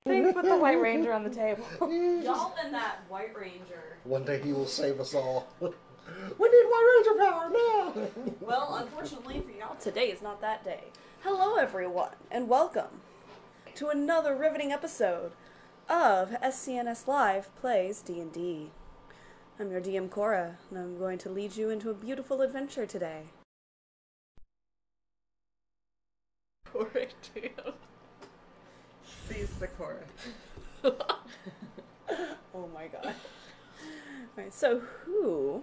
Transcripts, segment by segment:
Put the White Ranger on the table. Y'all and that White Ranger. One day he will save us all. We need White Ranger power now! Well, unfortunately for y'all, Today is not that day. Hello, everyone, and welcome to another riveting episode of SCNS Live Plays D&D. I'm your DM, Kera, and I'm going to lead you into a beautiful adventure today. Kera DM. Seize the Kera. Oh my god. Alright, so who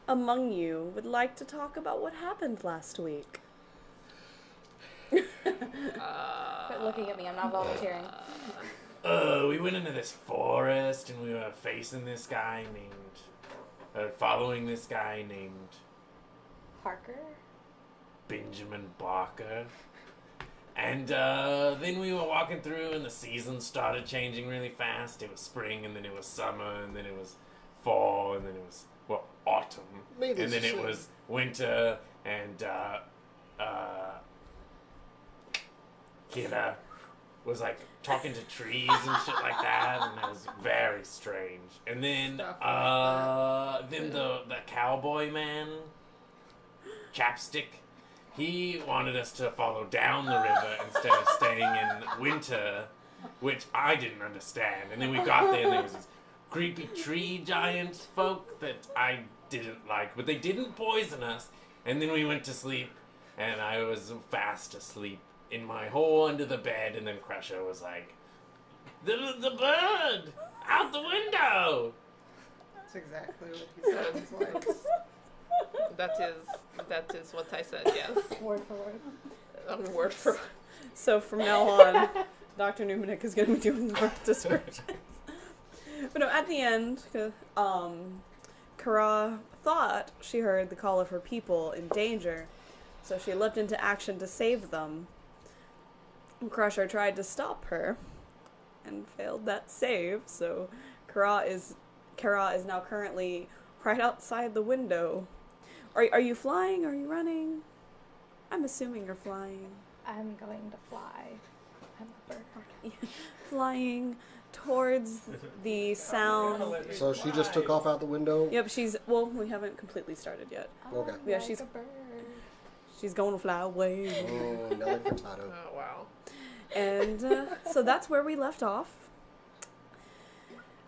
among you would like to talk about what happened last week? Quit looking at me, I'm not volunteering. We went into this forest and we were facing this guy following this guy named Parker? Benjamin Barker. And then we were walking through and the seasons started changing really fast. It was spring and then it was summer and then it was fall and then it was, autumn. And then it was winter and Kera was like talking to trees and shit like that, and it was very strange. And then the cowboy man, Chapstick, he wanted us to follow down the river instead of staying in winter, which I didn't understand. And then we got there and there was these creepy tree giant folk that I didn't like, but they didn't poison us. And then we went to sleep, and I was fast asleep in my hole under the bed, and then Crusher was like, the bird! Out the window! That's exactly what he sounds like. That is what I said, yes. Word for word. Word for word. So from now on, Dr. Newmanik is going to be doing the birth descriptions. But no, at the end, Kera thought she heard the call of her people in danger, so she leapt into action to save them. Crusher tried to stop her and failed that save, so Kera is now currently right outside the window. Are you flying? Are you running? I'm assuming you're flying. I'm going to fly. I'm a bird. Flying towards the sound. So she just took off out the window? Yep, we haven't completely started yet. Okay. Yeah, like a bird. She's going to fly away. Oh, Nelly Furtado. Oh, wow. And so that's where we left off.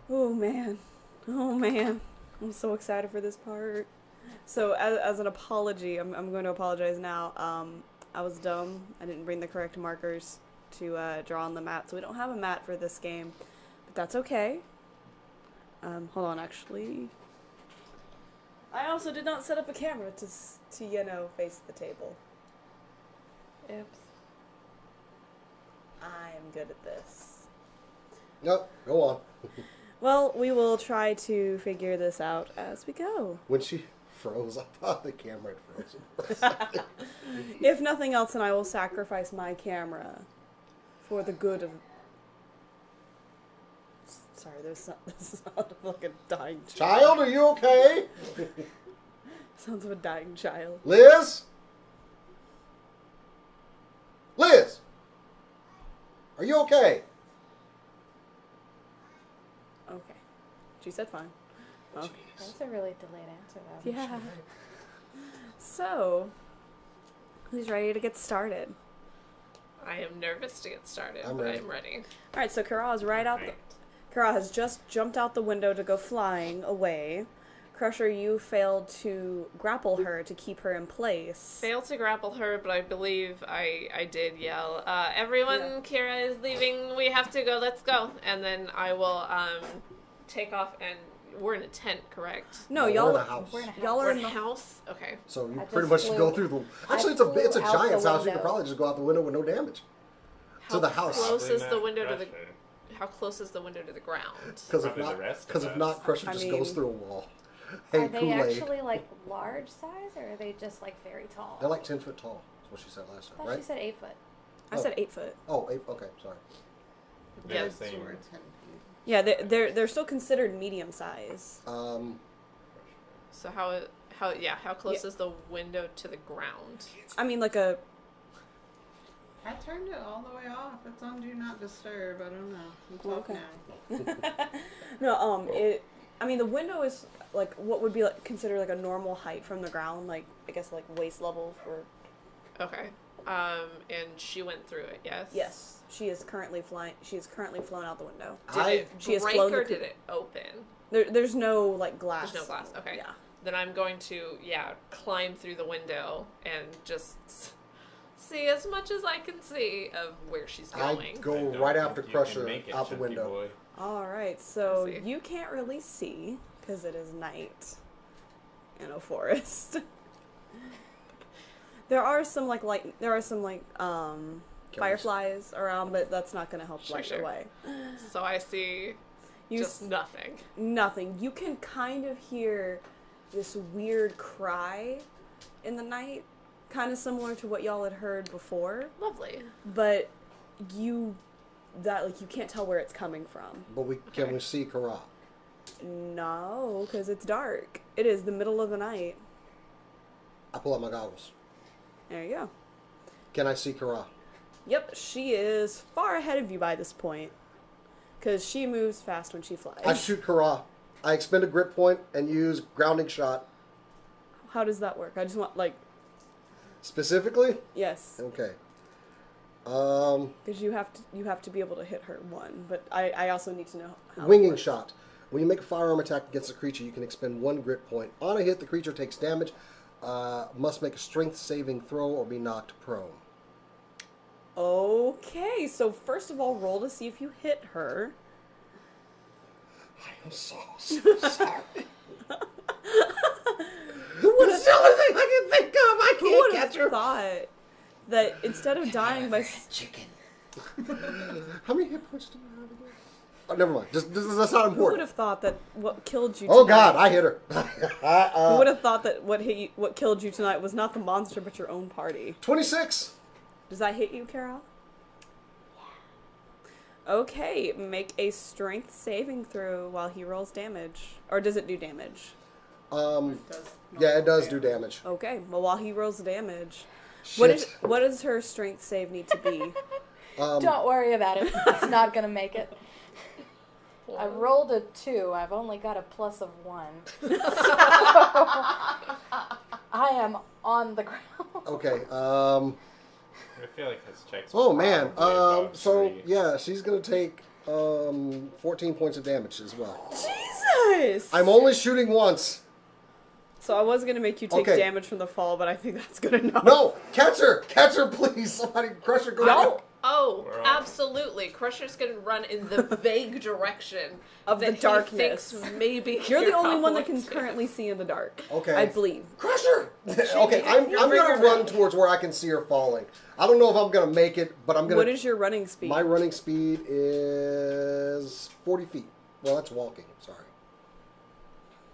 Oh man. I'm so excited for this part. So as an apology, I'm going to apologize now. I was dumb. I didn't bring the correct markers to draw on the map. So we don't have a map for this game. But that's okay. Hold on, actually. I also did not set up a camera to face the table. Oops. I'm good at this. Nope, go on. Well, we will try to figure this out as we go. When she froze, I thought the camera had frozen. If nothing else, then I will sacrifice my camera for the good of... Sorry, there's sound of like a dying child. Child, are you okay? Sounds of a dying child. Liz? Liz! Are you okay? Okay. She said fine. Okay. That's a really delayed answer, though. Yeah. So, who's ready to get started? I am nervous to get started, I'm but ready. I'm ready. Alright, so Kera is Kera has just jumped out the window to go flying away. Crusher, you failed to grapple her to keep her in place. Failed to grapple her, but I believe I did yell, everyone, Yeah. Kera is leaving, we have to go, let's go. And then I will take off, and we're in a tent, correct? No, We're y'all in a house. We're in a house. y'all are We're in in the a house? Okay. So you I pretty just much go flew- through the... I Actually, it's a flew out giant's the house. You could window. probably just go out the window with no damage. How the house. close is the Probably window not to the... Crusher. How close is the window to the ground? Because Probably the rest of if us. not, Crusher I just mean- goes through a wall. Hey, Are they Kool-Aid. actually, like, large size, or are they just, like, very tall? They're like 10 foot tall. That's what she said last I time, thought she right? said 8 foot. I said 8 foot. Oh, 8, okay, sorry. They're Yeah. the same. Yeah, they're still considered medium size. So how close is the window to the ground? I mean, like a I turned it all the way off. It's on Do Not Disturb. I don't know. You talk Okay. now. No, I mean, the window is like what would be like considered like a normal height from the ground, like I guess like waist level for. Okay. And she went through it. Yes. Yes, she is currently flying. She is currently flown out the window. Did it She has break flown or the did it open? There's no like glass. There's no glass. Okay. Yeah. Then I'm going to climb through the window and just see as much as I can see of where she's going. I go I don't right think after you can Crusher make it, out the Chunky window. boy. All right, so Let's see. you can't really see because it is night in a forest. There are some fireflies around, but that's not going to help light Sure. the way. So I see just nothing. Nothing. You can kind of hear this weird cry in the night, kind of similar to what y'all had heard before, Lovely. but you can't tell where it's coming from. But can we see Kara? No, because it's dark. It is the middle of the night. I pull out my goggles. There you go. Can I see Kara? Yep, she is far ahead of you by this point, because she moves fast when she flies. I shoot Kara. I expend a grit point and use grounding shot. How does that work? I just want Specifically? yes, Okay. because you have to be able to hit her one, but I also need to know how it Winging works. shot. When you make a firearm attack against a creature, you can expend 1 grit point. On a hit, the creature takes damage, must make a strength saving throw or be knocked prone. Okay, so first of all, roll to see if you hit her. I am so sorry. Who would It's the only thing I can think of. I Who can't would catch have her. thought that instead of dying by Chicken. How many hit points do you have again? Oh, never mind. That's not who would important. have thought that what killed you? Oh tonight- God, I hit her. Who would have thought that what killed you tonight was not the monster but your own party? 26. Does that hit you, Kara? Okay, make a strength saving throw while he rolls damage. Or does it do damage? Yeah, it does do damage. Okay, well while he rolls damage, Shit. what does her strength save need to be? Don't worry about it. It's not gonna make it. I rolled a 2. I've only got a plus of 1. So I am on the ground. Okay. I feel like his checks. Oh man. probably above So 3. yeah, she's gonna take 14 points of damage as well. Jesus! I'm only shooting once. So I was gonna make you take Okay. damage from the fall, but I think that's good enough. No, catch her, please. Somebody, Crusher, go down. Oh, We're all- absolutely. Crusher's going to run in the vague direction Of that the darkness. He thinks maybe You're the only Kara one that can wants to. currently see in the dark. Okay. I believe. Crusher. Okay, I'm gonna run towards where I can see her falling. I don't know if I'm gonna make it, but I'm gonna. What is your running speed? My running speed is 40 feet. Well, that's walking. Sorry.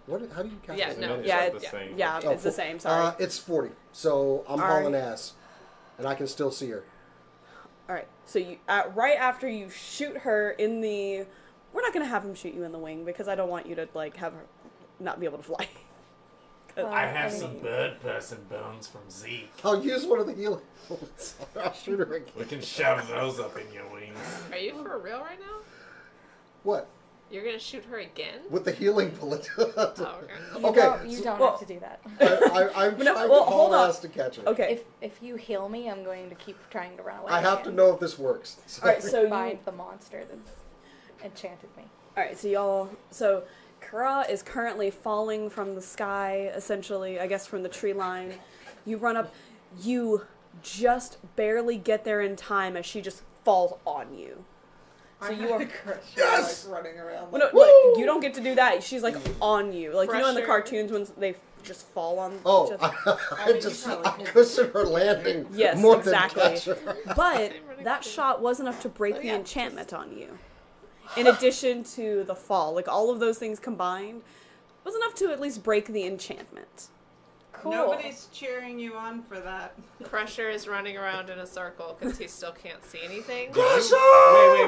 How do you calculate? Yeah, no. It's Yeah, not it's, the same. yeah, Oh, it's the same. Sorry. It's 40. So I'm All right. hauling ass, and I can still see her. All right. So you right after you shoot her in the, we're not gonna have him shoot you in the wing because I don't want you to like have her not be able to fly. I have some bird person bones from Zeke. I'll use one of the healing bullets. I'll shoot her again. We can shove those up in your wings. Are you for real right now? What? You're going to shoot her again? With the healing bullet. Oh, okay. Okay. You don't well- have to do that. I'm No, trying well, to hold haul on. ass to catch her. Okay. If you heal me, I'm going to keep trying to run away. I have to and know if this works. All right. So you. find the monster that's enchanted me. All right. So y'all. So Kara is currently falling from the sky, essentially. I guess from the tree line. You run up. You just barely get there in time as she just falls on you. So you are. Yes! like running around. Well, Like, no, like, you don't get to do that. She's like on you, like you know in the Pressure. cartoons when they just fall on. Oh, each other. I cushion her landing Yes, more exactly. than catch her. But that shot was enough to break the enchantment on you. In addition to the fall, like all of those things combined, was enough to at least break the enchantment. Cool. Nobody's cheering you on for that. Crusher is running around in a circle because he still can't see anything.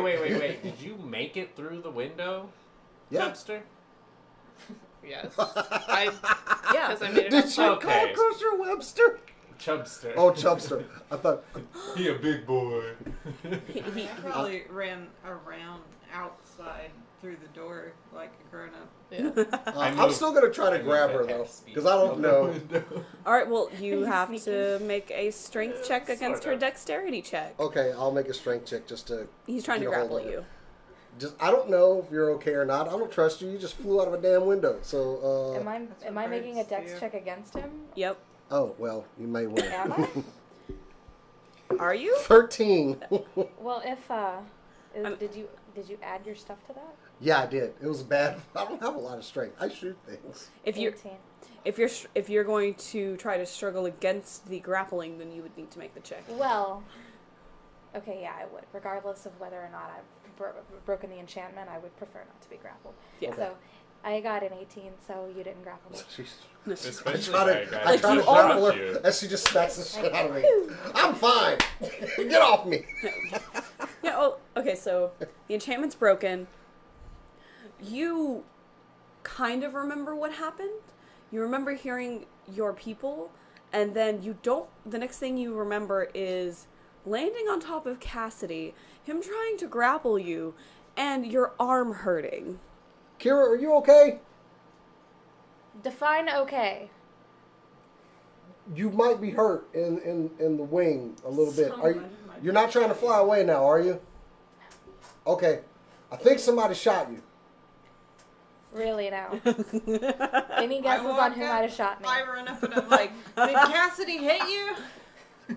Wait. Did you make it through the window, Yeah. Webster? Yes. I Yeah. because I made it Did you outside. call Okay. Crusher Webster? Chubster. Oh, Chubster. I thought. He a big boy. I probably ran around outside through the door like a grown up. Yeah. I'm still gonna try to grab her though, because I don't know. All right, well, you He's have sneaky. to make a strength check against her Sorta. dexterity check. Okay, I'll make a strength check just to. He's trying to get a hold grapple of her. you. Just I don't know if you're okay or not. I don't trust you. You just flew out of a damn window. So. Am I That's am what I making a birds dex do. check against him? Yep. Oh well, you may win. Am I? Are you? 13. Well, if did you add your stuff to that? Yeah, I did. It was bad. I don't have a lot of strength. I shoot things. If you 18. if you're going to try to struggle against the grappling, then you would need to make the check. Well, okay, yeah, I would. Regardless of whether or not I've broken the enchantment, I would prefer not to be grappled. Yeah. So I got an 18, so you didn't grapple me. She's, I Especially try by to, a guy I Like try you to grapple all- her as she just smacks the shit out of me. I'm fine. Get off me. Yeah. Oh, okay. So the enchantment's broken. You kind of remember what happened. You remember hearing your people, and then you don't. The next thing you remember is landing on top of Cassidy, him trying to grapple you, and your arm hurting. Kira, are you okay? Define okay. You might be hurt in the wing a little bit. Are you? Someone might You're not trying to fly away now, are you? Okay. I think somebody shot you. Really now. Any guesses I on walk who up, might have shot me? I run up and I'm like, did Cassidy hit you?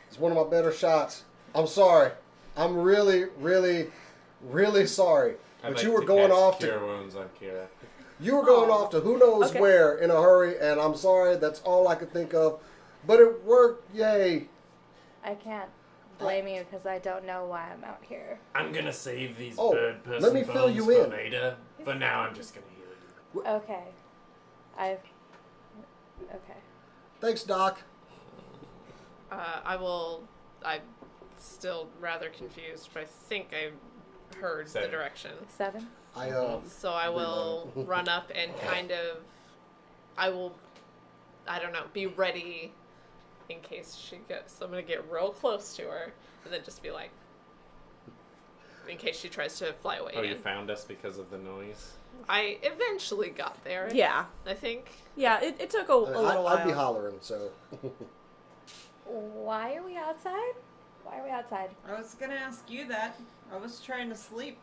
It's one of my better shots. I'm sorry. I'm really, really, really sorry. I'd But like you were to going cast off Cure to Wounds on Kira. you were going off to who knows Okay. where in a hurry, and I'm sorry. That's all I could think of. But it worked. Yay! I can't blame you because I don't know why I'm out here. I'm gonna save these Oh, bird person let me fill bones you for in. later. For now, I'm just gonna heal you. Okay. Okay. Thanks, Doc. I'm still rather confused, but I think I heard Seven. the direction. 7? I So I will run up and kind of, I don't know, be ready in case she gets, so I'm going to get real close to her and then just be like, in case she tries to fly away Oh, you again. found us because of the noise? I eventually got there. Yeah. I think. Yeah. It took a little while. I'd be hollering. So Why are we outside? Why are we outside? I was gonna ask you that. I was trying to sleep.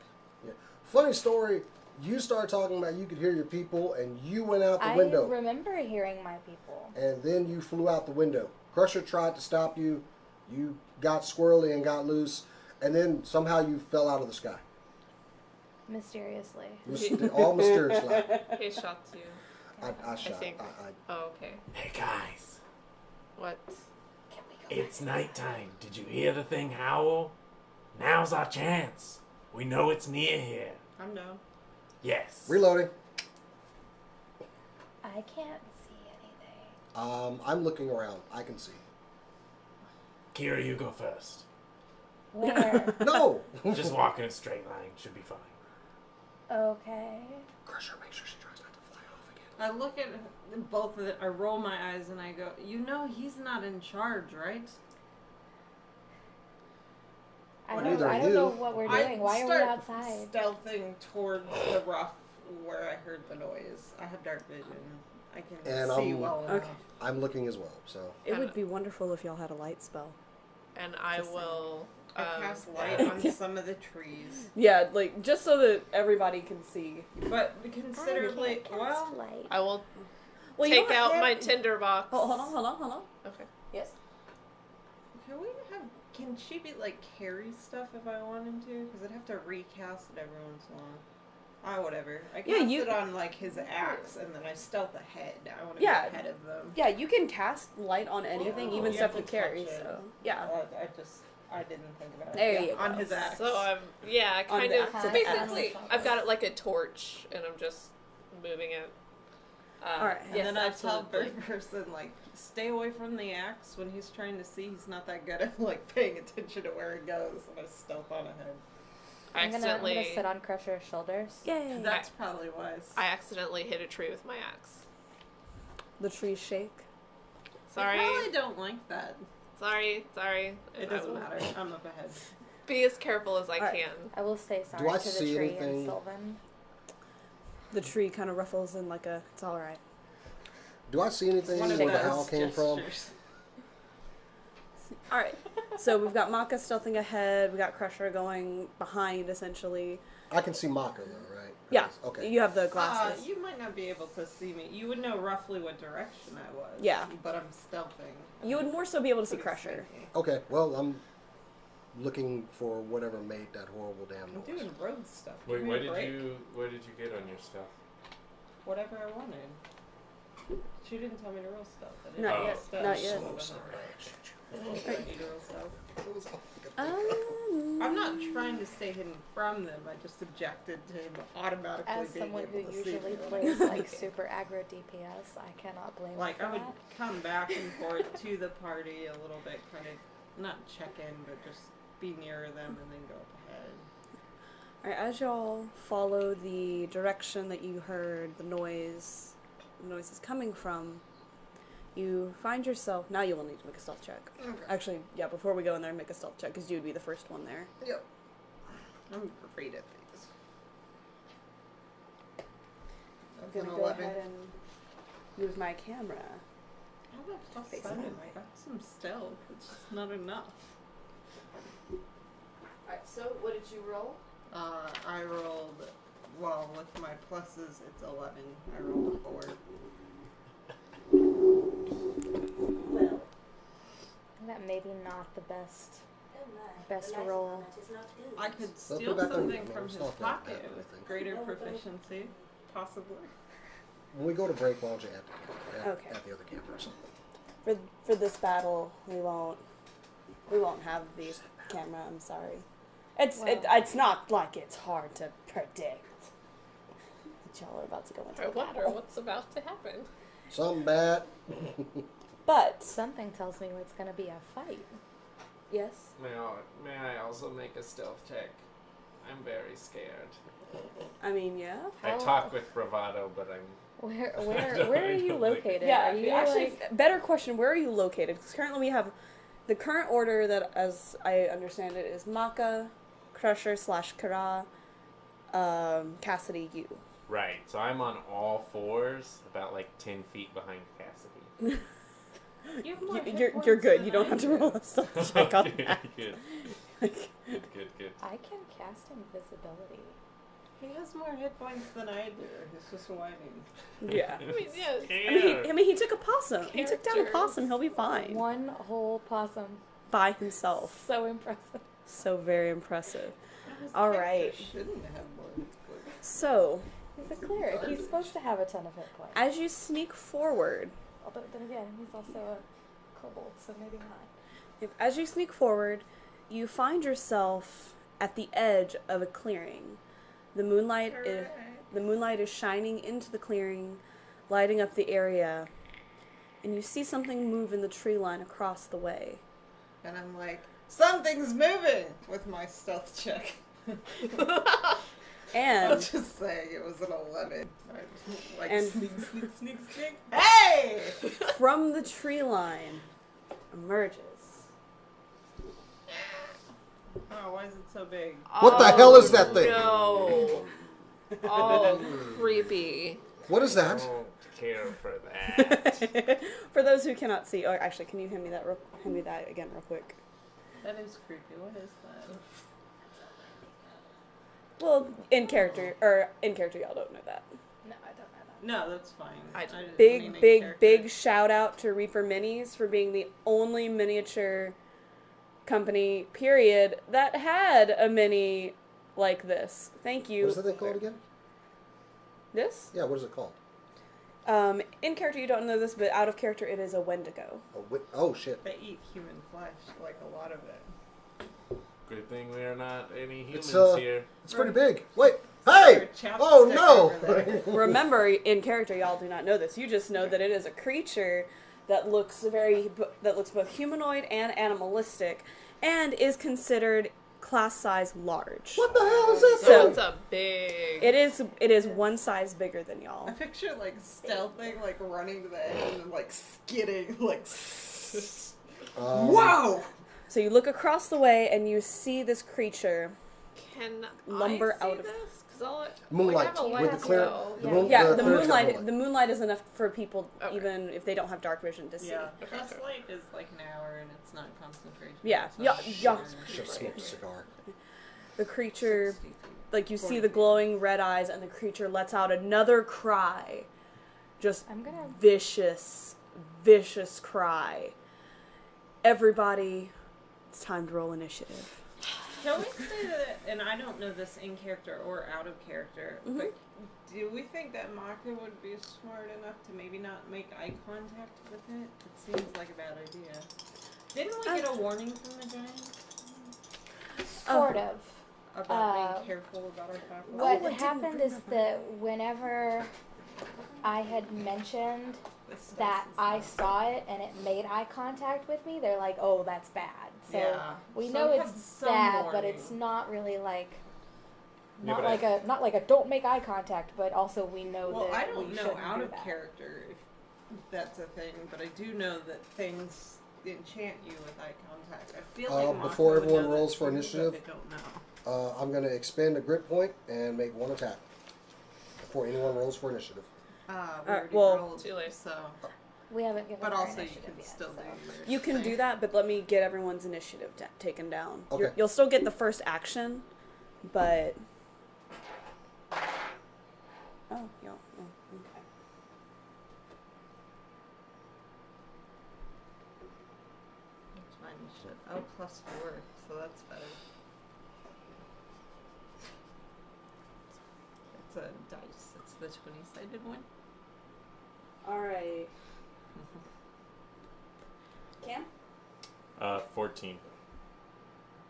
funny story. You started talking about you could hear your people, and you went out the I window, remember hearing my people. and then you flew out the window. Crusher tried to stop you. You got squirrely and got loose, and then somehow you fell out of the sky. Mysteriously. All mysteriously. He shot you. I shot. think- Oh, okay. Hey guys, What? Can we go it's nighttime. Did you hear the thing howl? Now's our chance. We know it's near here. I'm down. Yes. Reloading. I can't see anything. I'm looking around. I can see. Kira, you go first. Where? No. Just walk in a straight line. Should be fine. Okay. Crusher, make sure she tries not to fly off again. I look at both of them. I roll my eyes and I go, you know he's not in charge, right? I Well, don't, neither I are don't you. know what we're doing. Why are we start outside? Stealthing towards the rough where I heard the noise. I have dark vision. I can And see I'm- well enough. Okay. I'm looking as well. So It would be wonderful if y'all had a light spell. And I Just saying. will. I cast light on some of the trees. Yeah, like just so that everybody can see. But considerably, I can't cast well, light. I will Well, you take don't out have- my tinder box. Oh, hold on. Okay. Yes. can she be like carry stuff if I wanted to? Because I'd have to recast it every once in a while. Ah, whatever. I Yeah, cast you- it on like his axe, and then I stealth ahead. I want to Yeah. be ahead of them. Yeah, you can cast light on anything, Oh, even you stuff have you to carry. touch it. So yeah. I didn't think about it. There Yeah, you on go. his axe. So I'm kind the of axe. basically I've got it like a torch and I'm just moving it. All right. And Yes, then I tell absolutely. Bird Person, like, stay away from the axe when he's trying to see. He's not that good at, like, paying attention to where it goes. And I stealth on ahead. I I'm gonna accidentally sit on Crusher's shoulders. Yay! That's probably wise. I accidentally hit a tree with my axe. The trees shake. Sorry. I really don't like that. Sorry. It doesn't matter. I'm up ahead. Be as careful as I Alright. can. I will say Do sorry I to the see tree anything? and Sylvan. The tree kind of ruffles in like a, it's all right. Do I see anything One of where the those howl came from? gestures. All right. So we've got Macha stealthing ahead. We got Crusher going behind, essentially. I can see Macha though, right? Yeah. Okay. You have the glasses. You might not be able to see me. You would know roughly what direction I was. Yeah. But I'm stealthing. You would more so be able to see Pretty Crusher. sneaky. Okay. Well, I'm looking for whatever made that horrible damn I'm noise. doing road stuff. Wait, Give me what a did break. you get on your stuff? Whatever I wanted. She didn't tell me to roll stuff. I didn't Not roll yet. stuff. Not yet. So sorry. Do I need to roll stuff? Um, I'm not trying to stay hidden from them. I just objected to him automatically As being someone able who to see usually me. plays like super aggro DPS, I cannot blame Like, you I for would that. come back and forth to the party a little bit, kind of, not check in, but just be nearer them and then go up ahead. Alright, as y'all follow the direction that you heard the noise is coming from, you find yourself, now you will need to make a stealth check. Okay. Actually, yeah, before we go in there, make a stealth check, because you would be the first one there. Yep. I'm great at these. I'm That's an gonna go 11. ahead and use my camera. I have a plus Face 7. that I got some stealth. It's just not enough. Alright, so what did you roll? I rolled, well, with my pluses, it's 11. I rolled a 4. Well, That maybe not the best roll. I could Well, steal put it back on something you. from his Stop that, pocket I with think. greater proficiency, possibly. When we go to break, why don't you add the camera? Okay. Add the other camera or something. for this battle, we won't have the camera. I'm sorry. It's not like it's hard to predict that y'all are about to go into I a wonder battle. what's about to happen. Something bad. But Something tells me it's going to be a fight. yes, May I also make a stealth check? I'm very scared. I mean yeah. I talk with bravado, but I'm. Where are you located? Yeah, Are you actually, like, better question. Where are you located? Because currently we have the current order that, as I understand it, is Macha, Crusher / Kera, Cassidy, you. Right, so I'm on all fours, about like 10 feet behind Cassidy. You have more hit You're points good. than You don't I have to do. roll a stealth check on Okay, that. good. Good. I can cast invisibility. He has more hit points than I do. He's just whining. Yeah. I mean, yes. I mean, he took a possum. He took down a Characters. possum. He'll be fine One whole possum. by himself. So impressive. So very impressive. His All character right. Shouldn't have more hit points. So, He's a cleric. He's supposed to have a ton of hit points. as you sneak forward, Although, then again, he's also a kobold, so maybe not. as you sneak forward, you find yourself at the edge of a clearing. The moonlight is shining into the clearing, lighting up the area, and you see something move in the tree line across the way. And I'm like, something's moving with my stealth check. I'll And just say it was an 11. I just like And- sneak. Hey! from the tree line emerges Oh, why is it so big? What the hell is that thing? No. Oh, creepy. What is that? I don't care for that. For those who cannot see, or actually, can you hand me that again real quick? That is creepy. What is that? Well, in character, y'all don't know that. No, I don't know that. No, that's fine. I didn't Big, mean in big, character. big shout out to Reaper Minis for being the only miniature company, period, that had a mini like this. Thank you. What is that thing called again? This? Yeah, what is it called? In character, you don't know this, but out of character, it is a Wendigo. Oh, shit. They eat human flesh, like a lot of it. Good thing we're not any humans It's, here. It's pretty big. Wait. Or Hey! a chapstick Oh, over there. no! Remember, in character, y'all do not know this. You just know that it is a creature that looks both humanoid and animalistic, and is considered class size large. What the hell is this? So- It's a big. It is one size bigger than I y'all. picture like stealthing, like running to the edge and then like skidding, like. Whoa! So you look across the way and you see this creature. Can Lumber I see out of- this? Because I'll Moonlight have a with light the as clear. well. The Yeah. moon, Yeah, the the clear's got moonlight. The moonlight is enough for people, Okay. even if they don't have dark vision, to see. Yeah, Okay, plus okay. light is like an hour and it's not concentration. Yeah, so yeah, it's yeah. Should have smoked a cigar. The creature, 60 feet. like you see 40 the feet. glowing red eyes, and the creature lets out another cry. Just I'm gonna. vicious, vicious cry. Everybody, it's time to roll initiative. Can we say that, and I don't know this in character or out of character, but do we think that Macha would be smart enough to maybe not make eye contact with it? It seems like a bad idea. Didn't we get a warning from the giant Sort of. about being careful about our faculties? What I didn't happened bring is that that whenever I had mentioned that I saw it and it made eye contact with me, they're like, "Oh, that's bad." So Yeah. we So know we have it's some bad, but warning. it's not really like Yeah, not but like a don't make eye contact, but also we know Well, that I don't we know shouldn't out do of that. character if that's a thing, but I do know that things enchant you with eye contact. I feel like Macha before would everyone know that rolls for too, but initiative, I don't know. I'm going to expend a grit point and make one attack before anyone rolls for initiative. We already well, rolled, too late. so. We haven't given But our also you initiative can yet, still so. do your You can thing. do that, but let me get everyone's initiative taken down. Okay. You'll still get the first action, but oh, y'all. Oh, okay. That's fine, you should. Oh, +4, so that's better. It's a dice. It's the 20-sided one. All right. Cam, 14.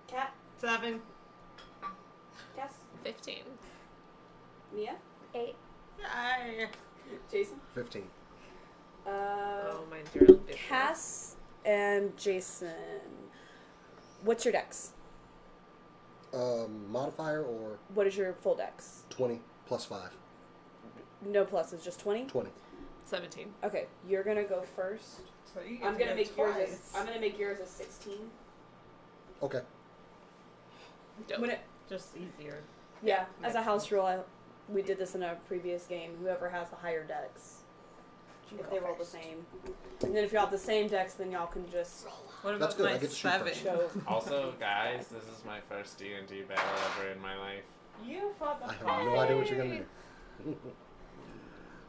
Kat, 7. Cass, 15. Mia, 8. Yay! Jason. 15. Oh, mine's real big. Cass and Jason. What's your dex? Modifier or What is your full dex? 20 plus 5. No pluses, just 20? 20. 17. Okay, you're gonna go first. So you get I'm to gonna go make yours twice. as I'm gonna make yours as 16. Okay. Dope. When it, Just easier. yeah, as a house rule, we did this in a previous game. Whoever has the higher dex, if they roll the same, and then if y'all have the same dex, then y'all can just What That's about good, my I get to shoot 7? first. show. Also, guys, this is my first D&D battle ever in my life. You fought the I have no idea what you're going to do.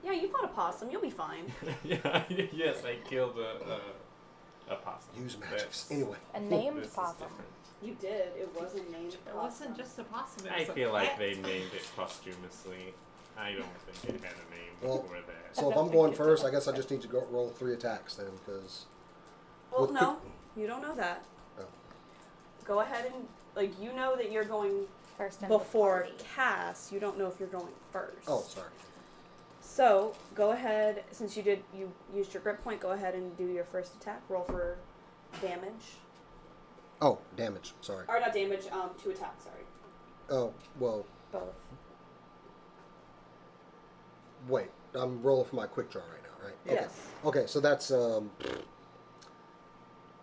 Yeah, you fought a possum. You'll be fine. Yeah, yes, I killed a possum. Use But magics. Anyway. A named this is possum. different. You did. It wasn't named. It wasn't just a possum. It I was a feel like pet. they named it posthumously. I don't think it had a name Well, before that. So if I'm going first, I guess I just need to go roll 3 attacks then, because Well, With no, you don't know that. Oh. Go ahead and you know that you're going First in before the party. cast. You don't know if you're going first. oh, sorry. So go ahead, since you used your grip point. Go ahead and do your first attack. Roll for damage, Oh, damage. Sorry. or not damage. 2 attacks. Sorry. Oh, well, Both. wait. I'm rolling for my quick draw right now, right? Okay. Yes. Okay, so that's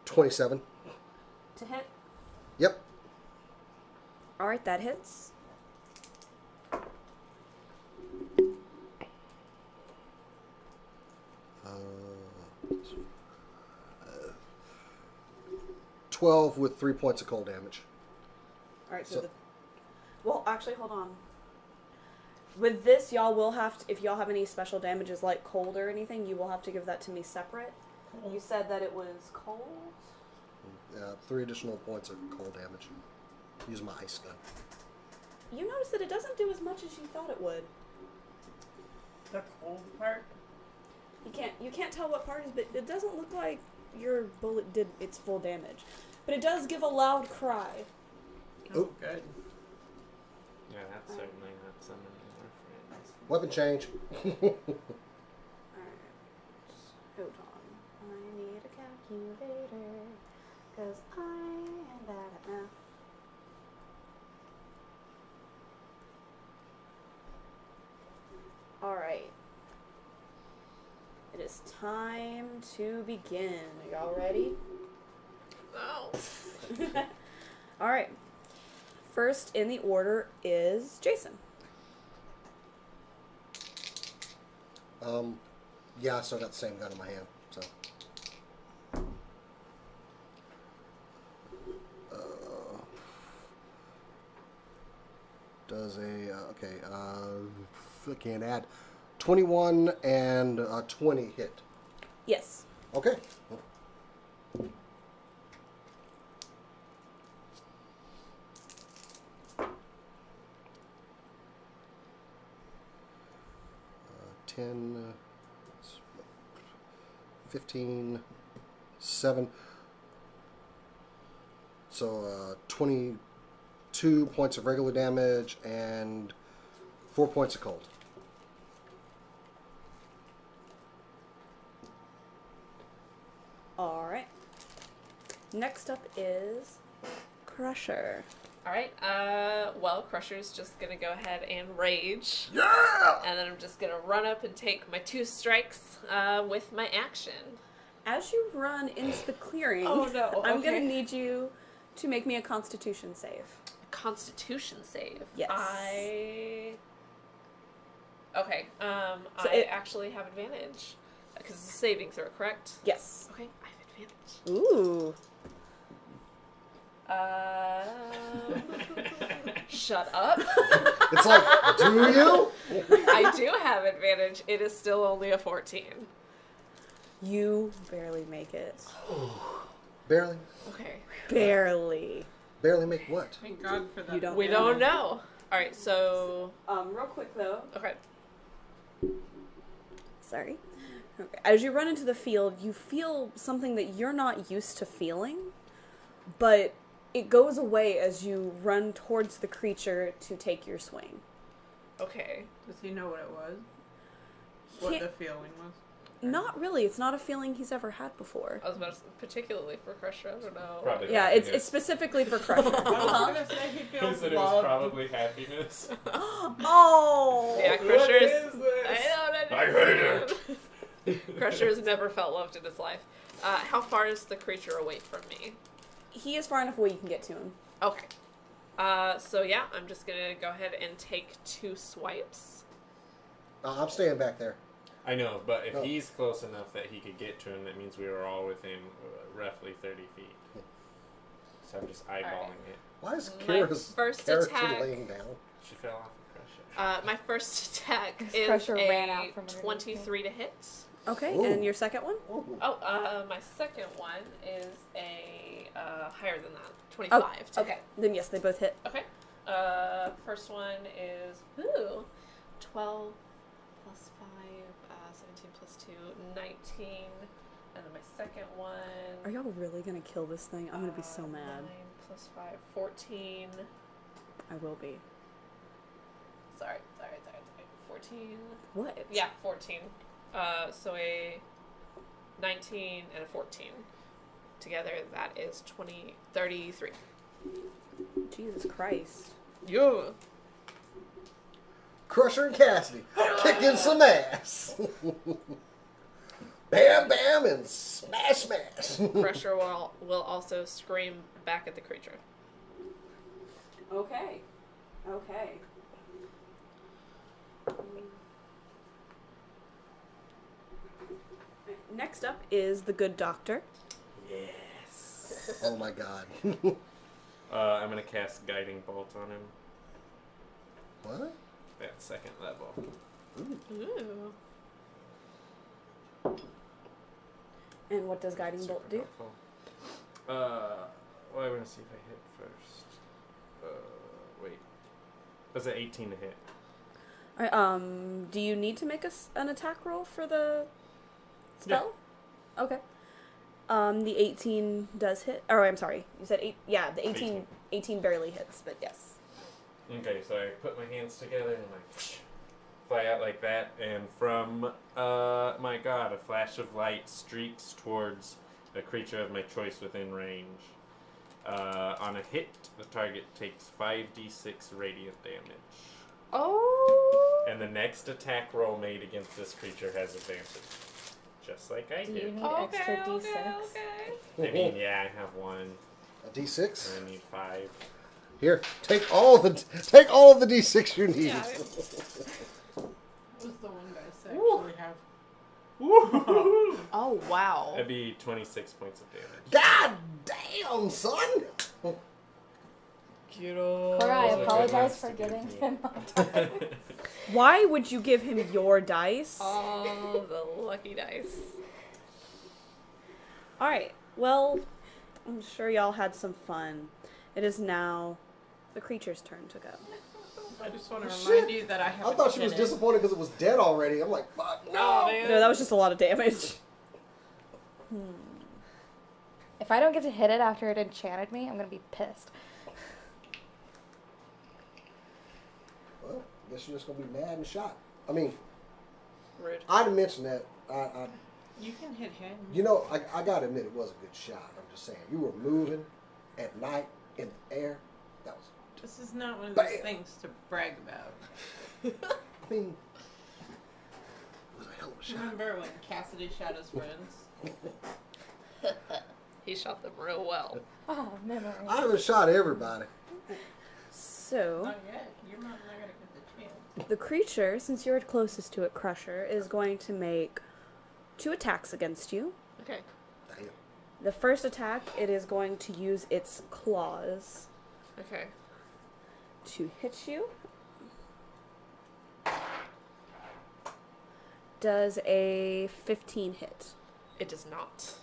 27. To hit. Yep. All right, that hits. Uh, 12 with 3 points of cold damage. All right. So- Well, actually, hold on. With this, y'all will have to, if y'all have any special damages like cold or anything, you will have to give that to me separate. You said that it was cold? 3 additional points of cold damage. Use my ice gun. You notice that it doesn't do as much as you thought it would. The cold part? You can't tell what part is, but it doesn't look like your bullet did its full damage. But it does give a loud cry. Oh, Oop. good. Yeah, that's certainly not summoning more friends. Weapon change. Alright. Hold on. I need a calculator. Because I am bad at math. Alright. It is time to begin. Are y'all ready? No. Alright. First in the order is Jason. Yeah, I still got the same gun in my hand, so. Does a, okay, I can't add. 21 and 20 hit. Yes. Okay. 10, 15, 7. So 22 points of regular damage and 4 points of cold. Alright. Next up is Crusher. Alright, well, Crusher's just gonna go ahead and rage. Yeah! And then I'm just gonna run up and take my 2 strikes with my action. As you run into the clearing, Oh, no, I'm okay. gonna need you to make me a Constitution save. Constitution save. Yes. Okay, So I actually have advantage. Because it's a saving throw, correct? Yes. Okay, I have advantage. Ooh. Shut up. It's like, do you? I do have advantage. It is still only a 14. You barely make it. Barely. Okay. Barely. Barely make what? Thank God for that. You don't We don't know. Alright, so... Real quick though. Okay. Sorry. Okay. As you run into the field, you feel something that you're not used to feeling, but it goes away as you run towards the creature to take your swing. Okay. Does he know what it was? What the feeling was? Not really. It's not a feeling he's ever had before. I was about to say, particularly for Crusher, I don't know. Probably. Yeah, it's specifically for Crusher. I was gonna say he He feels said it was loved. probably happiness. Oh! Yeah, What Crusher's... is this? I don't I hate it. Crusher's never felt loved in his life. How far is the creature away from me? He is far enough away you can get to him. Okay. So yeah, I'm just gonna go ahead and take 2 swipes. I'm staying back there. I know, but if Oh. he's close enough that he could get to him, that means we were all within roughly 30 feet. So I'm just eyeballing it. Why is My Kera's first character attack- laying down? She fell off of Crusher. My first attack Because is Crusher ran a out from underneath 23 to hit. Okay, Ooh. and your second one? Oh. Oh, my second one is a higher than that, 25 to Okay. hit. Then yes, they both hit. Okay. First one is 12 plus 5, 17 plus 2, 19. And then my second one. Are y'all really gonna kill this thing? I'm gonna be so mad. 9 plus 5, 14. I will be. Sorry. 14. What? Yeah, 14. So a 19 and a 14. Together, that is 33. Jesus Christ. Yeah. Crusher and Cassidy kicking some ass. Bam, bam, and smash, smash. Crusher will also scream back at the creature. Okay. Next up is the good doctor. Yes. Oh my god. I'm gonna cast Guiding Bolt on him. What? At 2nd level. Ooh. And what does guiding bolt do? Helpful. Well, I'm gonna see if I hit first. Wait. That's an 18 to hit. Alright, do you need to make an attack roll for the spell? Yeah. Okay. The 18 does hit. Oh, I'm sorry. You said 8. Yeah, the 18 barely hits, but yes. Okay, so I put my hands together and fly out like that, and from, my god, a flash of light streaks towards a creature of my choice within range. On a hit, the target takes 5d6 radiant damage. Oh. And the next attack roll made against this creature has advantage. Just like I Do you did. need extra D6? I mean, yeah, I have one. A D6. And I need 5. Here, take all of the D6 you need. Yeah. What's the one dice I actually have? Oh, wow. That'd be 26 points of damage. God damn, son! Cora, I apologize for giving him a dice. Why would you give him your dice? Oh, the lucky dice. Alright, well, I'm sure y'all had some fun. It is now the creature's turn to go. I just want to Shit. remind you that I have. I thought she was disappointed because it was dead already. I'm like, fuck, no! No, that was just a lot of damage. If I don't get to hit it after it enchanted me, I'm gonna be pissed. Well, I guess you're just gonna be mad and shot. I mean, Rude. I'd have mentioned that. You can hit him. You know, I gotta admit it was a good shot. I'm just saying, you were moving at night in the air. That was. This is not one of those Bam. things to brag about. I mean, it was a hell of a shot. Remember when Cassidy shot his friends? He shot them real well. Oh, memories. I haven't shot everybody. So, Not yet. You're not gonna get the chance. the creature, since you're closest to it, Crusher, is going to make 2 attacks against you. Okay. Damn. The first attack, it is going to use its claws Okay. to hit you. Does a 15 hit? It does not.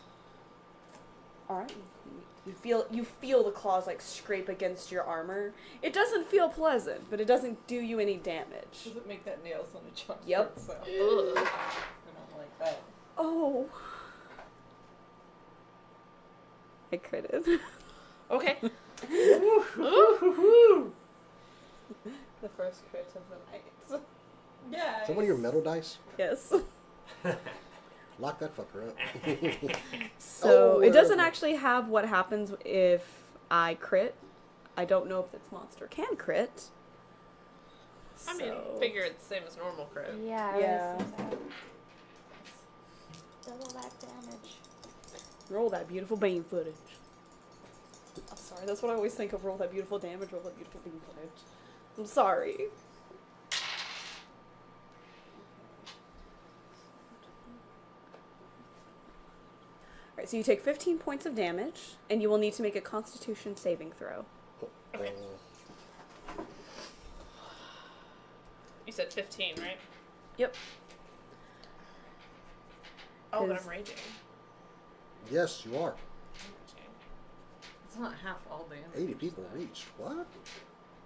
Alright. You feel the claws like scrape against your armor. It doesn't feel pleasant, but it doesn't do you any damage. Does it make that nails on a chalkboard? Yep. So. Ugh. I don't like that. Oh. I critted. Okay. The first crit of the night. Yeah. Is that one of your metal dice? Yes. Lock that fucker up. So Oh, it doesn't actually have what happens if I crit. I don't know if this monster can crit. I mean, figure it's the same as normal crit. Yeah, Yeah. really seems so. Double that damage. Roll that beautiful beam footage. I'm sorry, that's what I always think of. Roll that beautiful damage, roll that beautiful beam footage. I'm sorry. Alright, so you take 15 points of damage, and you will need to make a Constitution saving throw. Okay. You said 15, right? Yep. Oh, but Is- I'm raging. Yes, you are. It's not half all damage. 80 people reached. What?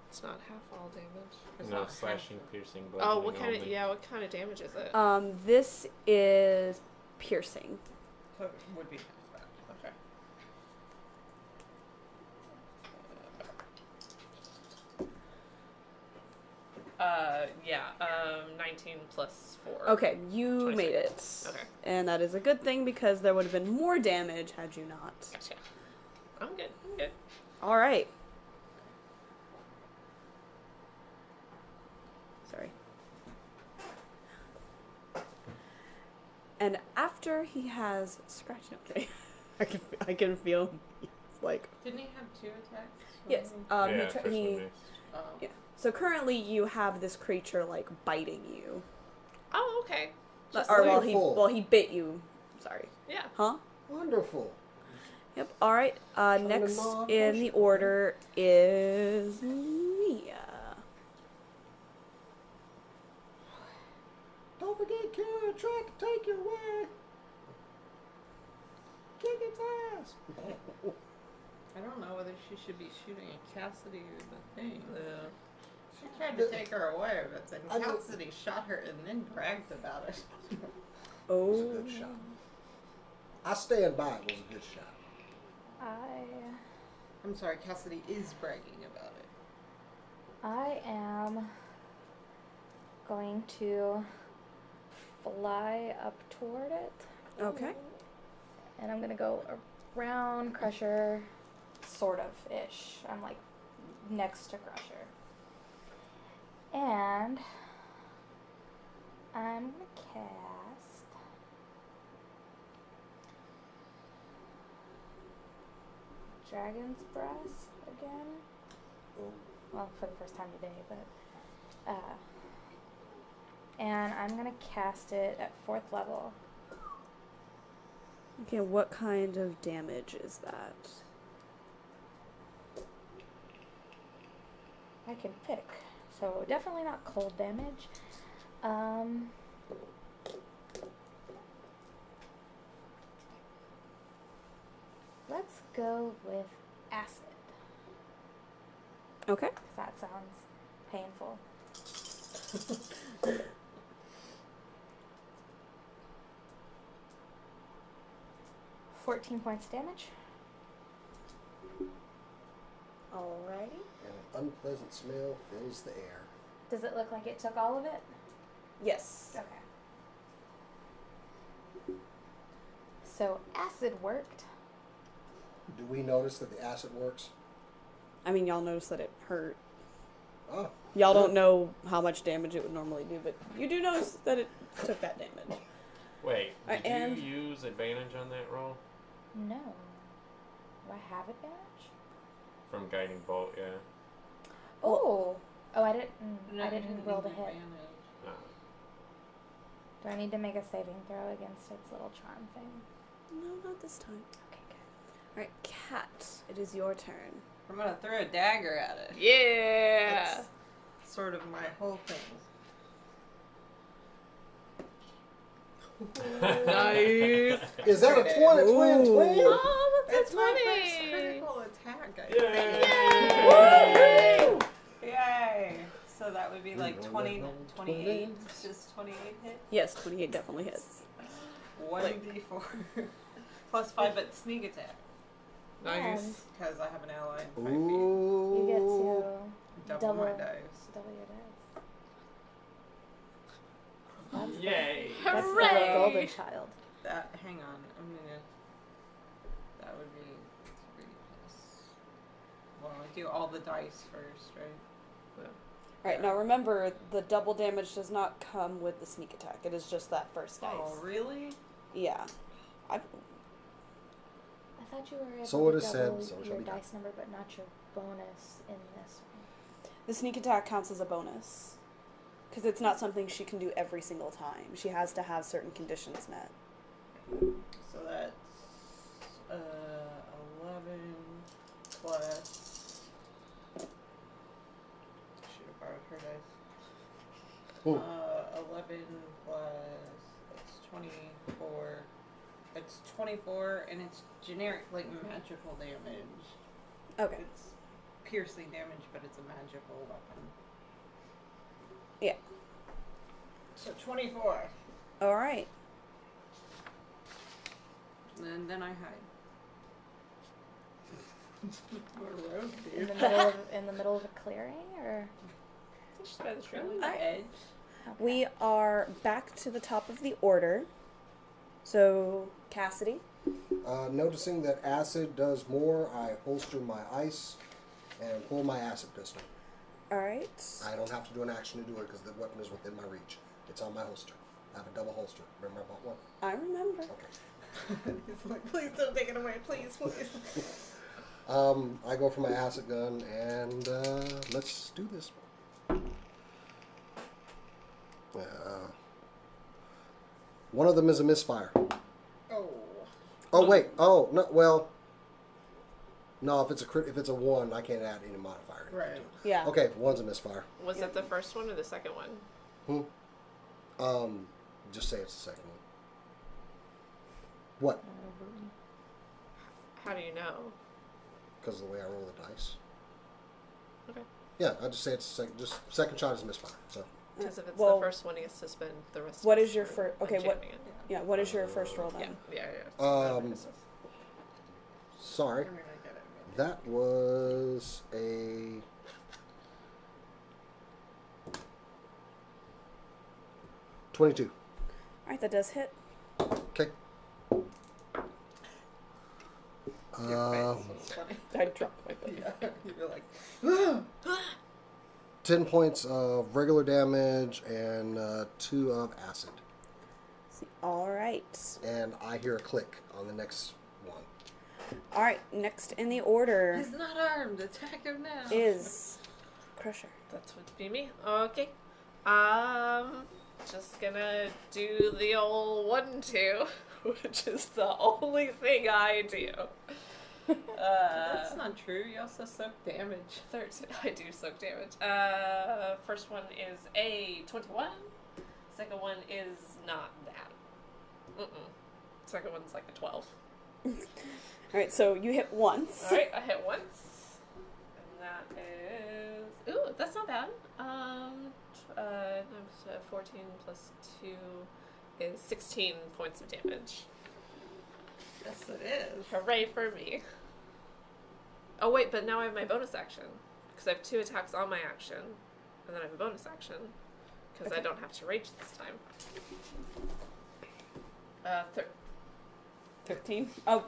It's not half all damage. It's No not slashing, piercing, Oh, bludgeoning what kind of, only. yeah, what kind of damage is it? This is piercing. So it would be half that. Okay. Yeah, 19 plus 4. Okay, you 26. made it. Okay. And that is a good thing because there would have been more damage had you not. Gotcha. I'm good. I'm good. All right. Sorry. And after he has scratched, no, I'm kidding. I can feel he's like Didn't he have 2 attacks? yes. Yeah, He first one missed. Oh. yeah. So currently you have this creature like biting you, Oh, okay. or wonderful. while he bit you. Sorry. Yeah. Huh? Wonderful. Yep. All right. Next non- in the order is Mia. Don't forget, Kera tried to take your way. Kick its ass. I don't know whether she should be shooting at Cassidy or the thing. Yeah. She tried to take her away, but then I know- Cassidy shot her and then bragged about it. It Oh. was a good shot. I stand by it was a good shot. I'm sorry, Cassidy is bragging about it. I am going to fly up toward it. Okay. And I'm gonna go around Crusher, sort of ish. I'm like next to Crusher. And I'm gonna cast Dragon's Breath again. Oh. Well, for the first time today, but and I'm gonna cast it at 4th level. Okay, what kind of damage is that? I can pick, so definitely not cold damage. Let's go with acid, Okay. 'cause that sounds painful. 14 points of damage. Alrighty. And an unpleasant smell fills the air. Does it look like it took all of it? Yes. Okay. So acid worked. Do we notice that the acid works? I mean, y'all notice that it hurt. Oh. Y'all good. don't know how much damage it would normally do, but you do notice that it took that damage. Wait, did and- you use advantage on that roll? No. Do I have advantage? From guiding bolt, yeah. Oh. Oh, I didn't. No, I you didn't roll to need hit. advantage. No. Do I need to make a saving throw against its little charm thing? No, not this time. Okay, good. Alright, Cat, it is your turn. I'm gonna throw a dagger at it. Yeah. That's sort of my whole thing. Nice. Is that a twin? A twin? Ooh. Twin? Oh, that's It's my funny. first critical attack, I Yay! think. Yay! So that would be like Roll 20, that 28. 20. Does 28 hit? Yes, 28 definitely hits. 1d4 plus 5, but sneak attack. Nice. Because I have an ally in 5 feet. Ooh. You get to Double my double- dice. double your dice. That's Yay! The, that's the Hooray! golden child. That, hang on, I'm gonna, that would be 3 plus, well, I do all the dice first, right? Alright, now remember, the double damage does not come with the sneak attack. It is just that first dice. Oh, really? Yeah. I thought you were able So it to is said, double so it shall your be done. dice number, but not your bonus in this one. The sneak attack counts as a bonus. Because it's not something she can do every single time. She has to have certain conditions met. So that's, 11 plus, I should have borrowed her dice. Ooh. 11 plus, that's 24, that's 24, and it's generic, like, magical damage. Okay. It's piercing damage, but it's a magical weapon. Yeah. So 24. Alright. And then I hide. We're rogue, In dude. the middle of a clearing, or Just by the tree. On the edge. okay. We are back to the top of the order. So, Cassidy. Noticing that acid does more, I holster my ice and pull my acid pistol. Alright. I don't have to do an action to do it because the weapon is within my reach. It's on my holster. I have a double holster. Remember I bought one? I remember. Okay. He's like, please don't take it away, please, please. I go for my acid gun and let's do this. One of them is a misfire. Oh. Oh wait. Oh no. Well. No, if it's a crit, if it's a 1, I can't add any modifier. Right. Yeah. Okay, 1's a misfire. Was it the first one or the second one? Just say it's the second one. What? How do you know? Because of the way I roll the dice. Okay. Yeah, I just say it's second shot is a misfire. So Because if it's Well, the first one, he has to spend the rest what of is his your turn fir- okay, what- unjamming it. Yeah, what is your first roll Yeah, then? yeah. sorry, I'm gonna get it. that was a 22. Alright, that does hit. Okay. Your face was funny. I dropped my book. Yeah, you were like, 10 points of regular damage and 2 of acid. All right. And I hear a click on the next one. All right. Next in the order He's not armed. Attack him now. is Crusher. That would be me. Okay. Just gonna do the old 1-2, which is the only thing I do. That's not true. You also soak damage. 13. I do soak damage. First one is a 21. Second one is not that. Second one's like a 12. All right. So you hit once. Alright, I hit once. And that is... Ooh, that's not bad. 14 plus 2 is 16 points of damage. Yes, it is. Hooray for me. Oh wait, but now I have my bonus action. Because I have 2 attacks on my action. And then I have a bonus action. Because I don't have to rage this time. 13. Oh.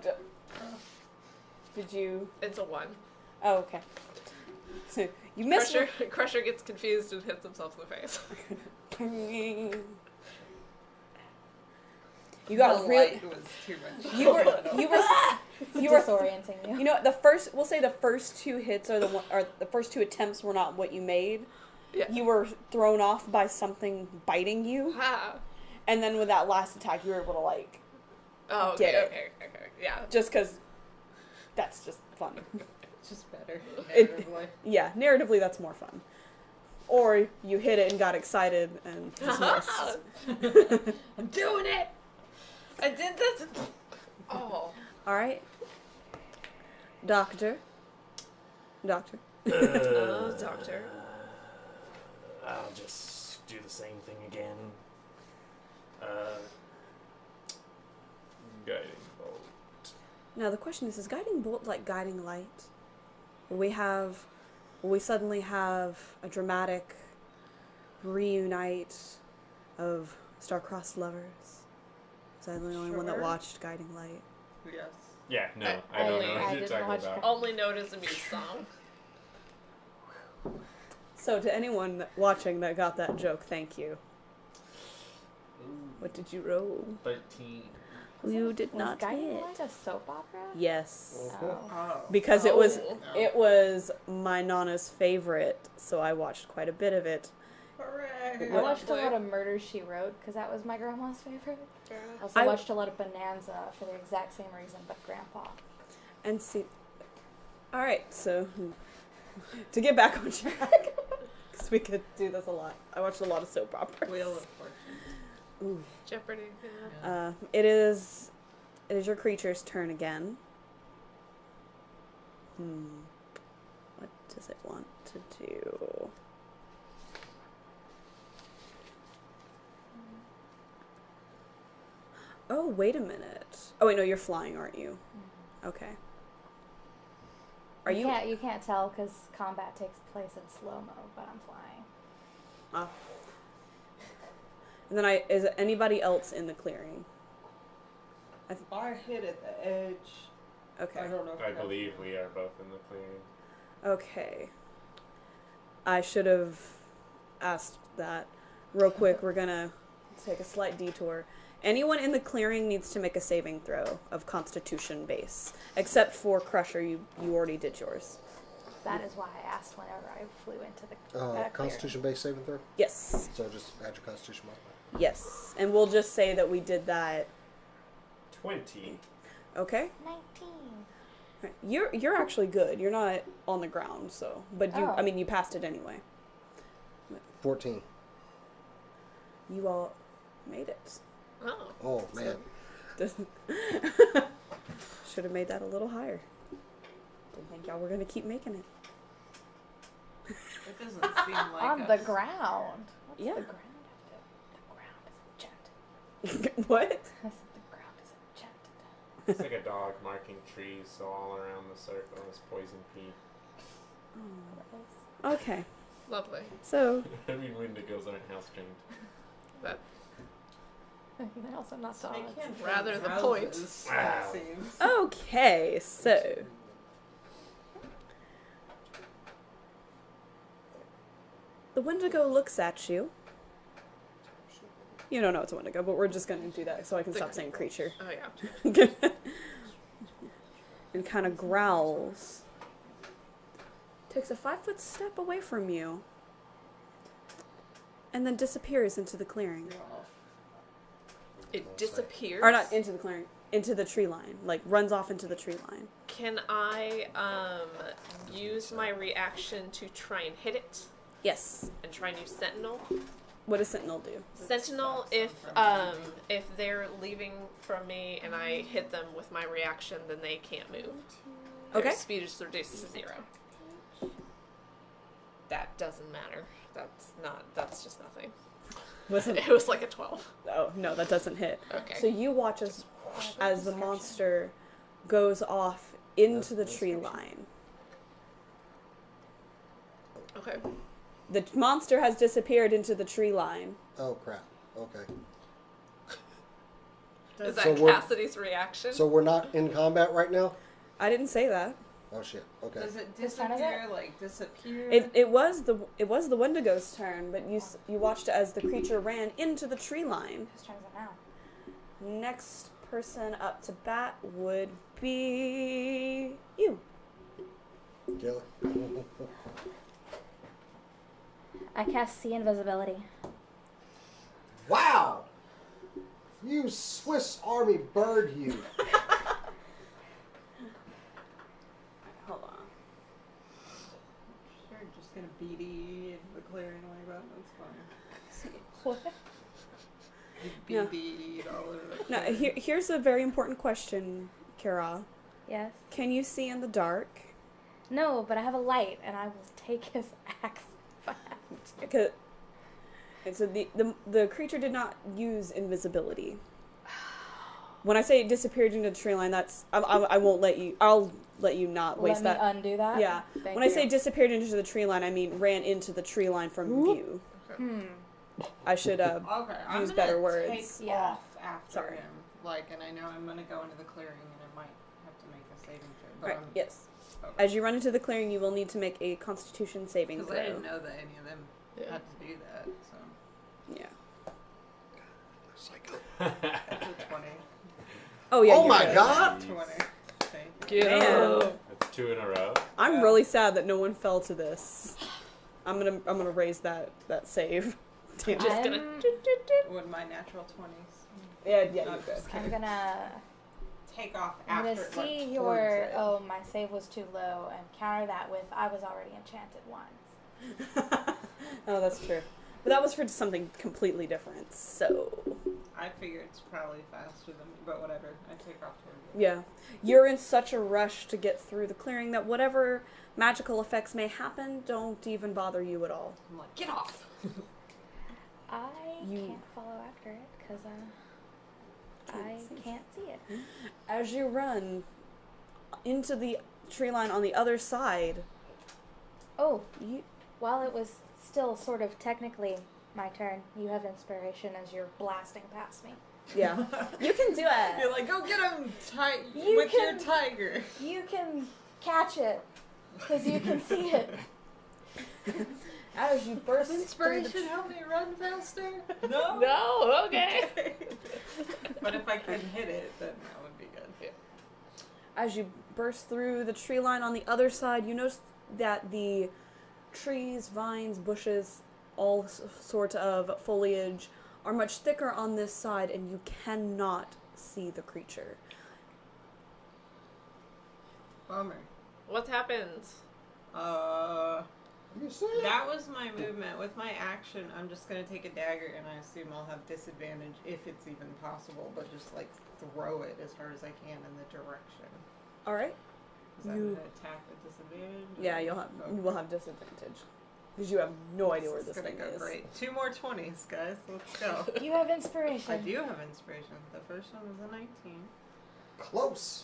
Did you? It's a 1. Oh, okay. So you missed. Crusher gets confused and hits himself in the face. You got the really. light was too much. You were Disorienting you. You know, we'll say the first 2 hits are the first 2 attempts were not what you made. Yeah. You were thrown off by something biting you, Ah. and then with that last attack, you were able to like Oh, okay, Get it. okay. Yeah. just because that's just fun. It's just better. It- narratively. Yeah, narratively that's more fun. Or you hit it and got excited and just missed. I'm doing it! I did this! Oh. All right, Doctor. Oh, doctor. I'll just do the same thing again. Guiding bolt. Now the question is guiding bolt like guiding light? Will we suddenly have a dramatic reunite of star-crossed lovers? Was I the only one that Sure. watched Guiding Light? Yes. Yeah, no, I I don't only- know I what you're didn't talking watch about. Only know it as a muse song. So to anyone watching that got that joke, thank you. What did you roll? 13. You did Was not Guiding hit. Light a soap opera? Yes. Oh. Oh. Because Oh. it was my Nana's favorite, so I watched quite a bit of it. Hooray. I watched a lot of Murder, She Wrote because that was my grandma's favorite. I also I- watched a lot of Bonanza for the exact same reason, but Grandpa. And see, all right. So to get back on track, because we could do this a lot. I watched a lot of soap operas. Wheel of Fortune. Ooh. Jeopardy. Yeah. It is your creature's turn again. What does it want to do? Oh, wait a minute. Oh wait, no, you're flying, aren't you? Okay. Are you? You can't tell because combat takes place in slow mo, but I'm flying. Ah. And then is anybody else in the clearing? I hit at the edge. Okay. I don't know if I that's- believe we are both in the clearing. Okay. I should have asked that. Real quick, we're gonna take a slight detour. Anyone in the clearing needs to make a saving throw of Constitution base. Except for Crusher, you already did yours. That is why I asked whenever I flew into the clearing. Constitution-based saving throw. Yes. So just add your Constitution modifier. Yes. And we'll just say that we did that. 20. Okay? 19. Right. You're actually good. You're not on the ground, so but you Oh. I mean you passed it anyway. 14. You all made it. Oh. Oh, man. Should have made that a little higher. Didn't think y'all were gonna keep making it. It doesn't seem like On us. the ground. What's Yeah. the ground have to? The ground is enchanted. What? I said the ground is enchanted. It's like a dog marking trees, so all around the circle is poison pea. Okay. Lovely. So I mean, Wendigos aren't house trained. But They're also not They dogs. can't Rather train the houses, point. it Wow. seems. okay, so The Wendigo looks at you. You don't know it's a Wendigo, but we're just going to do that so I can stop saying creature. Oh yeah. And kind of growls. Takes a 5-foot step away from you. And then disappears into the clearing. It disappears. Or not into the clearing, into the tree line. Like, runs off into the tree line. Can I use my reaction to try and hit it? Yes. And try and use Sentinel? What does Sentinel do? Sentinel, if they're leaving from me and I hit them with my reaction, then they can't move. Okay. Their speed is reduced to 0. That doesn't matter. That's just nothing. It was like a 12. Oh, no, that doesn't hit. Okay. So you watch as the monster goes off into the tree line. Okay. The monster has disappeared into the tree line. Oh crap. Okay. Is that So we're- Cassidy's reaction? So we're not in combat right now? I didn't say that. Oh shit. Okay. Does it Whose turn is disappear? Like disappear? It was the Wendigo's turn, but you watched as the creature ran into the tree line. Whose turn is it now? Next person up to bat would be you. Kayla. I cast See Invisibility. Wow! You Swiss Army bird, you. Hold on. Sure, just gonna BD into the clearing like that. That's fine. What? Yeah. BD all over the Now, clearing. here's a very important question, Kera. Yes. Can you see in the dark? No, but I have a light, and I will take his axe if I have to. Because and so the creature did not use invisibility. When I say it disappeared into the tree line, that's I won't let you. I'll let you not waste Let that. me undo that? Yeah. Thank When I you. say disappeared into the tree line, I mean ran into the tree line from view. I should Okay, I'm use gonna better words. Take Yeah. off after Sorry. him. Like, and I know I'm gonna go into the clearing, and I might have to make a saving throw. But Right. I'm, Yes. okay. As you run into the clearing, you will need to make a Constitution saving Because throw. I didn't know that any of them Yeah. had to do that. So Yeah. that's a 20. Oh yeah. Oh you're my good. god! 20. Thank you. Get Man. him. That's 2 in a row. I'm really sad that no one fell to this. I'm gonna raise that save. Damn. Just I'm- gonna. Would my natural 20s Yeah, yeah, I'm you're good. just I'm gonna take off I'm after gonna like, see towards your it. oh my save was too low and counter that with I was already enchanted once. Oh, that's true. But that was for something completely different. So I figure it's probably faster than me, but whatever. I take off towards it. yeah, you're in such a rush to get through the clearing that whatever magical effects may happen don't even bother you at all. I'm like, get off! I You- can't follow after it because I can't see it. As you run into the tree line on the other side, Oh, you while it was still sort of technically my turn, you have inspiration as you're blasting past me. yeah, you can do it. You're like, go get him You with can- your tiger. You can catch it because you can see it. As you burst Inspiration help me run faster? No? No. Okay. But if I can hit it, then that would be good. As you burst through the tree line on the other side, you notice that the trees, vines, bushes, all sorts of foliage are much thicker on this side, and you cannot see the creature. Bummer. What happened? You see it? That was my movement. With my action, I'm just gonna take a dagger, and I assume I'll have disadvantage if it's even possible, but just like throw it as hard as I can in the direction. All right. Is that You- an attack with disadvantage? Yeah, you will have disadvantage because you have no idea where this gonna thing go is. great. 2 more 20s, guys. Let's go. You have inspiration. I do have inspiration. The first one was a 19. Close.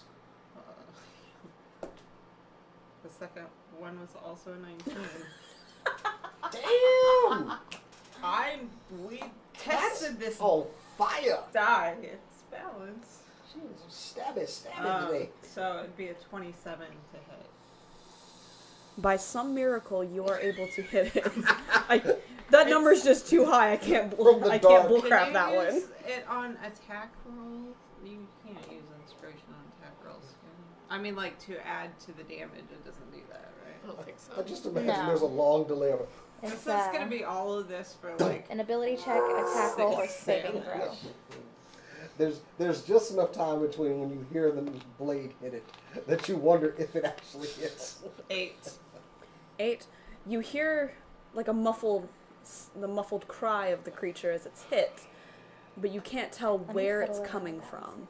The second one was also a 19. Damn! We tested this Oh, fire! die. It's balanced. Jeez, stab it today. So it'd be a 27 to hit. by some miracle, you are able to hit it. That number's just too high. I can't From the I dark. can't bullcrap Can you that use one. it on attack rolls? You can't use inspiration on attack rolls. Can you? I mean, like to add to the damage, it doesn't do that, I right? don't think so. I just imagine No. there's a long delay of It's This is gonna be all of this for like. an ability check, attack roll, or saving throw. There's just enough time between when you hear the blade hit it that you wonder if it actually hits. 8. 8. You hear like the muffled cry of the creature as it's hit, but you can't tell where it's coming from.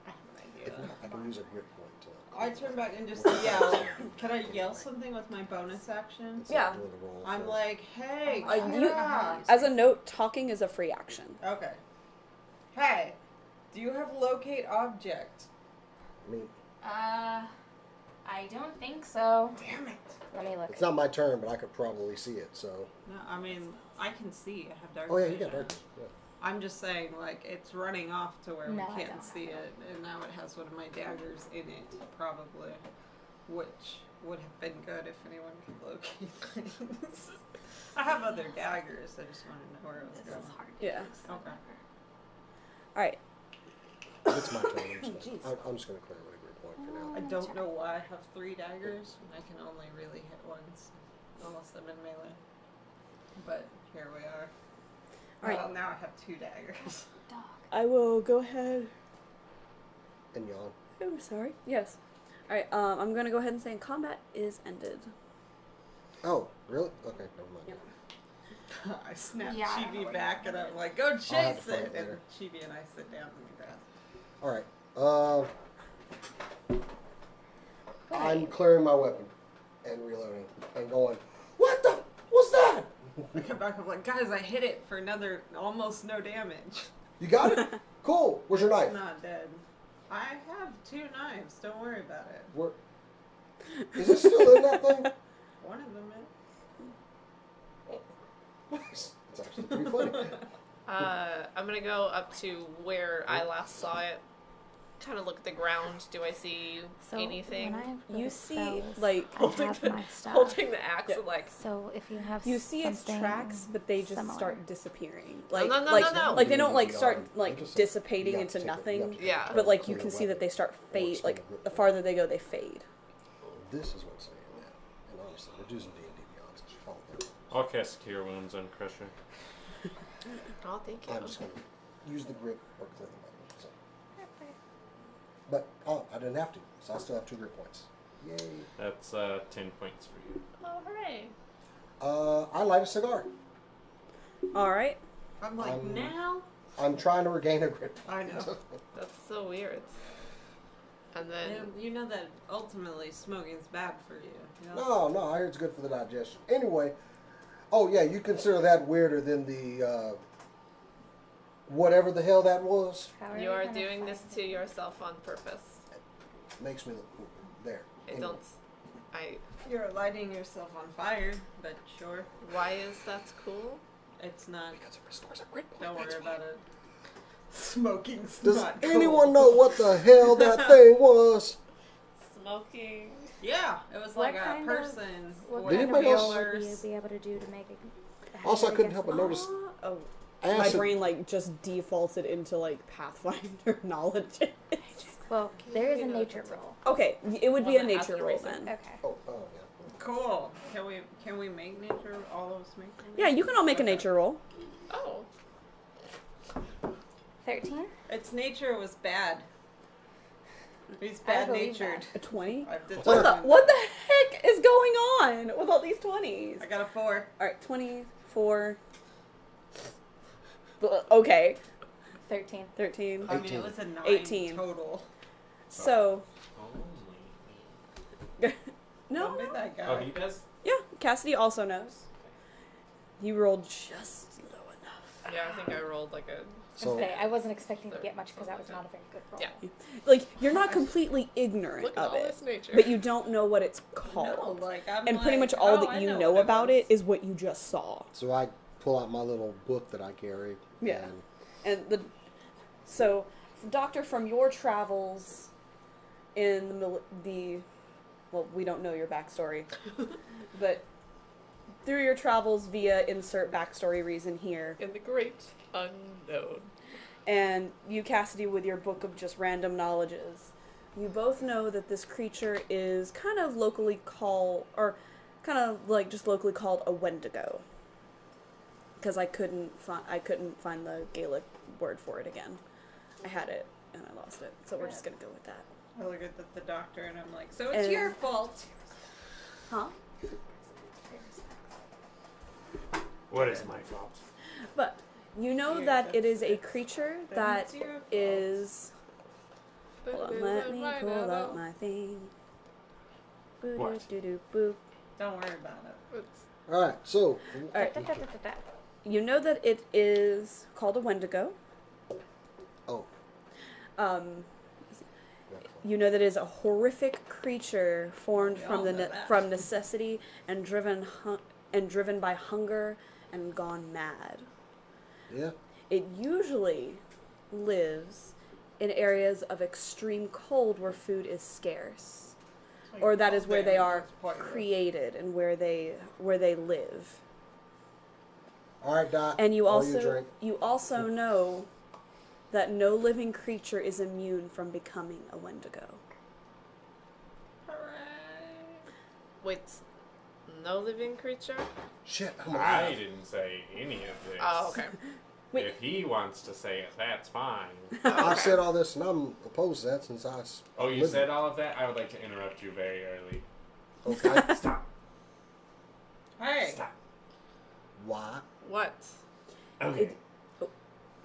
I have an If idea. not, I can use a grit point to. I turn back and just yell. Can I yell something with my bonus action? Yeah. Do the roll I'm for- like, hey, You, Kera. as a note, talking is a free action. Okay. Hey, do you have locate object? I mean, I don't think so. Damn it. Let me look. it's not my turn, but I could probably see it. So. No, I mean, I can see. I have dark Oh yeah, you vision. got dark. Yeah. I'm just saying, like, it's running off to where No, I we can't don't see it, and now it has one of my daggers in it, probably, which would have been good if anyone could locate things. I have other daggers. I just want to know where it was going. Yeah. Okay. All right. It's my turn. I'm just gonna clear my grit point for now. I don't know why I have 3 daggers when I can only really hit once, unless I'm in melee. But here we are. All right. Well, now I have 2 daggers. I will go ahead. And yawn. Oh, sorry. Yes. All right. I'm gonna go ahead and say combat is ended. Oh, really? Okay, never mind. Yep. I snap Yeah, I don't know Chibi what back you're and I'm like, go have to chase fight it! And later. Chibi and I sit down in the grass. All right. I'm clearing my weapon and reloading and going. What the? What's that? I come back, I'm like, guys, I hit it for another almost no damage. You got it? Cool. Where's your knife? I'm not dead. I have 2 knives, don't worry about it. Where? Is it still in that thing? One of them It's actually pretty funny. I'm gonna go up to where I last saw it. Kind of look at the ground. Do I see anything? When I You roll see, spells, like, I Holding have the, my stuff. holding the axe Yeah. and like. So if you have you see its something tracks, but they just similar. start disappearing. No, Like, no, no, like, no, no. like they don't like start They like just, dissipating you have to into take it- you have nothing. to Yeah. But like you clear can your see that weapon they start or fade. expend Like a grip the point. farther they go, they fade. This is what's saying that. And honestly, we're using D&D Beyond, so she followed that. I'll cast Cure Wounds on Crusher. Oh, thank you. I'm just going to use the grip or clear the weapon. So. But, I didn't have to, so I still have 2 grip points. Yay. That's 10 points for you. Oh, hooray! I light a cigar. All right. I'm like, now? I'm trying to regain a grip. I know. That's so weird. And then And you know that ultimately smoking's bad for you. You know? No, I hear it's good for the digestion. Anyway, oh yeah, you consider that weirder than the, whatever the hell that was? How you you are gonna doing find this to yourself on purpose. Makes me look cool. There. I Anyway. don't. I. You're lighting yourself on fire, but sure. Why is that cool? It's not. Because it restores a grip point. Don't worry That's about it. Smoking's Does not cool. anyone know what the hell that thing was? Smoking. Yeah, it was What like a kind of- person What with Did kind of anybody else- roll would you antlers. be able to do to make it? Also, I couldn't help but notice Oh, my acid. brain like just defaulted into like Pathfinder knowledge. Well, there is a nature roll. Okay, it would be a Well, that has nature to roll raise it. then. Okay. Oh, yeah. Cool. Can we make nature? All of us make nature? Yeah, you can all make a Okay. nature roll. Oh. 13? Its nature was bad. He's I bad believe natured. A 20. I've What the determined. what the heck is going on with all these 20s? I got a 4. All right, 24. Okay, 13. 13. I mean, it was a 9 18. total. So Only. no, Don't be that guy. Oh, he does? yeah. Cassidy also knows. You rolled just low enough. Yeah, I think I rolled like a. So, I wasn't expecting to get much because that was not a very good roll. Yeah. Like you're not completely ignorant Look at of all it, this nature. but you don't know what it's No, called. like, I'm And pretty like, much all oh, that I you know what about was. it is what you just saw. so I pull out my little book that I carry. Yeah. And And so, doctor, from your travels in the well, we don't know your backstory, but through your travels via insert backstory reason here, In the great unknown. and you, Cassidy, with your book of just random knowledges, you both know that this creature is kind of locally called a Wendigo. Because I couldn't find the Gaelic word for it again. I had it and I lost it, so we're just gonna go with that. I look at the doctor and I'm like, so it's And- your fault. Huh? What is my fault? But you know that it is a creature that it's your fault. is. Hold on, let me pull up my thing. What? Boo-doo-doo-doo-boop. Don't worry about it. It's All right, so Alright. You know that it is called a Wendigo. oh, You know that it is a horrific creature formed We from all the know that. from necessity and driven by hunger and gone mad. yeah. It usually lives in areas of extreme cold where food is scarce, or that is where they are created and where they live. All right, Doc. And you all you also drink. know that no living creature is immune from becoming a Wendigo. Hooray. wait, no living creature? Shit, I'm I alive. didn't say any of this. Oh, okay. Wait. If he wants to say it, that's fine. I've said all this, and I'm opposed to that since Oh, you living. said all of that? I would like to interrupt you very early. Okay. Stop. Hey. Stop. Why? What? Okay.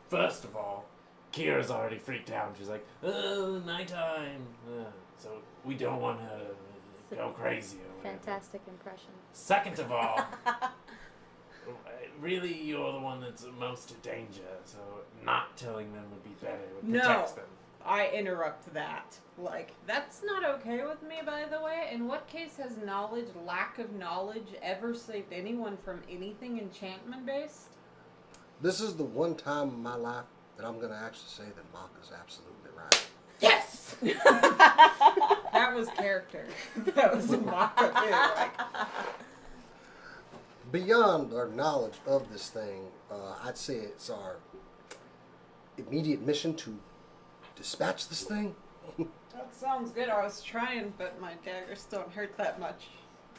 First of all, Kira's already freaked out. She's like, oh, nighttime. So we don't want her to go crazy or whatever. Fantastic impression. Second of all, really, you're the one that's most in danger, so not telling them would be better. It would protect them. I interrupt that. Like, that's not okay with me, by the way. In what case has lack of knowledge, ever saved anyone from anything enchantment-based? This is the one time in my life that I'm going to actually say that Macha's absolutely right. Yes! That was character. That was a Macha too. Like, Beyond our knowledge of this thing, I'd say it's our immediate mission to dispatch this thing. that sounds good. I was trying, but my daggers don't hurt that much,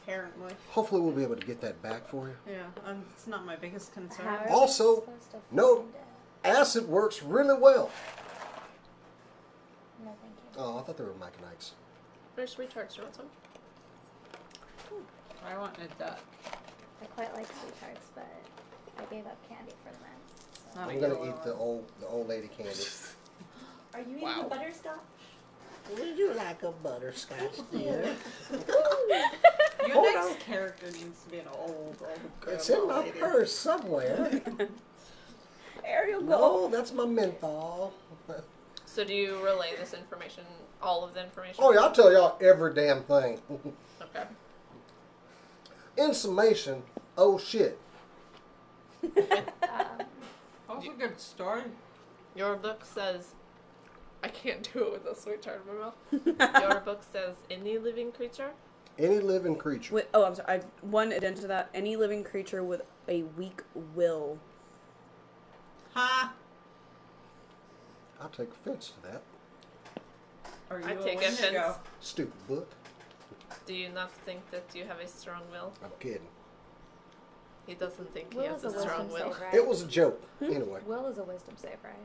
apparently. Hopefully we'll be able to get that back for you. Yeah, it's not my biggest concern. How are we Also, supposed to no. find it? Acid works really well. No, thank you. Oh, I thought they were Myconites. There's sweet tarts. You want some? I want a duck. I quite like sweet tarts, but I gave up candy for the men. So. Not I'm a gonna yellow eat the one. old lady candy. Are you eating Wow. the butterscotch? Would you like a butterscotch, dear? Your Hold next on. character needs to be an old It's in grandma my lady. purse somewhere. Ariel, go. No, that's my menthol. So do you relay this information, all of the information? Oh yeah, I'll tell y'all every damn thing. Okay. In summation, oh shit. That was a good story. Your book says, I can't do it with a sweet tart in my mouth. Your book says, any living creature? Any living creature. Wait, oh, I'm sorry. One addendum to that. Any living creature with a weak will. Ha! I'll take offense to that. Are you I a take Wendigo? offense. Stupid book. Do you not think that you have a strong will? I'm kidding. He doesn't think he Will has is a a strong wisdom will. save, right? It was a joke. Anyway. Will is a wisdom save, right?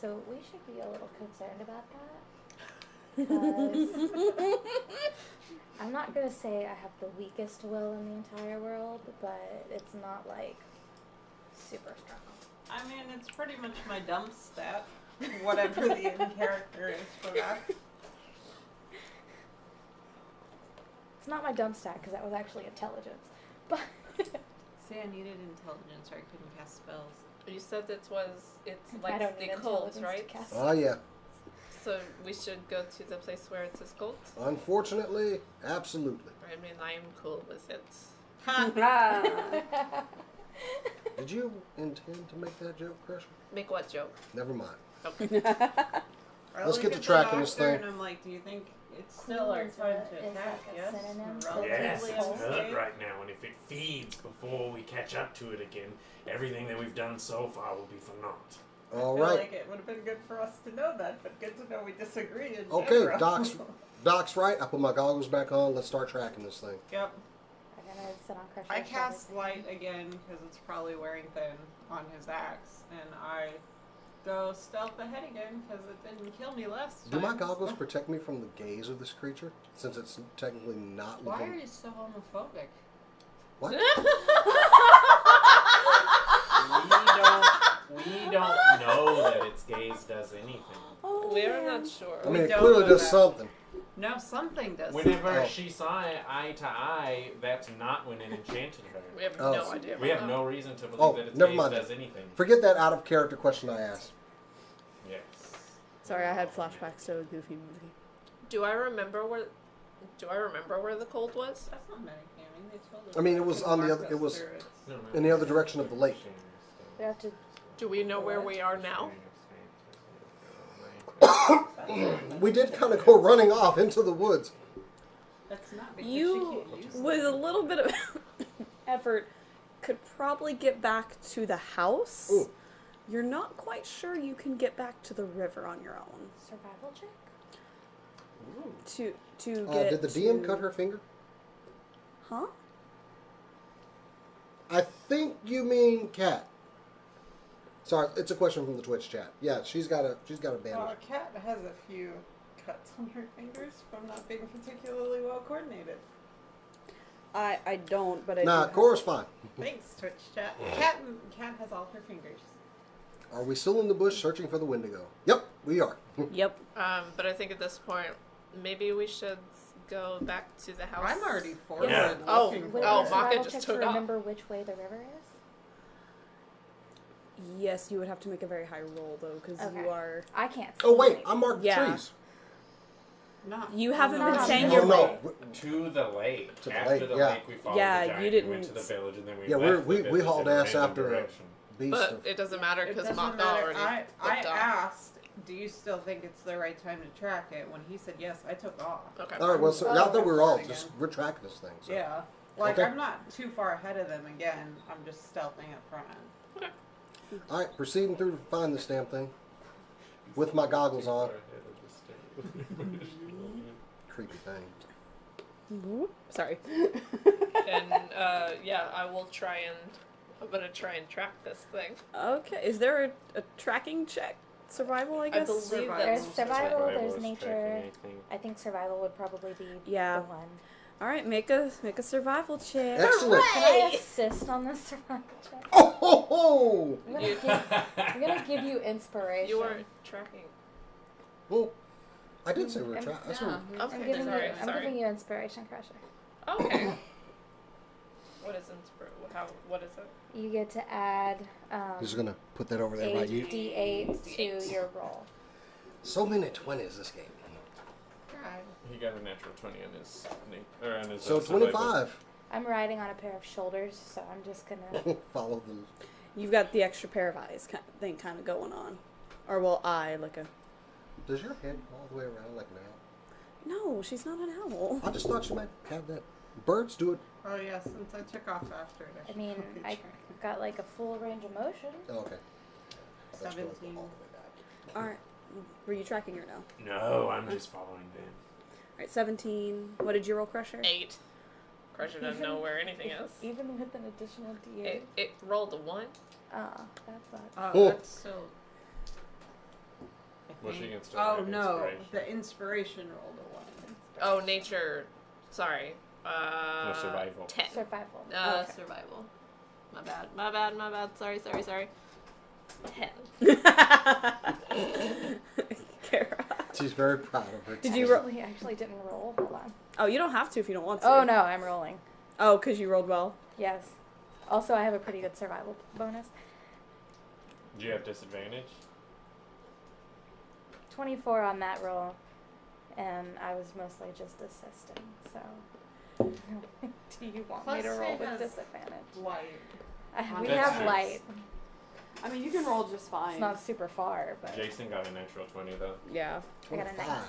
So we should be a little concerned about that. 'Cause I'm not gonna say I have the weakest will in the entire world, but it's not like super strong. I mean, it's pretty much my dump stat. Whatever the in character is for that. It's not my dump stat because that was actually intelligence. But See, I needed intelligence or I couldn't cast spells. You said it's I like don't the need cult, intelligence right? to cast. Oh yeah. So we should go to the place where it's a cult? Unfortunately, absolutely. I mean, I'm cool with it. Did you intend to make that joke, Crusher? Make what joke? Never mind. Okay. I Let's look get to at the tracking this doctor thing. And I'm like, do you think It's still our Is time a- to is attack, like a yes? synonym We're for Yes, relatively it's cold. hurt unscathed. right now, and if it feeds before we catch up to it again, everything that we've done so far will be for naught. All I feel right. like it would have been good for us to know that, but good to know we disagree in Okay, general. Doc's right. I put my goggles back on. Let's start tracking this thing. Yep. I'm gonna sit on Crusher's I shoulder. cast light again because it's probably wearing thin on his axe, and I go stealth ahead again because it didn't kill me last Do time. my goggles protect me from the gaze of this creature, since it's technically not Why are looking? you so homophobic? What? We don't know that its gaze does anything. Oh, We're man. not sure. I mean, it don't clearly know does that. something. No, something does. Whenever Oh. she saw it eye to eye, that's not when it enchanted her. We have Oh. no idea. We have about no reason to believe Oh, that its never gaze mind. does anything. Forget that out of character question I asked. Yes. Sorry, I had flashbacks to a Goofy movie. that. Do I remember where the cold was? That's not metagaming. They told us. I mean, it was to on the mark other- us it was- through it. No, In the other direction of the lake. We have to. Do we know where we are now? We did kind of go running off into the woods. That's not because You, she can't use with it. a little bit of effort, could probably get back to the house. Ooh. You're not quite sure you can get back to the river on your own. Survival check? To get. Did the DM to- cut her finger? Huh? I think you mean Cat. Sorry, it's a question from the Twitch chat. Yeah, she's got a bandage. Cat has a few cuts on her fingers from not being particularly well coordinated. I don't, but I. Nah, do have- Cora's fine. Thanks, Twitch chat. Cat has all her fingers. Are we still in the bush searching for the Wendigo? Yep, we are. Yep. But I think at this point, maybe we should go back to the house. I'm already forward Yeah. Oh, looking Would for oh, a it. Macha survival just check took to off. remember which way the river is? Yes, you would have to make a very high roll though, because Okay. you are. I can't see. Oh wait, anything. I marked Yeah. trees. Not, You haven't been not saying Oh your no. To the lake. To the After lake, the yeah. lake, we followed Yeah, the you giant. didn't We went to the village, and then we Yeah, left we the village hauled in a ass random after a direction. beast. But it doesn't matter It because doesn't Macha matter. already I flipped off. asked, do you still think it's the right time to track it? When he said yes, I took off. Okay. All right, well, so Oh, now that we're all again. we're tracking this thing. So. Yeah. Like, Okay. I'm not too far ahead of them again. I'm just stealthing up front. All right, proceeding through to find this damn thing with my goggles on. Creepy thing. Whoop. Sorry. And yeah, I'm gonna try and track this thing. Okay. Is there a tracking check? Survival, I guess. believe Survival. There's survival, Survival there's is nature. tracking, I think survival would probably be Yeah. the one. All right, make a survival check. Excellent. Can I assist on this survival check? Oh ho ho! I'm gonna give you inspiration. You are tracking. Well, I did say we were I'm- tracking. Yeah. I'm Okay, giving sorry, you. I'm sorry. giving you inspiration, Crusher. Okay. What is what is it? You get to add Who's gonna put that over there a right you? D8 to your roll. So many 20s this game. He got a natural 20 on his on his. So survival. 25. I'm riding on a pair of shoulders, so I'm just gonna. Follow the. You've got the extra pair of eyes thing kind of going on, or well, eye like a. Does your head go all the way around like an owl? No, she's not an owl. I just thought you might have that. Birds do it. Oh, yeah, since I took off after it. I mean, I got like a full range of motion. Oh, okay. I thought you were 17. all the way back. All right. Were you tracking her now? No, I'm just following them. All right, 17. What did you roll, Crusher? 8. Crusher doesn't know where anything is. Even with an additional D8. It rolled a 1. Ah, that sucks. Oh, Oh. that's still. I Well, she think. can still Oh have no, inspiration. the inspiration rolled a 1. Oh, nature. Sorry. No, survival. 10. Survival. Okay. Survival. My bad. Sorry. 10. Kara. She's very proud of her. Did you roll? I actually didn't roll. Hold on. Oh, you don't have to if you don't want to. Oh no, I'm rolling. Oh, because you rolled well. Yes. Also, I have a pretty good survival bonus. Do you have disadvantage? 24 on that roll, and I was mostly just assisting. So, do you want me Plus to roll it with has disadvantage? Light. We That's have nice. light. I mean, you can roll just fine. It's not super far, but Jason got a natural 20 though. Yeah. I got a 25. 19.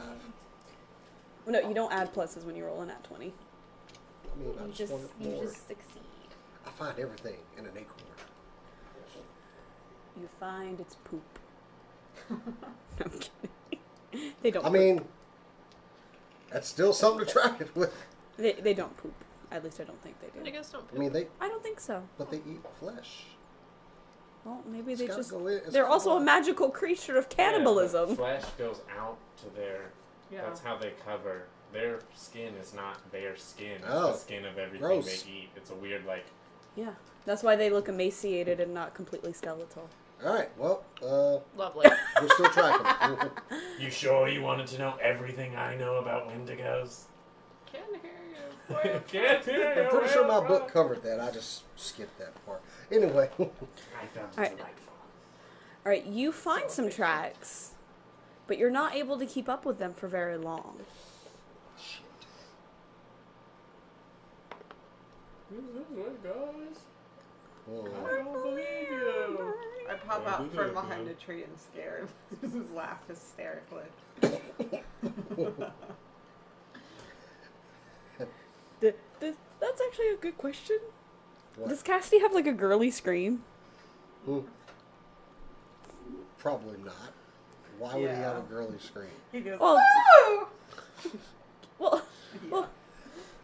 No, you don't add pluses when you roll an at 20. I mean, I just want it you more. just succeed. I find everything in an acorn. You find it's poop. No, I'm kidding. They don't. I mean, that's still something to track it with. They don't poop. At least I don't think they I do. guess don't. I mean, I don't think so. but they eat flesh. Well, maybe It's they gotta just. go in- it's They're gotta also go a in. magical creature of cannibalism. Yeah, flesh goes out to their. Yeah. That's how they cover. Their skin is not their skin. It's Oh, the skin of everything gross. they eat. It's a weird, like. Yeah, that's why they look emaciated and not completely skeletal. All right. Well, Lovely. we're still tracking. You sure you wanted to know everything I know about Wendigos? Can't hear you. Can't hear I'm pretty sure my you. book covered that. I just skipped that part. Anyway, I found it Alright. delightful. All right, you find some tracks, but you're not able to keep up with them for very long. shit. Guys, Hmm. I don't believe you. I pop out from behind a tree and scare him. Just laugh hysterically. That's actually a good question. What? Does Cassidy have like a girly scream? Hmm. Probably not. Why would he have a Yeah. girly scream? He goes, Well, "Oh!" well, well,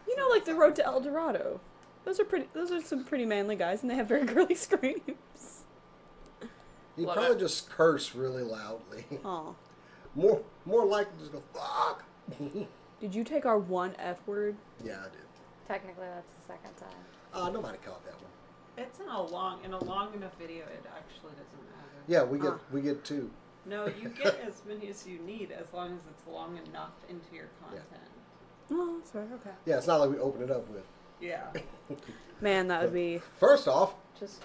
you know, like the Road to El Dorado. Those are some pretty manly guys, and they have very girly screams. He'd Love probably it. just curse really loudly. Aw. More likely just go fuck. Did you take our one F word? Yeah, I did. Technically, that's the second time. Nobody caught that one. It's in a long enough video. It actually doesn't matter. Yeah, we get two. No, you get as many as you need as long as it's long enough into your content. Oh, sorry. Okay. Yeah, it's not like we open it up with. Yeah. Man, that would be. First off, Just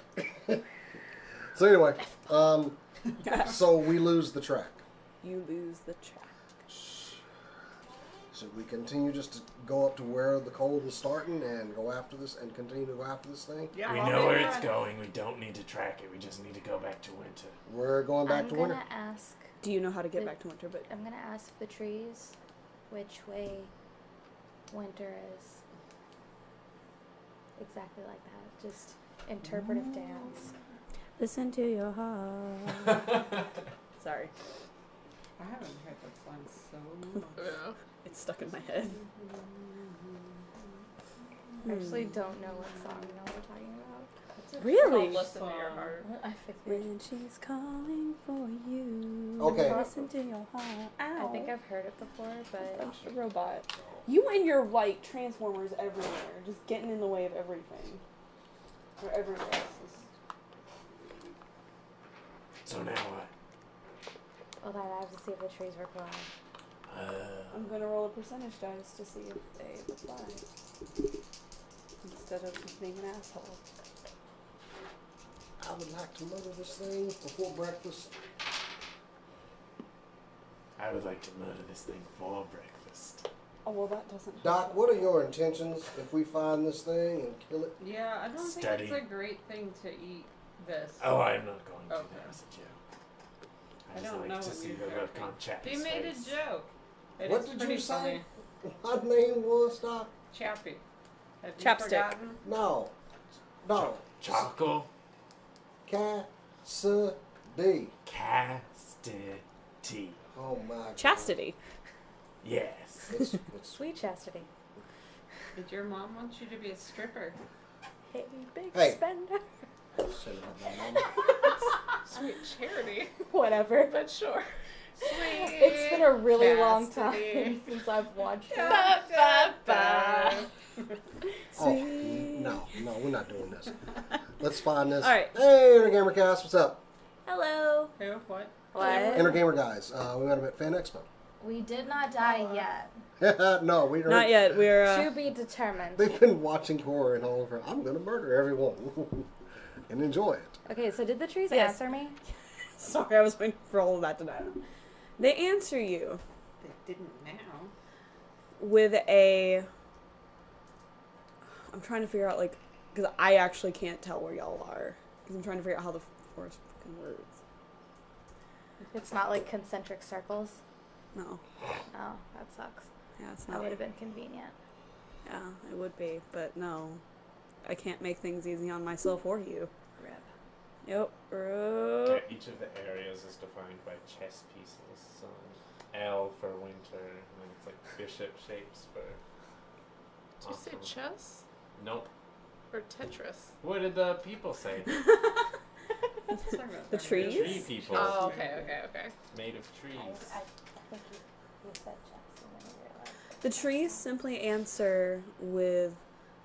so anyway, so we lose the track. You lose the track. Should we continue just to go up to where the cold is starting and go after this and continue to go after this thing? Yeah. We I'll know be where it's ready. going. We don't need to track it. We just need to go back to winter. We're going back I'm to gonna winter. ask. Do you know how to get back to winter? But I'm gonna ask the trees which way winter is. Exactly like that. Just interpretive dance. listen to your heart. Sorry, I haven't heard that song so long. Yeah. it's stuck in my head. I actually don't know what song you know we're talking about. Really? Don't listen to your heart. I figured. When she's calling for you. Okay. Listen to your heart. Ow. I think I've heard it before, but Gosh, a robot. You and your like transformers everywhere, just getting in the way of everything. Or everyone else's. So now what? well, I have to see if the trees reply. I'm gonna roll a percentage dice to see if they reply. Instead of just being an asshole. I would like to murder this thing before breakfast. I would like to murder this thing for breakfast. Oh well, that doesn't. Doc, what are your intentions if we find this thing and kill it? Yeah, I don't Study. think it's a great thing to eat this. Oh, I'm not going to. Okay. That was a joke. I just don't like know to what see you're the look joking. on Chappie's He made face. a joke. It What is did pretty you say? funny. My name was Doc? Chappie. Have you Chapstick. forgotten? No. No. Chockle. Cassidy. Castity. Oh my God. Chastity. Yes. It's Sweet chastity. Did your mom want you to be a stripper? Hey, big Hey. spender. shouldn't have my mama. Sweet charity. Whatever. But sure. Sweet. It's been a really long Chastity. time since I've watched it. Ba, ba, ba. Oh, no, we're not doing this. Let's find this. All right. Hey, Intergamercast, what's up? Hello. Who? What? What? Intergamer guys, we met him at Fan Expo. We did not die yet. No, we Not yet. We're. To be determined. They've been watching horror and all over. I'm gonna murder everyone and enjoy it. Okay, so did the trees Yes. answer me? Sorry, I was waiting for all of that to die. They answer you They didn't now. with a. I'm trying to figure out like, because I actually can't tell where y'all are. Because I'm trying to figure out how the forest fucking works. It's not like concentric circles. No. Oh, that sucks. Yeah, it's That not. would have been convenient. Yeah, it would be, but no. I can't make things easy on myself or you. Rip. Yep. Each of the areas is defined by chess pieces. So L for winter, and then it's like bishop shapes for. Did you say autumn. chess Nope. or Tetris? What did the people say? The trees? Tree people. Oh, okay. Made of trees. I think you said chess and then you realized. The trees simply answer with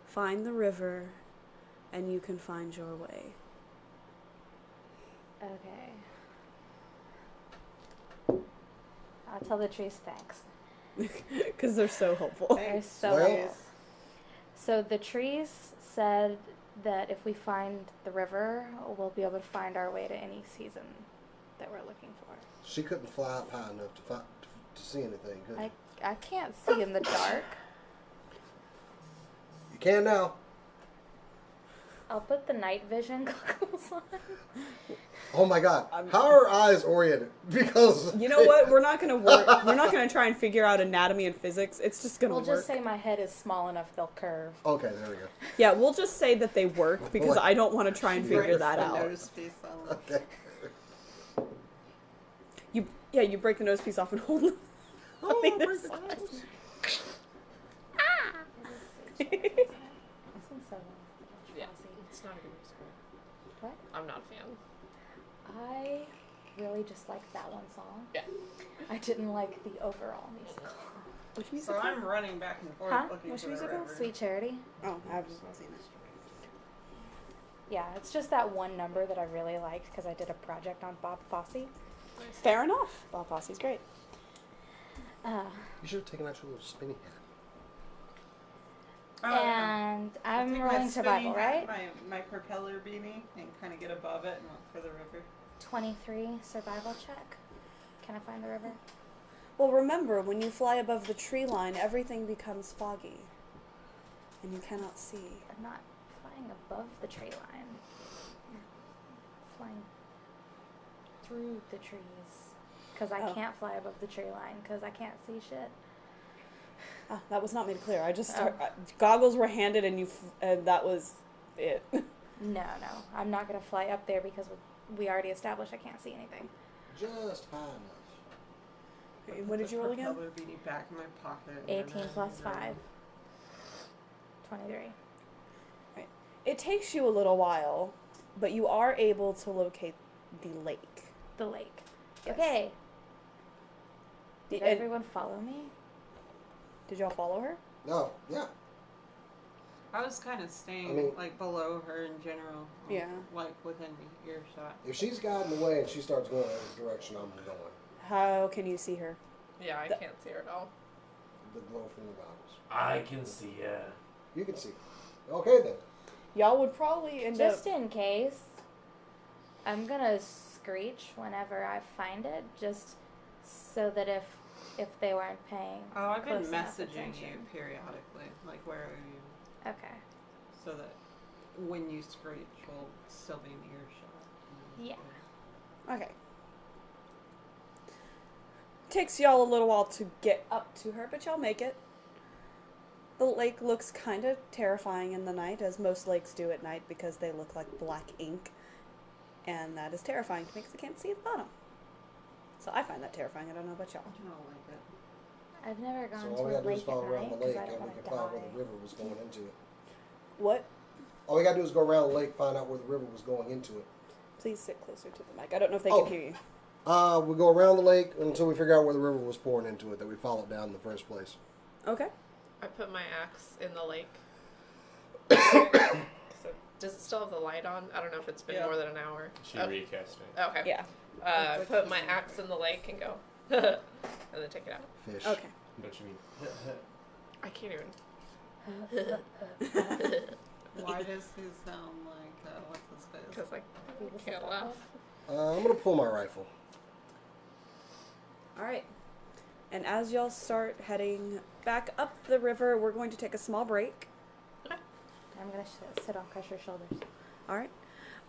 find the river and you can find your way. Okay. I'll tell the trees thanks. Because they're so helpful. They're so Well- helpful. So the trees said that if we find the river, we'll be able to find our way to any season that we're looking for. She couldn't fly up high enough to see anything, could you? I can't see in the dark. You can now. I'll put the night vision goggles on. Oh my God! How are her eyes oriented? Because You know what? We're not gonna work. We're not gonna try and figure out anatomy and physics. It's just gonna We'll work. just say my head is small enough they'll curve. Okay, there we go. Yeah, we'll just say that they work because I don't want to try and figure Breaks that the out. nose piece on. Okay. You break the nose piece off and hold it. Oh, think break there's- the nose. This one's so long. Yeah, it's not a good musical. What? I'm not a fan. I really just liked that one song. Yeah. I didn't like the overall musical. Which So musical? I'm running back and forth Huh? looking Which for the musical? river. Sweet Charity. Oh, I haven't seen it. Yeah, it's just that one number that I really liked because I did a project on Bob Fosse. Fair enough. Bob Fosse's great. Uh, You should have taken out your little spinny hat. Oh, yeah. and I'll I'm take rolling my survival, spinny hat, right? My propeller beanie and kind of get above it and look for the river. 23 survival check. Can I find the river? Well, remember, when you fly above the tree line, everything becomes foggy. And you cannot see. I'm not flying above the tree line. I'm flying through the trees. Because I Oh. can't fly above the tree line because I can't see shit. Ah, that was not made clear. I just goggles were handed and and that was it. No. I'm not going to fly up there because we already established I can't see anything. Just high enough. Okay, what did you roll again? Propeller beanie back in my pocket. and 18 then plus I- 5. 23. It takes you a little while, but you are able to locate the lake. The lake. Yes. Okay. Did And- everyone follow me? Did y'all follow her? No, yeah. I was kind of staying I mean- like below her in general. Yeah. Like within earshot. If she's guiding the way and she starts going in the direction I'm going, How can you see her? Yeah, I The- can't see her at all. the glow from the goggles. I can see ya. You can see. Okay then. Y'all would probably end Just up. in case, I'm gonna screech whenever I find it, just so that if they weren't paying Oh, I've been close enough messaging you attention. periodically. Like, where are you? Okay. So that when you screech, we'll still be in earshot. Yeah. Okay. Takes y'all a little while to get up to her, but y'all make it. The lake looks kind of terrifying in the night, as most lakes do at night, because they look like black ink. And that is terrifying to me because I can't see the bottom. So I find that terrifying. I don't know about y'all. I don't like it. I've never gone So to all we a gotta do is lake follow at around night the because lake I don't and we want can to find where die. the river was going into it. What? All we gotta do is go around the lake, find out where the river was going into it. Please sit closer to the mic. I don't know if they Oh. can hear you. We go around the lake until we figure out where the river was pouring into it that we followed down in the first place. Okay. I put my axe in the lake. So, does it still have the light on? I don't know if it's been Yeah. more than an hour. She Oh, recast it. okay. Yeah. I put my axe in the lake and go, and then take it out. Fish. Okay. Don't you mean? I can't even. Why does he sound like, what's his face? Because I Beavis and can't Butthead? laugh. I'm gonna pull my rifle. All right. And as y'all start heading back up the river, we're going to take a small break. I'm gonna sit on Crusher's shoulders. All right.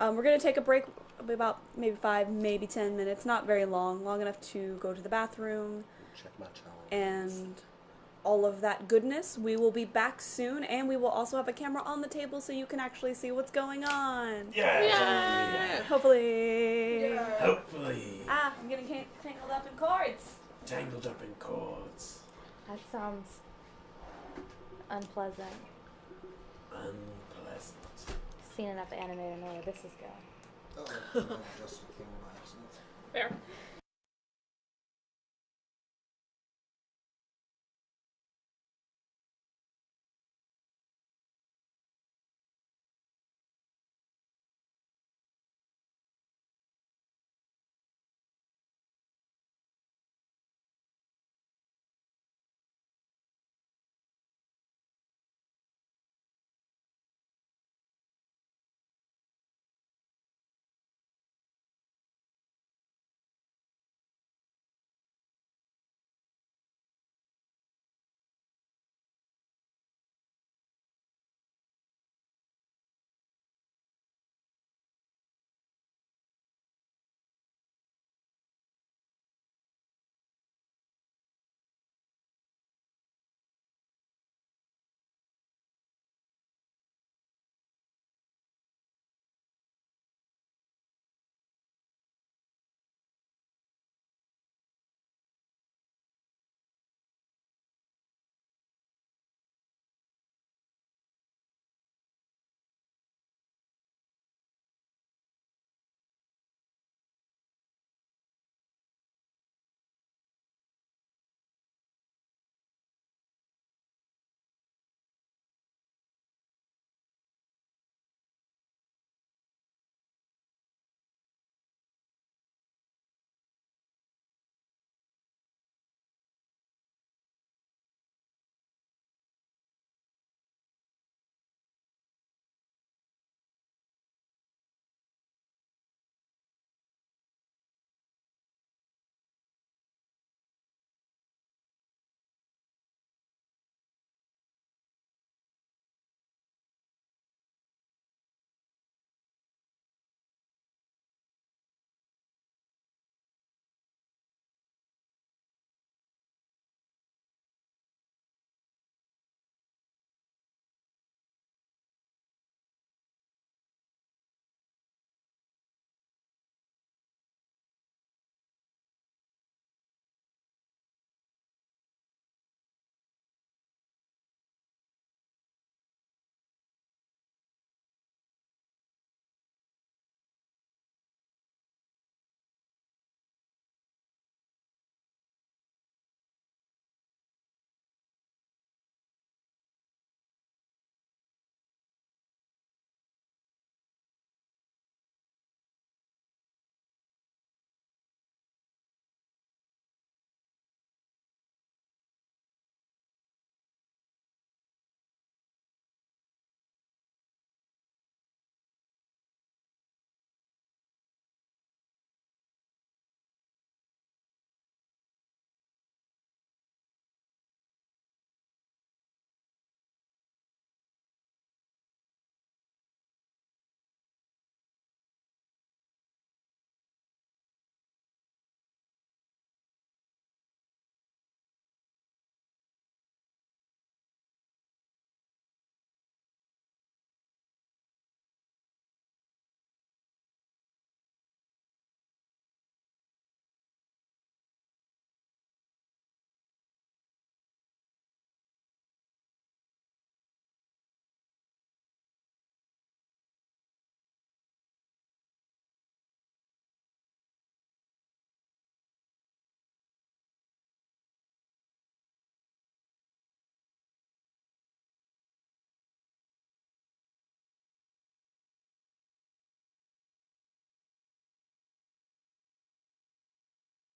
We're going to take a break about maybe 5, maybe 10 minutes. Not very long. Long enough to go to the bathroom Check my child. and all of that goodness. We will be back soon, and we will also have a camera on the table so you can actually see what's going on. Yeah. Hopefully. Hopefully. I'm getting tangled up in cords. Tangled up in cords. That sounds unpleasant. Unpleasant. Seen enough anime to know where this is going. Uh-oh. I adjusted the camera by accident. Fair.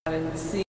And see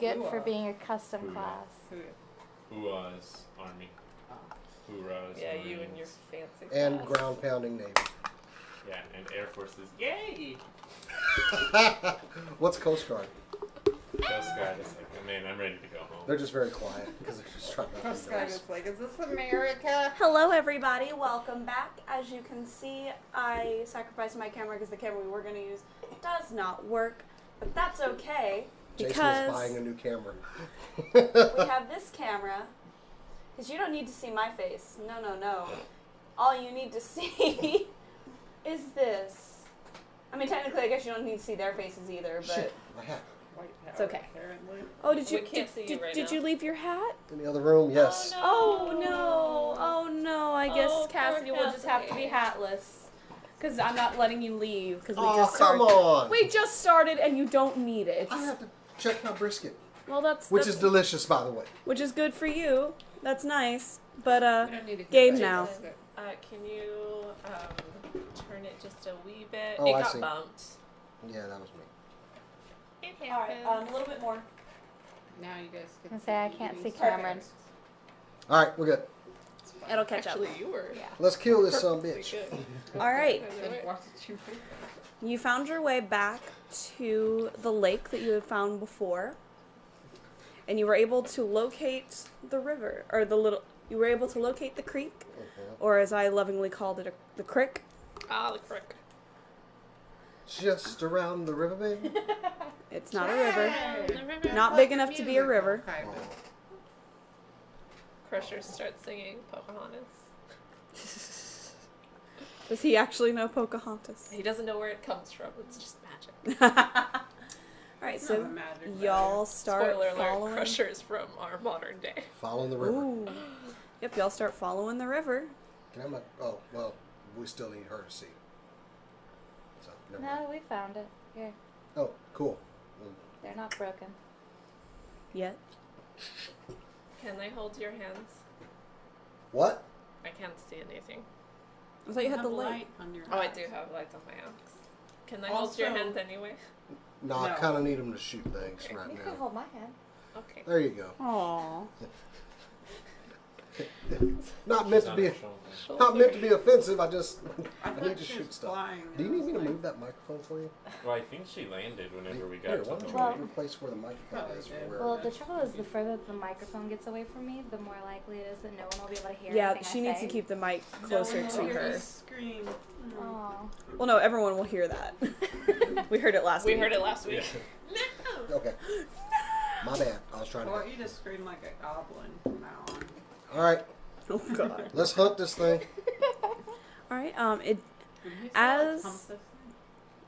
get Who for are? being a custom Who are? class. Hoorah's army. Hoorah's Yeah, you and Marines. your fancy And class. ground pounding Navy. Yeah, and Air Forces. Yay! What's Coast Guard? Coast Guard is like, oh, man, I'm ready to go home. They're just very quiet because they're just trying not Coast to Guard notice. is like, is this America? Hello, everybody. Welcome back. As you can see, I sacrificed my camera because the camera we were going to use does not work, but that's okay Jason is because buying a new camera. we have this camera. Because you don't need to see my face. No, no, no. All you need to see is this. I mean, technically, I guess you don't need to see their faces either, but Shit, my hat. White It's power, okay. apparently. oh, did you We can't see you did, right did now. you leave your hat? In the other room, yes. Oh no! Oh no! I guess Oh, poor Cassidy will just have to be Cassidy. hatless. Because I'm not letting you leave. Because we Oh, just come started. on. We just started, and you don't need it. I have to check my brisket, Well, that's which that's- is delicious, by the way. which is good for you. That's nice. But We don't need to game hear now. that. Can you turn it just a wee bit? Oh, it I got see. bumped. Yeah, that was me. It all right, happens. a little bit more. Now you guys can I say I can't see these. Cameron. All right, we're good. It'll catch Actually, up. you were. Yeah. Let's kill this son of a pretty bitch. good. All right. And watch you move. You found your way back to the lake that you had found before, and you were able to locate the river, or you were able to locate the creek, or as I lovingly called it, the crick. Ah, the crick. Just around the river, baby. It's not a river. Hey. Not big enough to be a river. Kind of. Crusher starts singing Pocahontas. Does he actually know Pocahontas? He doesn't know where it comes from. It's just magic. All right, It's so not magic, y'all start Spoiler alert, following. Crusher is from our modern day. Following the river. Ooh. Yep, y'all start following the river. Can I have my, oh, well, we still need her to see. So, never mind. No, we found it. Here. Oh, cool. They're not broken. Yet. Can I hold your hands? What? I can't see anything. I thought you had have the light. light on your Oh, I eyes. do have lights on my axe. Can I hold your Also- hands anyway? No, I No. kind of need him to shoot things right You can now. hold my hand. Okay. There you go. Aww. Not meant She's to on be, her shoulder. not meant to be offensive. I just, I I thought need to she shoot was stuff. flying, Do you and I need me was to like, move that microphone for you? Well, I think she landed whenever we got Here, to why don't the you Well- replace where the microphone Probably is? did. For where Well, it the is? trouble is, the further the microphone gets away from me, the more likely it is that no one will be able to hear Yeah, anything she I needs say. to keep the mic No closer one to will hear her. you Scream. Aw. Well, no, everyone will hear that. We heard it last We week. heard it last week. Okay. My bad. I was trying I to. want you to scream like a goblin from now on. All right, Oh god. let's hunt this thing. All right. Did you say, As- pump this thing?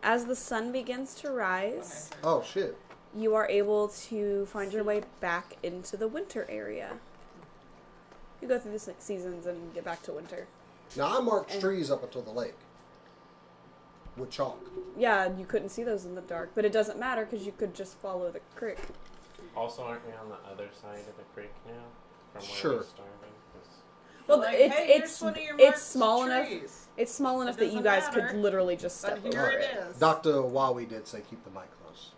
As the sun begins to rise, Okay. Oh shit. you are able to find your way back into the winter area. You go through the seasons and get back to winter. Now I marked trees up until the lake with chalk. Yeah, you couldn't see those in the dark, but it doesn't matter because you could just follow the creek. Also, aren't we on the other side of the creek now? From where Sure. we started? 'Cause Well, Like, it's hey, here's it's one of your it's marked small enough. trees. It's small enough It that you doesn't guys matter, could literally just But step here over it it. is. Dr. Wawi did say keep the mic close.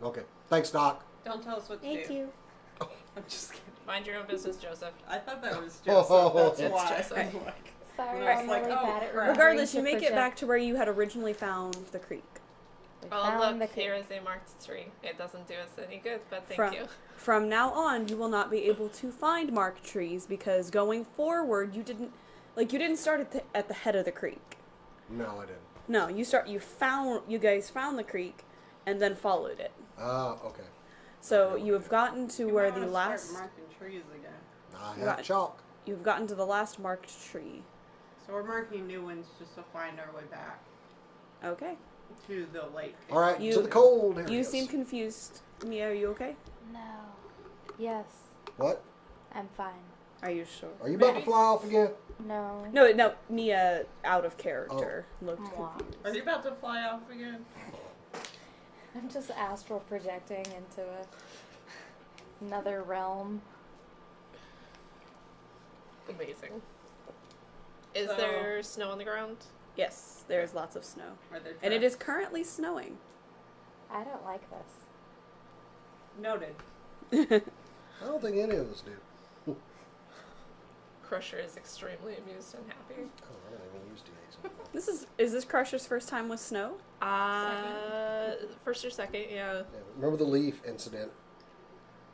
Okay. Thanks, Doc. Don't tell us what to Thank do. you. I'm just kidding. Mind your own business, Joseph. I thought that was Oh, Joseph. That's it's why. Joseph. I'm like, Sorry, And I was I'm like, really oh, bad at crap. remembering Regardless, to you make it project. back to where you had originally found the creek. We Oh, found look, the creek. here is a marked tree. It doesn't do us any good, but thank From- you. From now on, you will not be able to find marked trees because going forward, you didn't start at the head of the creek. No, I didn't. No, you guys found the creek and then followed it. Ah, okay. So you have gotten to you where might the wanna last start marking trees again. I Right. have chalk. you've gotten to the last marked tree. So we're marking new ones just to find our way back Okay. to the lake. All right, You- to the cold areas. You seem confused. Mia, are you okay? No. Yes, What? I'm fine. Are you sure? Are you about to Maybe. fly off again? No. No, Mia out of character looked Mwah. confused. Are you about to fly off again? I'm just astral projecting into another realm. Amazing. Is So- there snow on the ground? Yes, there's lots of snow. Are there And it tracks? is currently snowing. I don't like this. Noted. I don't think any of us do. Crusher is extremely amused and happy. Oh, I don't even use D8s anymore. Is this Crusher's first time with snow? First or second, yeah. Yeah, remember the leaf incident?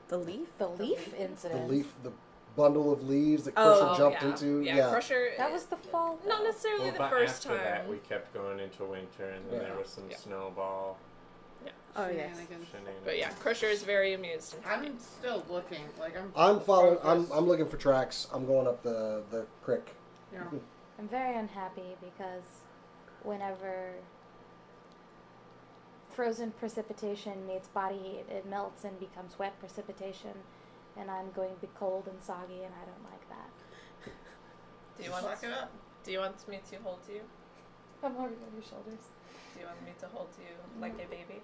The leaf? The leaf incident. The bundle of leaves that Crusher jumped yeah. into. Yeah, Crusher. That was the fall. Not necessarily Well, the but first after time. that, we kept going into winter, and then Yeah. there was some Yeah. snowball Oh, yes. Shenanigans. shenanigans. But yeah, Crusher is very amused and happy. I'm still looking. Like I'm following. focused. I'm looking for tracks. I'm going up the creek. Yeah. I'm very unhappy because whenever frozen precipitation meets body heat, it melts and becomes wet precipitation, and I'm going to be cold and soggy, and I don't like that. Do you want Suck it up. Do you want me to hold you? I'm already on your shoulders. Do you want me to hold you like a baby?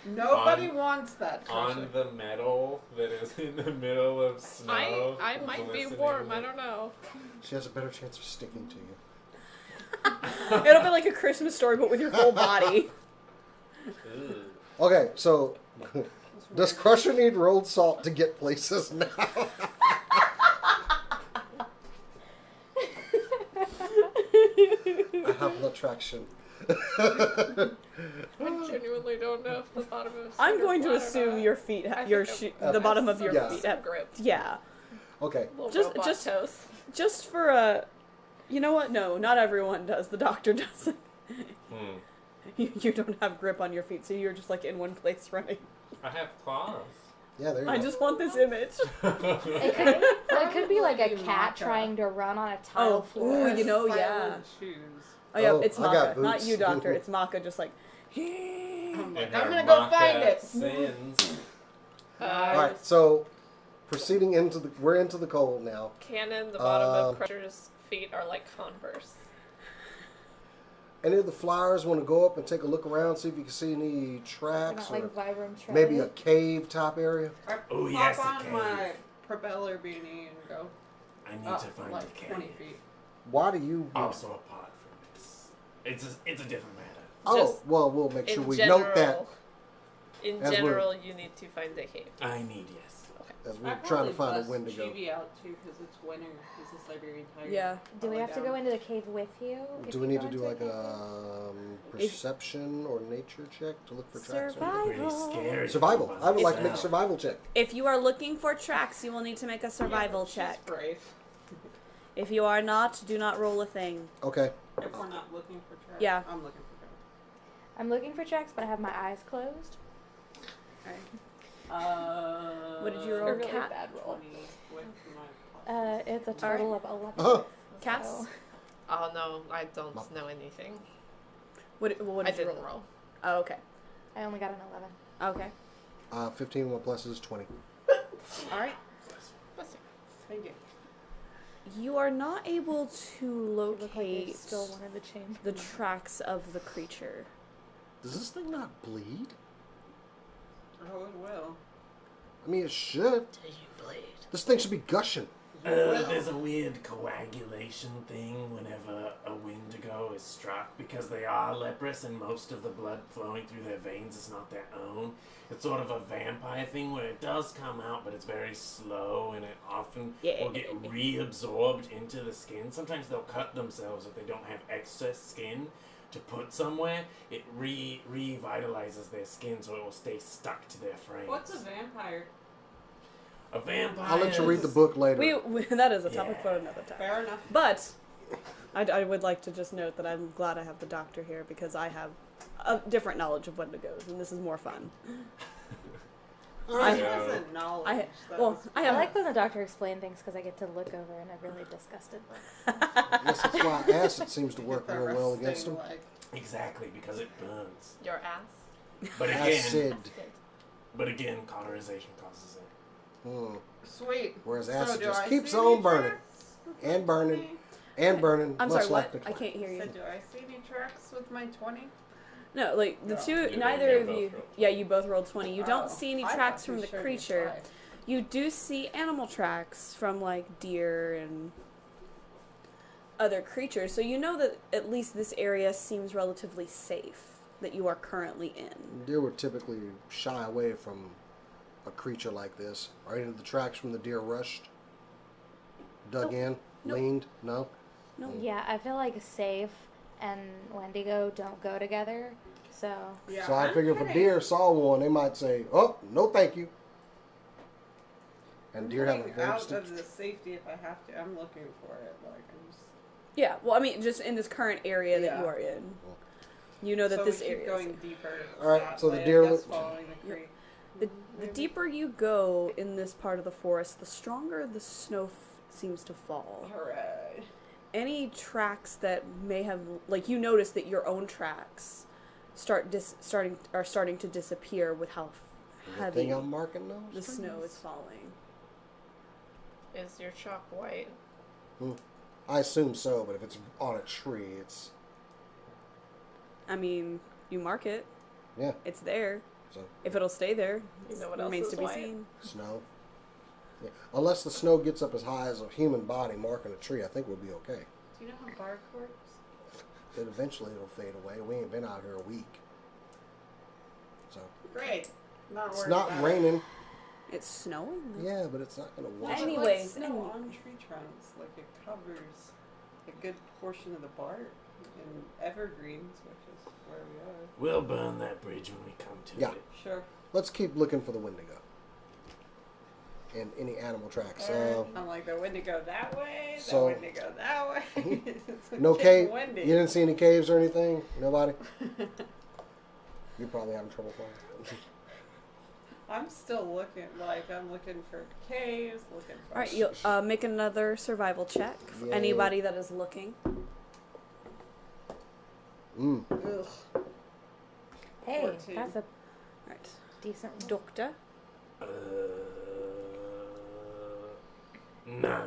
Nobody On- wants that. Crusher. On the metal that is in the middle of snow. I might be glistening warm. I with- don't know. She has a better chance of sticking to you. It'll be like a Christmas story, but with your whole body. Ew. Okay, so does Crusher need rolled salt to get places now? I have no traction. I genuinely don't know if the bottom of. I'm going to flat or assume not. your feet, I your think the bottom of your Yeah. feet. Some grip. Yeah, Okay. Little Just- robot just- toes. just for a. You know what? No, not everyone does. The doctor doesn't. Hmm. You don't have grip on your feet, so you're just like in one place running. I have claws. Yeah, there you I go. just want this image. It could be like a Probably cat Macha. trying to run on a tile Oh, floor. ooh, you know, Silent yeah. Shoes. Oh yeah, Oh, it's I got Macha, not boots. you, doctor. It's Macha, just like. I'm And like, her I'm gonna go Macha find it. Sins. All right, so proceeding we're into the cold now. Cannon, the bottom Um, of Crusher's feet are like Converse. Any of the flyers want to go up and take a look around, see if you can see any They're tracks not like or Vibram Shredded. maybe a cave type area? I Oh, pop yes, a on cave. my propeller beanie and go I need up to find like a 20 cave. feet. Why do you? Also apart from this, it's a different matter. Oh, Just well, we'll make sure In we general, note that in as we're- general, you need to find a cave. I need yes. as I we're trying to probably find a bust window to go. Chibi out too because it's winter. Because the Siberian tiger. Yeah. Do we have to go into the cave with you? if Do you we need go to do into like cave? a perception or nature check to look for tracks? Pretty scary. Survival. I would like to make a Myself. survival check. If you are looking for tracks, you will need to make a survival She's check. brave. If you are not, do not roll a thing. Okay. If we're not looking for tracks. Yeah. I'm looking for tracks. I'm looking for tracks, but I have my eyes closed. What did you A roll? really Cat? bad roll. 20 with my It's a total of 11. Uh-huh. Cats? So- Oh no, I don't know anything. What I did you didn't roll? roll. Oh, okay. I only got an 11. Okay. 15 1 plus is 20. All right. Bless you. Thank you. You are not able to It looked like they locate still wanted to change the tracks of the creature. Does this thing not bleed? Oh, it will. I mean, it should. Do you bleed? This thing should be gushing. There's a weird coagulation thing whenever a Wendigo is struck because they are leprous and most of the blood flowing through their veins is not their own. It's sort of a vampire thing where it does come out, but it's very slow and it often will get reabsorbed into the skin. Sometimes they'll cut themselves if they don't have excess skin to put somewhere. It revitalizes their skin so it will stay stuck to their frame. What's a vampire? A vampire? I'll let you read the book later. We that is a topic Yeah. for another time. Fair enough. But I would like to just note that I'm glad I have the doctor here because I have a different knowledge of Wendigos, and this is more fun. All He right. hasn't knowledge. I though. I I have like when the doctor explains things because I get to look over and a really disgusted look. Yes, that's why acid seems to work real well against them. Like, Exactly, because it burns. Your ass. But again, Acid. cauterization causes it. sweet. Whereas So acid do just I keeps see on any burning. tracks with And my burning. 20? And burning, I'm much sorry, like what? the I can't hear you. So do I see any tracks with my 20? No, like the No. two, You neither of both you. rolled. Yeah, you both rolled 20. You Oh, don't see any I tracks thought from you the showed me creature. five. You do see animal tracks from like deer and other creatures, so you know that at least this area seems relatively safe that you are currently in. deer would typically shy away from a creature like this? Are any of the tracks from the deer rushed? Dug in? Nope. Leaned? No? No. Yeah, I feel like Safe and Wendigo don't go together. So Yeah, So I I'm figure if a kinda- deer saw one, they might say, "Oh, no, thank you." And I'm deer have a getting very out distinct. of the safety if I have to. I'm looking for it. Like I'm just. Yeah, well, I mean, just in this current area that Yeah. you are in. You know that so this we keep area going is deeper. All right, that so the way, deer I guess, look- following the creek. the deeper you go in this part of the forest, the stronger the snow seems to fall. Alright. Any tracks that may have, like, you notice that your own tracks starting to disappear with how The heavy thing I'm marking those? the snow trees? is falling. Is your chalk white? I assume so, but if it's on a tree, it's I mean, you mark it, yeah. it's there. So If it'll stay there, You know what else remains is to be white? seen. snow. Yeah. Unless the snow gets up as high as a human body marking a tree, I think we'll be okay. Do you know how bark works? Then eventually it'll fade away. We ain't been out here a week, so Great. Not it's worried not about raining. It's snowing. Yeah, but it's not gonna It. wash. But Anyway, like snow on tree trunks, like it covers a good portion of the bark in evergreens, which is where we are. We'll burn that bridge when we come to Yeah. it. Sure. Let's keep looking for the Wendigo and any animal tracks. I'm like, the wind to go that way, So- the wind to go that way. It's No getting cave. windy. You didn't see any caves or anything. Nobody. You're probably having trouble finding. I'm still looking, like, I'm looking for caves, looking for. All right, you'll make another survival check. For Yay. anybody that is looking. Ugh. hey, 14. that's a All right, decent roll. Doctor. 9.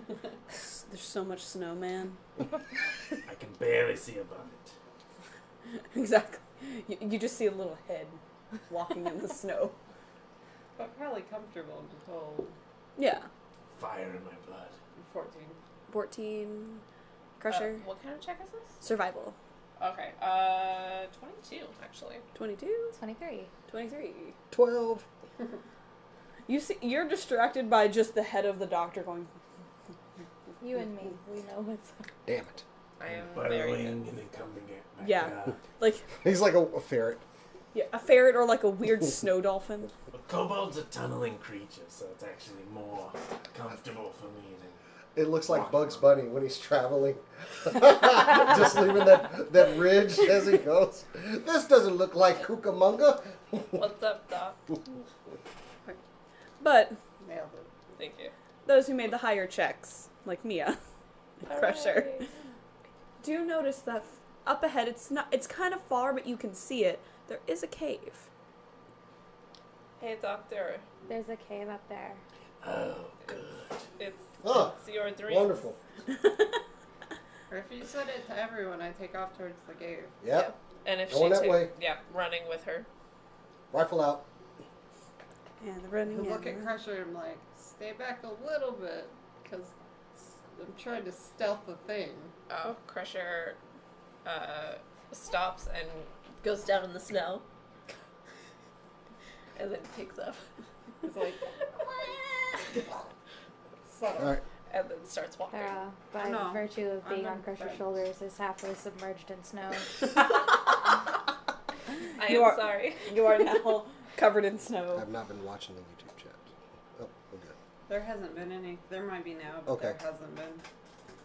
There's so much snow, man. I can barely see above it. Exactly. You just see a little head walking in the snow. But probably comfortable and cold. Yeah. Fire in my blood. 14. 14. Crusher. What kind of check is this? Survival. Okay. 22 actually. 22. 23. 23. 12. You're distracted by just the head of the doctor going. You and me, we know what's up. Damn it. I am very Buttering good. and then coming back Yeah. up. Like, He's like a ferret. yeah, a ferret or like a weird snow dolphin. But kobolds are tunneling creatures, so it's actually more comfortable for me than. It looks like Bugs Bunny when he's traveling. Just leaving that ridge as he goes. This doesn't look like Cucamonga. What's up, Doc? But Nailed it. Thank you. those who made the higher checks, like Mia, Crusher, do notice that up ahead, it's kind of far, but you can see it. There is a cave. Hey, Doctor. There's a cave up there. Oh, good. It's Oh, your dream. wonderful. Or if you said it to everyone, I take off towards the cave. Yep. And if Going she that way. yeah, running with her. Rifle out. And the running. I look at Crusher and I'm like, stay back a little bit, because I'm trying to stealth the thing. Oh, Crusher stops and goes down in the snow. And then picks up. It's like, subtle. All right. And then starts walking. Kera, by No, virtue of being I'm on not Crusher's friends. shoulders, is halfway submerged in snow. I You am are- sorry. You are now covered in snow. I've not been watching the YouTube chat. Oh, we're good. There hasn't been any. There might be now, but Okay. there hasn't been.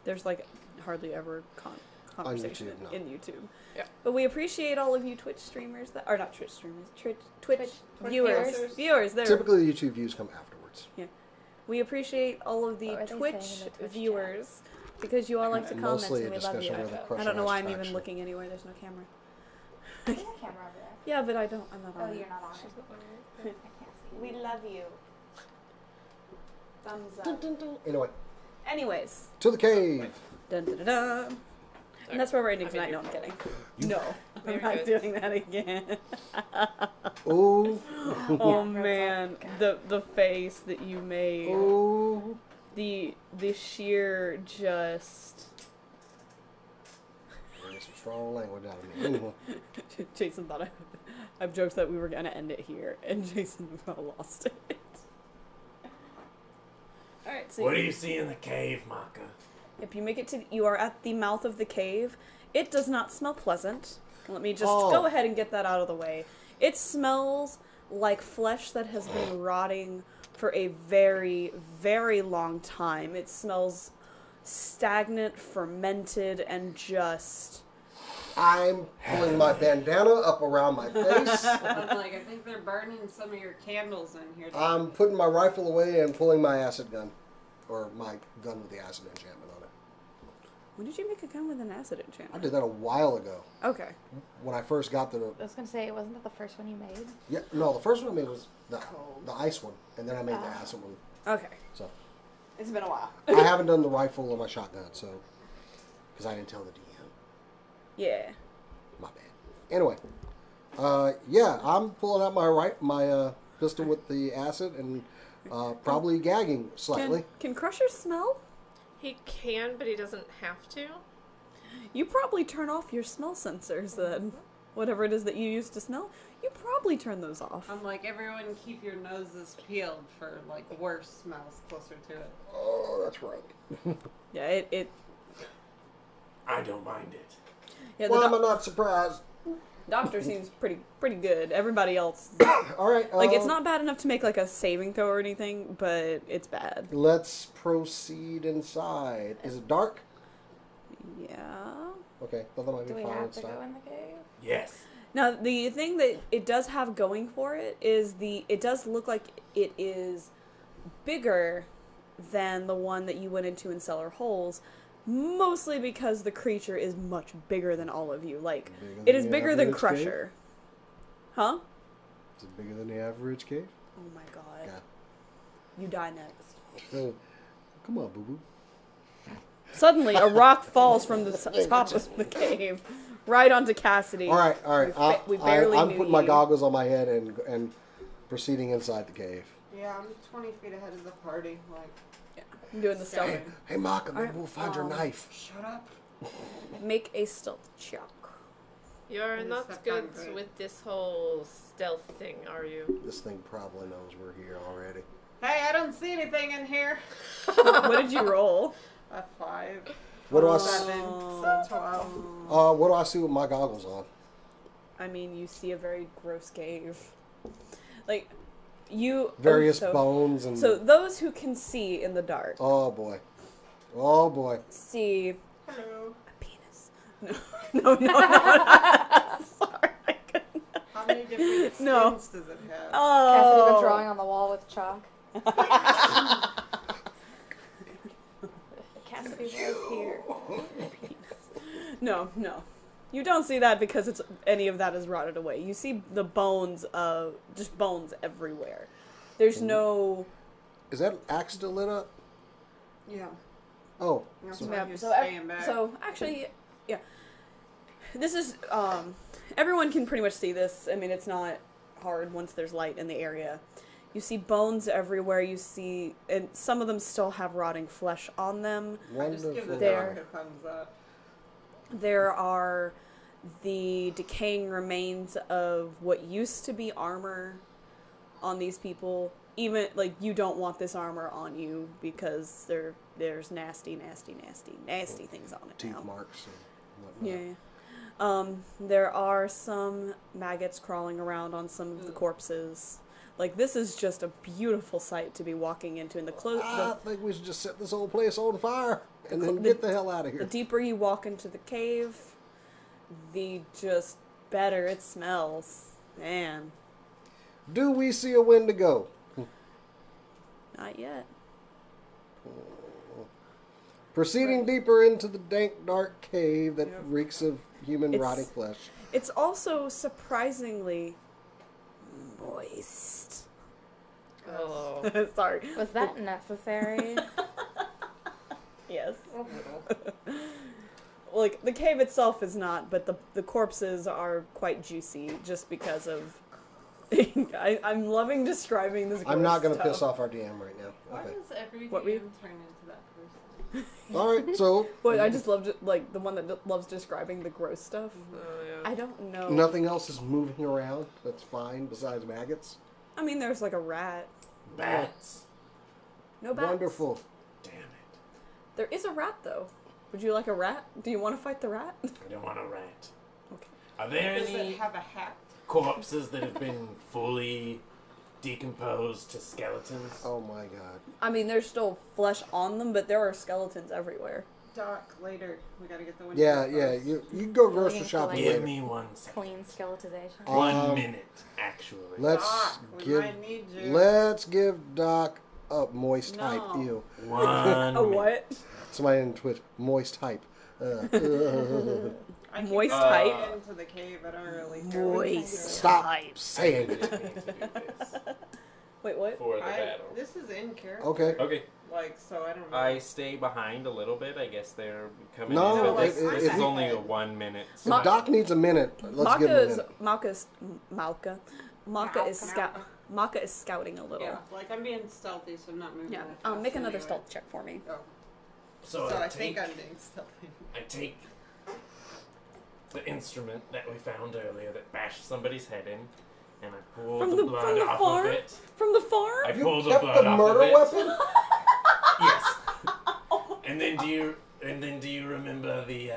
There's like hardly ever conversation YouTube, no. in YouTube. Yeah. But we appreciate all of you Twitch streamers that are not Twitch streamers, Twitch viewers. viewers. There. Typically, the YouTube views come afterwards. We appreciate all of the What are they Twitch saying in the Twitch viewers because you all like to And comment mostly a and we love you. discussion whether Crusher I don't know has why I'm even traction. looking anywhere. There's no camera. There's a camera over there. Yeah, but I don't. I'm not on Oh, it. you're not on it. I can't see. We love you. Thumbs up. Anyway, Anyways, to the cave. dun dun dun dun. And that's where we're ending tonight. No, I'm kidding. No, I'm Very not good. doing that again. Ooh. Oh Yeah, man, the face that you made, Ooh. the sheer just Bring some strong language out of me. Anyway. Jason thought I've joked that we were gonna end it here, and Jason lost it. Alright, so What do you see in the cave, Macha? if you make it to, you are at the mouth of the cave. It does not smell pleasant. Let me just Oh. go ahead and get that out of the way. It smells like flesh that has been rotting for a very, very long time. It smells stagnant, fermented, and just... I'm pulling my bandana up around my face. I'm like, I think they're burning some of your candles in here. I'm putting my rifle away and pulling my acid gun. Or my gun with the acid enchantment on it. When did you make a gun with an acid I enchantment? did that a while ago. Okay. When I first got the... I was gonna say, wasn't that the first one you made? Yeah, no, the first one I made was the ice one. And then I made the Ah. acid one. Okay. So, It's been a while. I haven't done the rifle or my shotgun, so... Because I didn't tell the DM. Yeah. My bad. Anyway, yeah, I'm pulling out my pistol with the acid and probably gagging slightly. Can Crusher smell? He can, but he doesn't have to. You probably turn off your smell sensors then. Whatever it is that you use to smell, you probably turn those off. I'm like, everyone keep your noses peeled for, like, worse smells closer to it. Oh, that's right. Yeah, it I don't mind it. yeah, Why the am I not surprised? doctor seems pretty good. Everybody else, All right. like, it's not bad enough to make, like, a saving throw or anything, but it's bad. Let's proceed inside. Is it dark? Yeah. Okay, thought that might Do be we fine. have It's to dark. go in the cave? Yes. Now, the thing that it does have going for it is it does look like it is bigger than the one that you went into in Cellar Holes, mostly because the creature is much bigger than all of you. Like, Bigger it than is the bigger than average Crusher. Huh? Is it bigger than the average cave? Oh my god. Yeah. You die next. Come on, boo-boo. Suddenly, a rock falls from the top of the cave right onto Cassidy. All right, all right. We barely I'm knew putting my you. goggles on my head and proceeding inside the cave. Yeah, I'm 20 feet ahead of the party. Like, I'm doing the stealth. Hey, Macha, maybe Alright, we'll find your knife. shut up. Make a stealth check. You're Yes, not that's good not great. with this whole stealth thing, are you? This thing probably knows we're here already. Hey, I don't see anything in here. What did you roll? A 5. What do I? 7, so 12. What do I see with my goggles on? I mean, you see a very gross cave. Like, you... Various so, bones and. So, those who can see in the dark Oh boy. Oh boy. see Hello. a penis. No. Sorry, I couldn't. How many different skins No. does it have? Cassidy Oh. been drawing on the wall with chalk. Cassidy was here. No. You don't see that because any of that is rotted away. You see the bones of... just bones everywhere. There's no... Is that axe still lit up? Yeah. Oh. That's So, why Yeah, you're so, staying back. so actually, yeah. This is, everyone can pretty much see this. I mean, it's not hard once there's light in the area. You see bones everywhere. You see, and some of them still have rotting flesh on them. I just give the wonderful. There. dog a thumbs up. There are the decaying remains of what used to be armor on these people. Even, like, you don't want this armor on you because there's nasty things on it Teeth now. marks and whatnot. Yeah. There are some maggots crawling around on some of the corpses. Like, this is just a beautiful sight to be walking into. And I think we should just set this whole place on fire and then the- get the hell out of the here. deeper you walk into the cave, the just better it smells. Man, Do we see a Wendigo? not yet. Proceeding deeper into the dank, dark cave that Yep. reeks of human It's- rotting flesh. It's also surprisingly moist. Oh. Sorry. Was that necessary? Yes. A little. Like, the cave itself is not, but the corpses are quite juicy just because of... I'm loving describing this I'm not going to stuff. piss off our DM right now. Why Okay. does every What were you- DM turn into that person? All right, so But I just loved it, like the one that loves describing the gross stuff. Oh, yeah. I don't know. nothing else is moving around. That's fine. Besides maggots. I mean, there's like a rat. Bats. No bats. Wonderful. Damn it. There is a rat though. Would you like a rat? Do you want to fight the rat? I don't want a rat. Okay. Are there Does any it have a hat? corpses that have been fully decomposed to skeletons? Oh my god. I mean, there's still flesh on them, but there are skeletons everywhere. Doc, later. We gotta get the window. Yeah, first. you can go grocery Looking shopping for, Give later. me 1 second. Clean skeletization. 1 minute, actually. Let's Doc, we give might need you. let's give Doc a moist hype. No. Ew. 1 A minute. what? Somebody in Twitch, moist hype. I keep Moist going hype? into the cave. I don't really care what you do. Stop saying I it. just need to do this Wait, what? for the battle. This is in character. Okay. Okay, Like, so I don't know. I stay behind a little bit. I guess they're coming No, in. But like, this if is only you- a 1 minute. If Ma- Doc needs a minute, let's give him a minute. Macha is scouting a little. Yeah, like I'm being stealthy, so I'm not moving. Yeah. that fast Make another anyway. stealth check for me. Oh. So, So I I think take I'm being stealthy. I take the instrument that we found earlier that bashed somebody's head in, and I pull From the the- blood from the off farm? of it. From the farm? I You pull the kept blood the off murder of it. weapon? Yes. And then do you remember the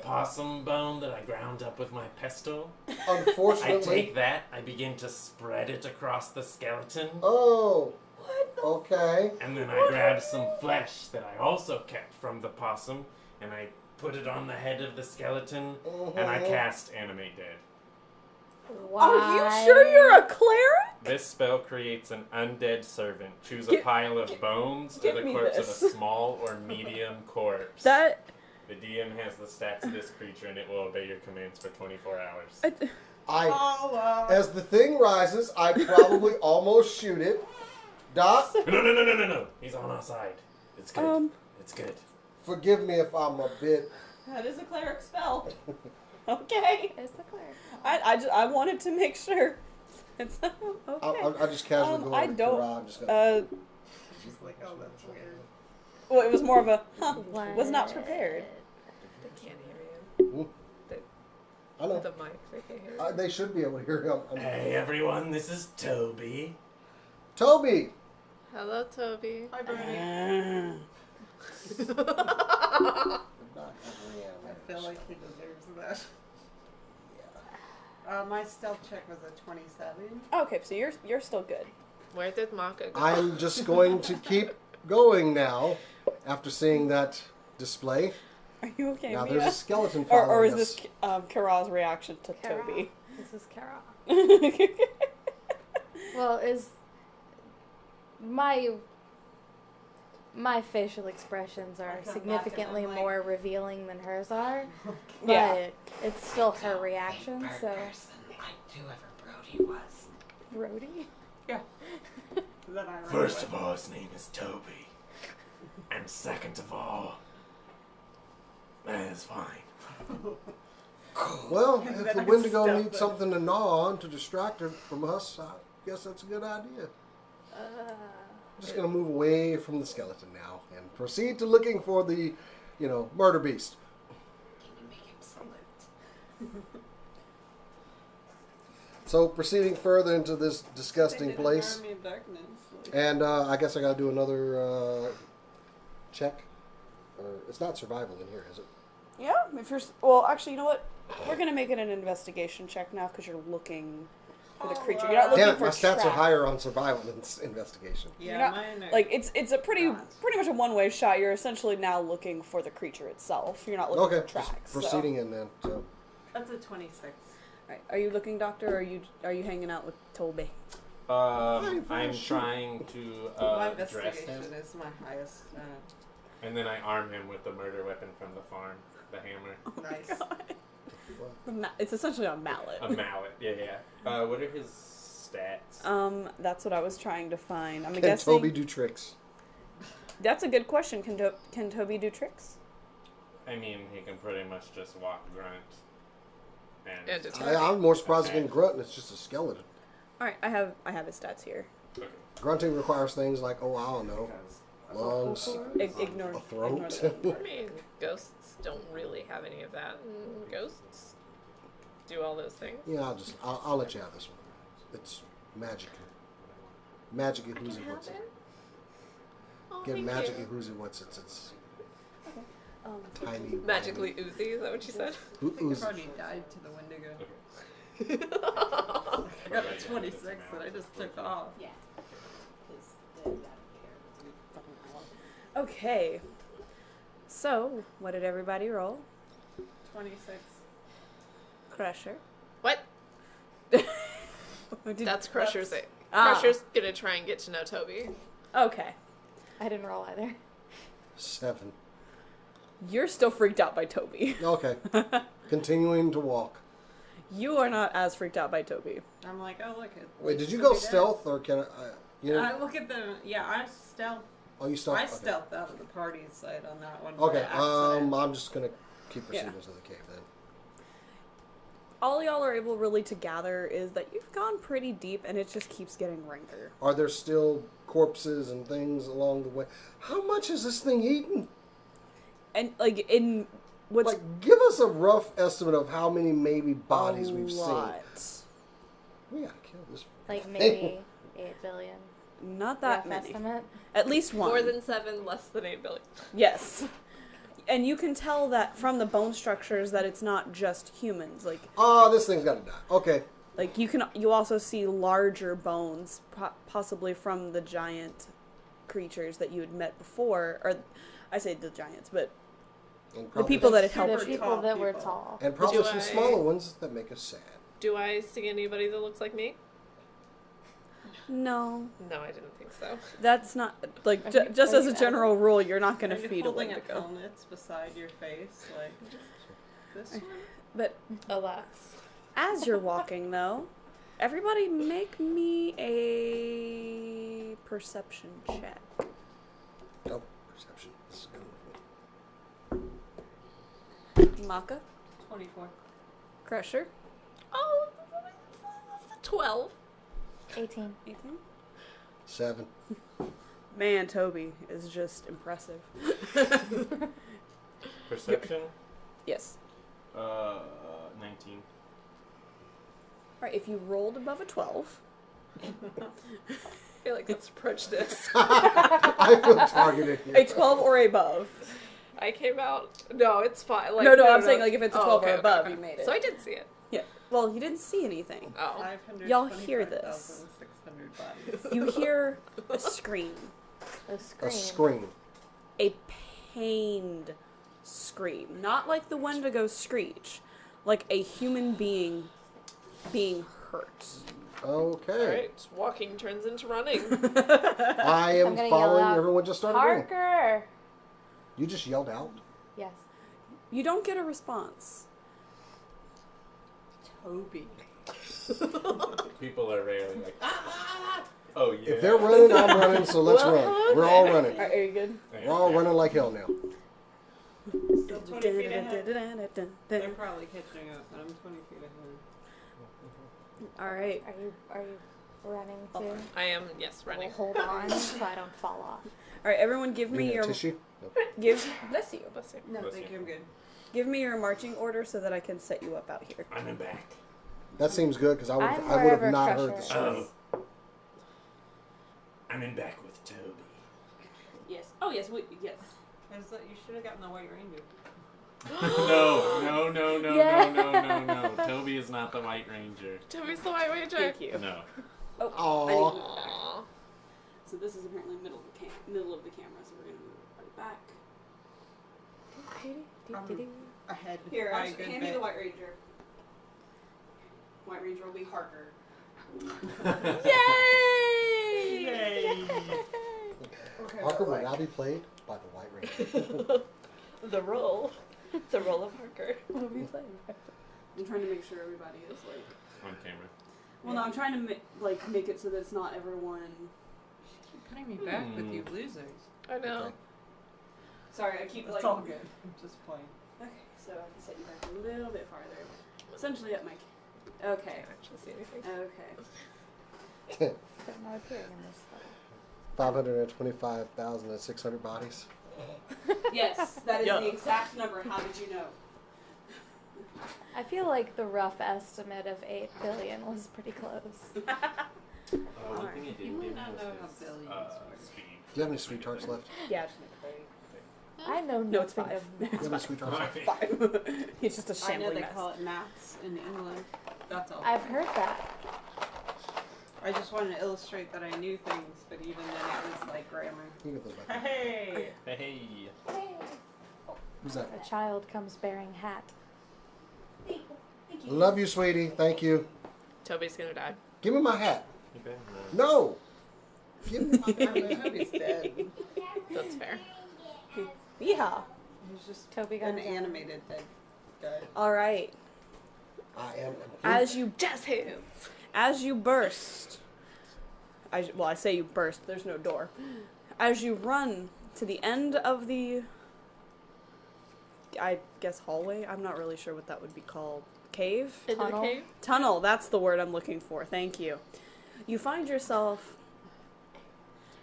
possum bone that I ground up with my pestle? I Unfortunately. take that, I begin to spread it across the skeleton, Oh. What the Okay. and then I grab some flesh that I also kept from the possum, and I put it on the head of the skeleton, and I cast Animate Dead. Why? Are you sure you're a cleric? This spell creates an undead servant. Choose a Give- pile of bones or give the me corpse this. of a small or medium corpse. That. The DM has the stats of this creature, and it will obey your commands for 24 hours. I, as the thing rises, I probably almost shoot it. Doc, No. He's on our side. It's good. It's good. forgive me if I'm a bit. That is a cleric spell. Okay. It's the cleric. I wanted to make sure. It's okay. I just casually go I over to don't. Kera and just go, She's like, oh, that's weird. Well, it was more of a was not What? prepared. They can't hear you. I know. The mic, they can't hear you. They should be able to hear him. Hey everyone, this is Toby. Toby! Hello, Toby. Hi, Bernie. I I feel like he deserves that. My stealth check was a 27. Okay, so you're still good. Where did Macha go? I'm just going to keep going now after seeing that display. Are you okay, Now Mia? there's a skeleton or following is us. this Kara's reaction to Kara. Toby? This is Kara. Well, is my facial expressions are I come significantly back and I'm more revealing than hers are, but Yeah. it's still her reaction. So, I do ever Brody was. Brody. That I First of all, his name is Toby. And second of all, that is fine. Well, if the Better Wendigo stealth needs it. something to gnaw on to distract her from us, I guess that's a good idea. I'm just going to move away from the skeleton now and proceed to looking for the, murder beast. Can you make him salute? So proceeding further into this disgusting place, Army of Darkness. and I guess I got to do another check. It's not survival in here, is it? Yeah, if you're well, actually, you know what? We're gonna make it an investigation check now because you're looking for the creature. You're not looking Damn it, for my stats are traps. higher on survival than investigation. Yeah, You're not- mine are. Like it's a pretty much a one-way shot. You're essentially now looking for the creature itself. You're not looking Okay, for tracks. just proceeding in then. So. That's a 26. Right. Are you looking, Doctor, or are you hanging out with Toby? I'm trying to My dress investigation him, is my highest. and then I arm him with the murder weapon from the farm, the hammer. Nice. It's essentially a mallet. A mallet, yeah. What are his stats? That's what I was trying to find. I'm Can guessing. Toby do tricks? That's a good question. Can Toby do tricks? I mean, he can pretty much just walk, grunt, And it's I'm more surprised he can grunt and it's just a skeleton. All right, I have his stats here. Okay. Grunting requires things like, I don't know. Because lungs, Ignore a throat. the I mean, ghosts don't really have any of that. Ghosts do all those things. Yeah, I'll let you have this one. It's magic. Magic I can who's have what's it. it. Oh, Get thank magic you. who's what's it's tiny. Magically oozy, is that what you said? I think I've Oozy. already died to the Wendigo. Oh, I got a 26 that I just took off. Yeah. Okay. So, what did everybody roll? 26. Crusher. what? Did- That's Crusher's. Ah. Crusher's gonna try and get to know Toby. Okay. I didn't roll either. 7. You're still freaked out by Toby. Okay. Continuing to walk. You are not as freaked out by Toby. I'm like, oh, look. Wait, did you go stealth or can I? You know, I look at the. Yeah, I stealth. oh, you stealth. I Okay. stealthed out of the party side on that one. Okay. by accident. I'm just gonna keep proceeding Yeah. to the cave then. All y'all are able really to gather is that you've gone pretty deep and it just keeps getting ranker. Are there still corpses and things along the way? How much is this thing eaten? And like in what's Like, give us a rough estimate of how many maybe bodies a we've lot. seen. We gotta kill this. Like maybe 8 billion. Not that Rough many. estimate. At least one. More than 7, less than 8 billion. Yes. And you can tell that from the bone structures that it's not just humans. Oh, this thing's gotta die. Okay. Like you also see larger bones, possibly from the giant creatures that you had met before, or I say the giants, but And the probably, people that had Super helped The you. people tall that were people. tall. and probably Do some I- smaller ones that make us sad. Do I see anybody that looks like me? No, No, I didn't think so. that's not like Are you- just are as a you general rule, you're not going Are to you feed a holding Wendigo. helmets beside your face, like this one? But Alas. as you're walking, though, everybody make me a perception check. Oh, perception. This is good. Macha, 24. Crusher, Oh, that's a 12. 18. 18. 7. Man, Toby is just impressive. Perception? Yes. 19. Alright, if you rolled above a 12, I feel like that's prejudice. I feel targeted here. a 12 or above. I came out. No, it's fine. Like, No, I'm saying, like, if it's a 12 or okay, above, okay. you made it. So I did see it. Yeah. Well, you didn't see anything. Oh. Y'all hear this. 525,600 bodies. You hear a scream. A scream. A scream. A pained scream. Not like the Wendigo screech. Like a human being being hurt. Okay. Alright, walking turns into running. I am I'm gonna following. yell out, Everyone just started running. Parker! You just yelled out. Yes. You don't get a response. Toby. People are rarely like, oh yeah. If they're running, I'm running, so let's run. We're all running. Are you good? We're all running like hell now. Still 20 feet ahead. They're probably catching up, but I'm 20 feet ahead. Alright. Are you running too? I am, yes, running. Hold on so I don't fall off. Alright, everyone give You me need a your tissue? Nope. bless you. Bless you. No, Bless thank you. you, I'm good. Give me your marching order so that I can set you up out here. I'm in back. That seems good because I would I'm have wherever not heard the Crusher scream. is. I'm in back with Toby. Yes. Oh yes, yes. Is that you should have gotten the White Ranger. No. Yeah. Toby is not the White Ranger. Toby's the White Ranger. Thank you. No. Oh, Aw. I need to move back. Aww. So this is apparently middle of the camera, so we're gonna move right back. Ahead. Here, by a actually, good hand me bit. the White Ranger. White Ranger will be Harker. Yay! Yay! Parker will now be played by the White Ranger. The role of Harker. What will be playing? I'm trying to make sure everybody is like. On camera. Well, no, I'm trying to make it so that it's not everyone. Keep putting me back with you losers. I know. Okay. Sorry, I keep It's all good. I'm just playing. Okay, so I can set you back a little bit farther. Essentially up my. Okay. Can't actually see anything. Okay. So not appearing in this photo. 525,600 bodies. Yes, that is Yeah. the exact number. How did you know? I feel like the rough estimate of 8 billion was pretty close. One thing I You didn't might give not was know how his, billions work. speed. Do you have any sweethearts left? Yeah, just make it I know No, it's nothing five. of Do you have any sweethearts left? 5. He's just a I know shambling they mess. call it maths in England. That's all. I've heard that. I just wanted to illustrate that I knew things, but even then it was like grammar. You get those back. Hey! Hey. Who's that? A child comes bearing hat. Love you, sweetie. Thank you. Toby's gonna die. Give me my hat. Okay. No. Give me my I mean, hat. Toby's dead. That's fair. Yeehaw. He's just Toby got an his animated dead guy. All right. I am As you Jazz hands. As you burst, I say you burst, there's no door. As you run to the end of the, I guess, hallway? I'm not really sure what that would be called. Cave? Into the Tunnel. cave. Tunnel, that's the word I'm looking for. Thank you. You find yourself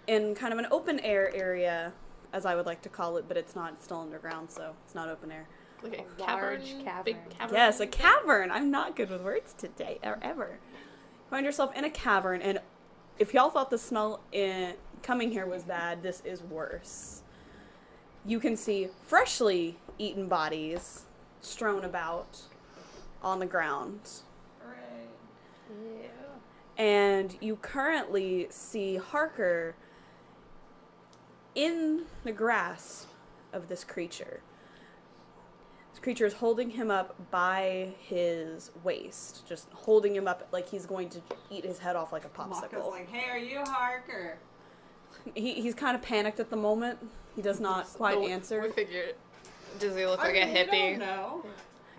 in kind of an open air area, as I would like to call it, but it's not. It's still underground, so it's not open air. Like A a cavern. large cavern. Big cavern. Yes, a cavern. I'm not good with words today, or ever. Find yourself in a cavern, and if y'all thought the smell coming here was bad, this is worse. You can see freshly eaten bodies strewn about on the ground. Hooray. Yeah. And you currently see Harker in the grasp of this creature. This creature is holding him up by his waist, just holding him up like he's going to eat his head off like a Macha's popsicle. like, hey, are you Harker? He's kind of panicked at the moment. He does not quite We answer. figured. Does he look like I a mean, you hippie? don't know.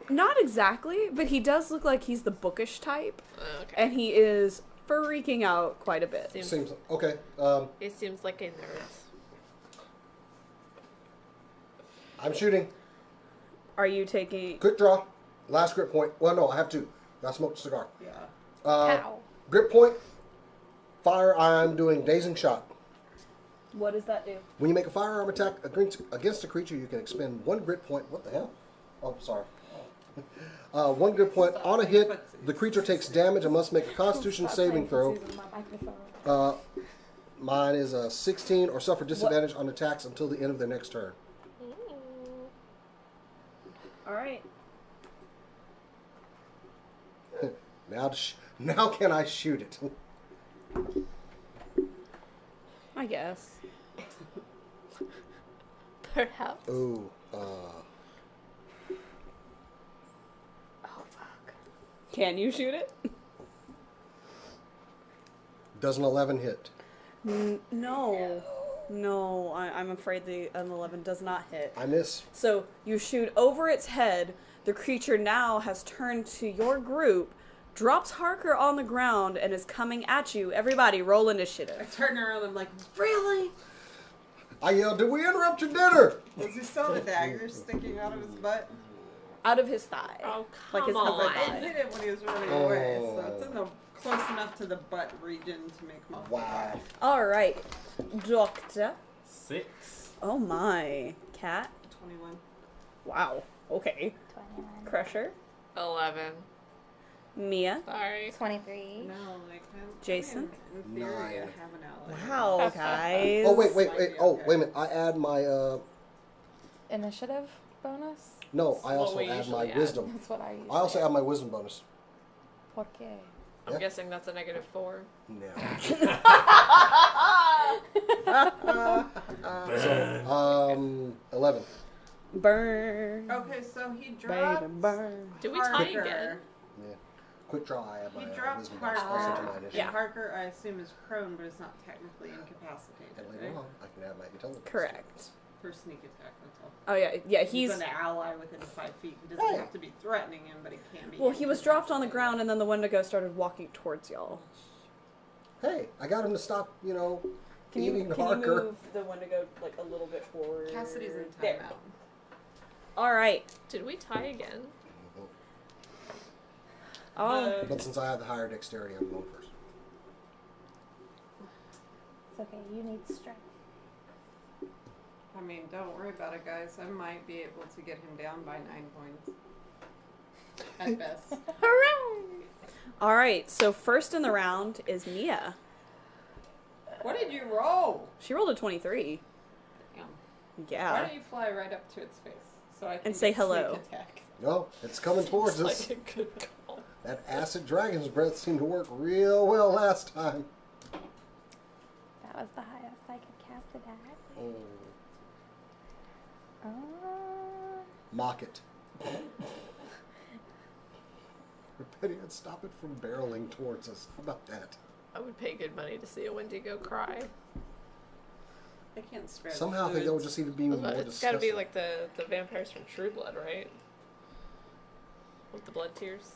Not exactly, but he does look like he's the bookish type, Okay. and he is freaking out quite a bit. Seems okay. He seems like a nerd. I'm shooting. Are you taking... Quick draw. Last grip point. Well, no, I have two. I smoked a cigar. Yeah. Cow. Grip point. Fire. I'm doing dazing shot. What does that do? When you make a firearm attack against a creature, you can expend one grip point. What the hell? Oh, sorry. One grip point on a hit. The creature takes damage and must make a Constitution saving throw. Mine is a 16 or suffer disadvantage on attacks until the end of their next turn. All right. Now can I shoot it? I guess. Perhaps. Ooh. Oh, fuck. Can you shoot it? Does an 11 hit? No. No, I'm afraid an 11 does not hit. I miss. So you shoot over its head. The creature now has turned to your group, drops Harker on the ground, and is coming at you. Everybody, roll I initiative. turn around, I'm like, really? I yelled, "Did we interrupt your dinner?" Does he still have a dagger sticking out of his butt? Out of his thigh. Oh, Like his come upper on. I thigh. did it when he was running away, so Oh. it's in the close enough to the butt region to make Macha Wow. laugh. All right, Doctor. 6. Oh my, cat. 21. Wow. Okay. 29. Crusher. 11. Mia. Sorry. 23. No, like Jason? In theory, I 9. have an ally. Wow, guys. Oh wait. Slightly, Oh okay. wait a minute. I add my. Initiative bonus? No, I What also we add my usually add. wisdom. That's what I use. I also add my wisdom bonus. Por qué? I'm Yeah. guessing that's a -4. No. Burn. 11. Burn. Okay, so he dropped. Baby, burn. Do we tie Harker. again? Yeah. Quick draw. I add my He dropped wisdom bonus also to Harker. my And initiative. Harker, I assume, is prone, but is not technically incapacitated. And later right? on, I can add my intelligence. Correct. For sneak attack, that's all. Oh yeah. He's He's an ally within 5 feet. He doesn't Hey. have to be threatening him, but he can be. well. He was dropped on the incapacitated. ground, and then the Wendigo started walking towards y'all. Hey, I got him to stop. Can eating you Harker. move the Wendigo like a little bit forward? Cassidy's in There. timeout. All right. Did we tie again? Oh. But since I have the higher dexterity, I'm going first. It's okay. You need strength. I mean, don't worry about it, guys. I might be able to get him down by 9 points. At best. Hooray! All right, so first in the round is Mia. What did you roll? She rolled a 23. Damn. Yeah. Why don't you fly right up to its face so I can And say get hello. sneak attack? No, it's coming towards us. Like a good call. That acid dragon's breath seemed to work real well last time. That was the highest I could cast it at. Mock it. Repetitive, stop it from barreling towards us. How about that? I would pay good money to see a Wendigo cry. I can't spare the Somehow I think that would fluids. just even be more It's got to be disgusting. like the vampires from True Blood, right? With the blood tears.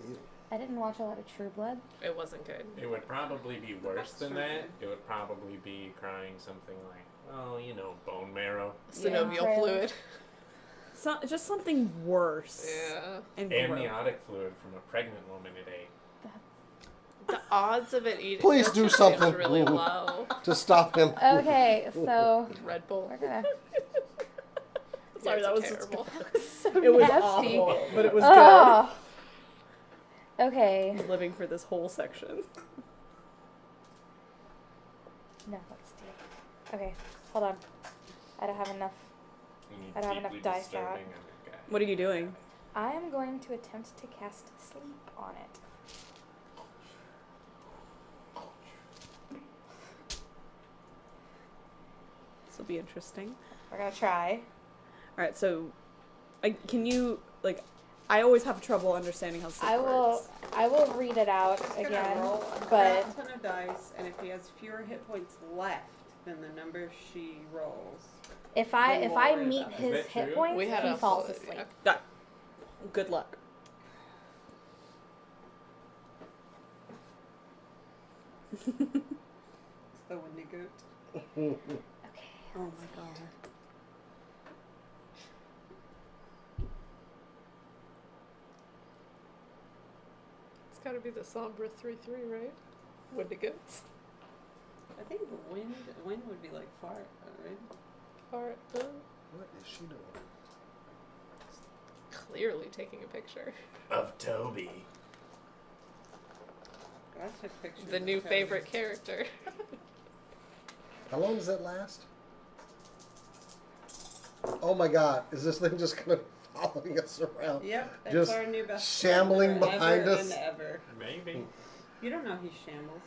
Ew. I didn't watch a lot of True Blood. It wasn't good. It would probably be worse than that. It would probably be crying something like, oh, you know, bone marrow. Synovial Yeah. fluid. So, just something worse. Yeah. And gross. Amniotic fluid from a pregnant woman it ate. The odds of it eating. Please that do just seems something. really low. To stop him. Okay, so Red Bull. we're gonna. Sorry, Yeah, that it's was terrible. So It was nasty. awful, but it was Oh. Okay. good. Living for this whole section. No, let's do it. Okay, hold on. I don't have enough. I don't have enough Deeply dice out. disturbing guy. What are you doing? I am going to attempt to cast sleep on it. This will be interesting. We're gonna try. All right, so can you I always have trouble understanding how sleep works. I will read it out He's gonna again, roll a but crap ton of dice, and if he has fewer hit points left than the number she rolls, if Then I we'll I worry meet about it. Is his that hit true? points, We had he a falls full- asleep. yeah. Good luck. it's the windy goat. Okay. Oh my god. It's got to be the Sombra 3/3, right? Wendigos. I think the wind would be like fart, right? Alright. What is she doing? Clearly taking a picture. Of Toby. I took pictures. The of new Toby. favorite character. How long does that last? Oh my god, is this thing just kind of following us around? Yep, it's Just our new best shambling friend behind forever us? and ever. Maybe. You don't know he shambles.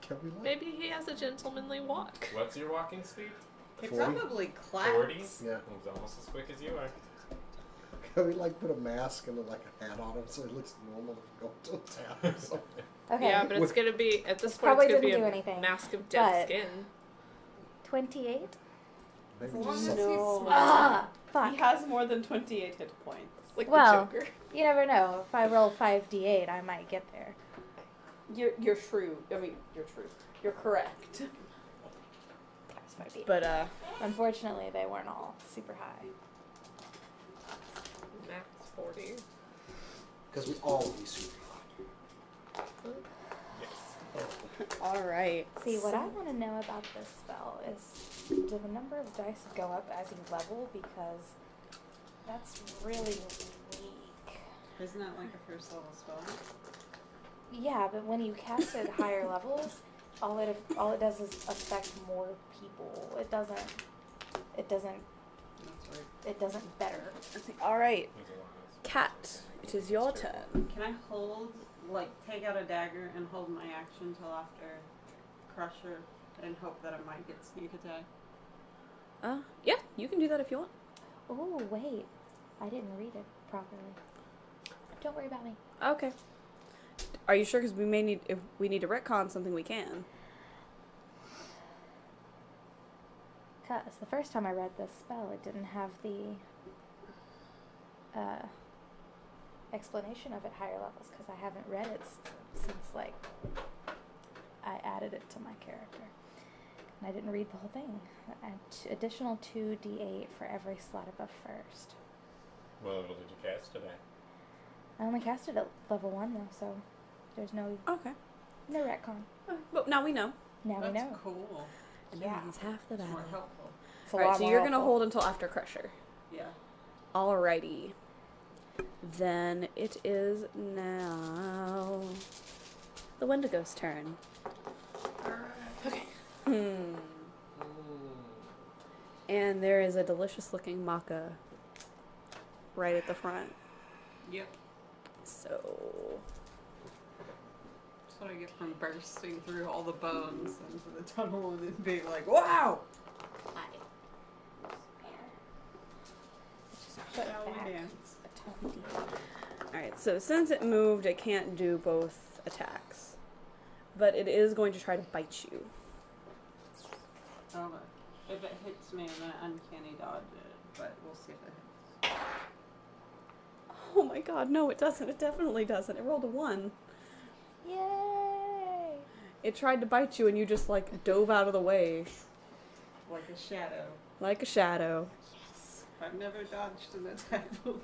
Can we like, Maybe he has a gentlemanly walk. What's your walking speed? He 40? probably claps. 40? Yeah. He's almost as quick as you are. can we like put a mask and like a hat on him so he looks normal if we go to the town or something? Okay. Yeah, but it's going to be, at this point, Probably it's going to be didn't a do anything, mask of dead but- skin. 28. Maybe As long just as some- he's No. smart. Ah, fuck. He has more than 28 hit points. Like Well. the Joker. You never know. If I roll 5d8, I might get there. You're true. I mean, you're true. You're correct. Times 5d8. But Unfortunately, they weren't all super high. Max 40. Because we all be super Yes. all right. See, what I want to know about this spell is, do the number of dice go up as you level? Because that's really weak. Isn't that like a first level spell? Yeah, but when you cast it at higher levels, all it does is affect more people. It doesn't That's right. better. All right, He's a lot. Cat. It is your turn. Can I take out a dagger and hold my action till after Crusher and hope that I might get sneak attack? Yeah, you can do that if you want. Oh wait, I didn't read it properly. Don't worry about me. Okay. Are you sure? Because if we need to retcon something, we can. Cause the first time I read this spell, it didn't have the explanation of it higher levels, because I haven't read it since I added it to my character, and I didn't read the whole thing. Additional 2d8 for every slot above first. What level did you cast today? I only cast it at level 1 though, so there's no Okay. retcon. But now we know. Now we That's know. cool. And Yeah. now he's half the It's battle. more helpful. It's a Alright, lot so more you're gonna helpful. hold until after Crusher. Yeah. Alrighty. Then it is now the Wendigo's turn. Hmm. And there is a delicious looking maca right at the front. Yep. So That's what I get from bursting through all the bones into the tunnel and then being like, wow! Put Shall we back dance? a tone. alright, so since it moved, it can't do both attacks. But it is going to try to bite you. Oh, but if it hits me, I'm gonna uncanny dodge it. But we'll see if it hits. Oh my god, no, it doesn't. It definitely doesn't. It rolled a 1. Yay! It tried to bite you and you just like dove out of the way Like a shadow. like a shadow. I've never dodged an attack move.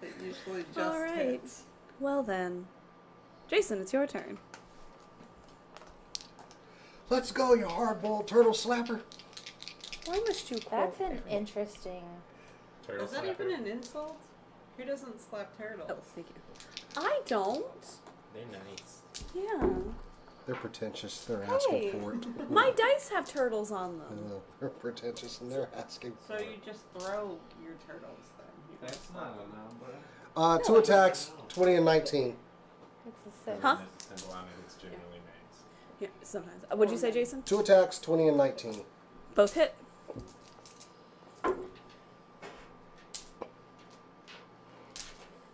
It usually just Alright. hits. Well then, Jason, it's your turn. Let's go, you hardball turtle slapper. Why must you quote? That's an interesting. Turtle Is that slapper. even an insult? Who doesn't slap turtles? Oh, thank you. I don't. They're nice. Yeah. They're pretentious. They're asking Hey. for it. My dice have turtles on them. They're pretentious and they're asking So for you it. just throw your turtles then. You don't That's slap not them. a number. 2 attacks, 20 and 19. It's a six. Huh? There's a symbol on it. It's generally names. Yeah, sometimes. What'd you say, Jason? 2 attacks, 20 and 19. Both hit.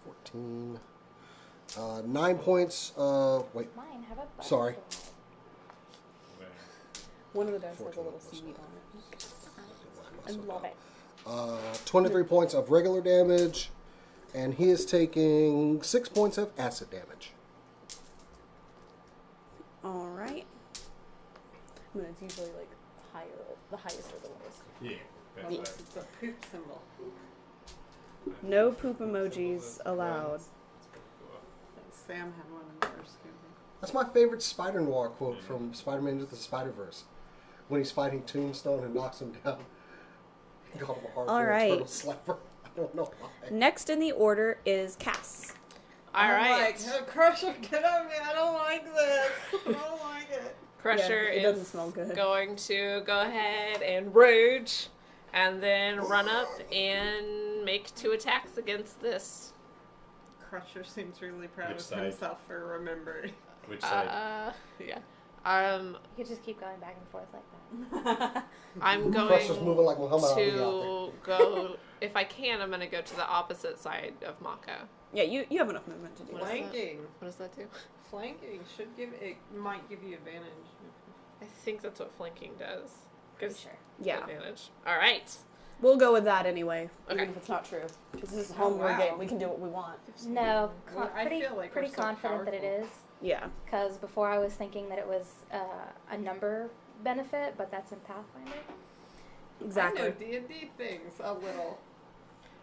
14. 9 points. Wait. Mine have a button. Sorry. But One of the dice has a 14 little plus seaweed on it. I love it. 23 points of regular damage, and he is taking 6 points of acid damage. Alright. I mean, it's usually like higher, the highest or the lowest. yeah, that's Unless what it's a poop symbol. No poop emojis allowed. That's pretty cool. Like Sam had one in the first game. That's my favorite Spider Noir quote from Spider-Man Into the Spider-Verse. When he's fighting Tombstone and knocks him down. He called him a hard Alright. turtle slapper. I don't know why. Next in the order is Cass. All right. Like, oh, Crusher, get on me. I don't like this. I don't like it. Crusher Yeah, it doesn't is smell good. going to go ahead and rage and then run up and make 2 attacks against this. Crusher seems really proud Which of side? himself for remembering. Which side? Yeah. You could just keep going back and forth like that. I'm Crusher's going moving like Muhammad Ali out to go, if I can, I'm going to go to the opposite side of Macha. Yeah, you have enough movement to do What this. is that? Flanking. What does that do? Flanking should give it might give you advantage. I think that's what flanking does. Pretty Gives sure. Yeah. advantage. All right. We'll go with that anyway, even Okay. if it's not true. Because this is a Oh, homebrew wow. game. We can do what we want. No, Well, I pretty, feel like pretty we're so confident that it powerful. is. Yeah. Because before I was thinking that it was a number benefit, but that's in Pathfinder. Exactly. I know D&D things a little.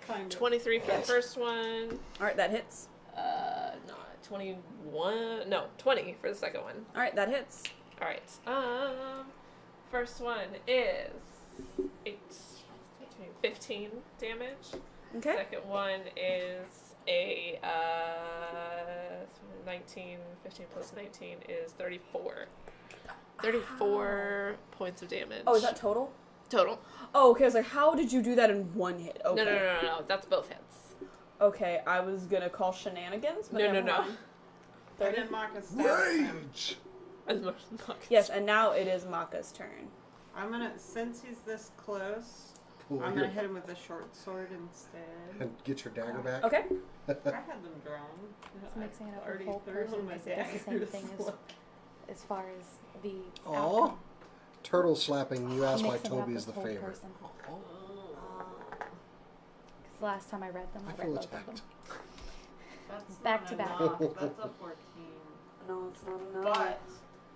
Kind of. 23 for the first one. Alright, that hits. Not 21. No, 20 for the second one. Alright, that hits. All right. First one is 15 damage. Okay. Second one is a 19. 15 plus 19 is 34. 34 points of damage. Oh, is that total? total? Oh, okay. I was like, how did you do that in one hit? Okay. No. That's both hits. Okay, I was gonna call shenanigans, but No. never mind. And 30? then Macha stabs him. Rage! Yes, and now it is Maka's turn. I'm gonna, since he's this close, Pull I'm your- gonna hit him with a short sword instead. and get your dagger back. Okay. I had them drawn. It's mixing it up Already with whole threw person my is the same daggers. thing as far as the Aw. outcome. Turtle slapping, you asked why Mixing it up Toby with is the whole favorite. person. Because last time I read them, I I read feel both of them. attacked. That's Back not to back. enough. That's a 14. No, it's not enough. But,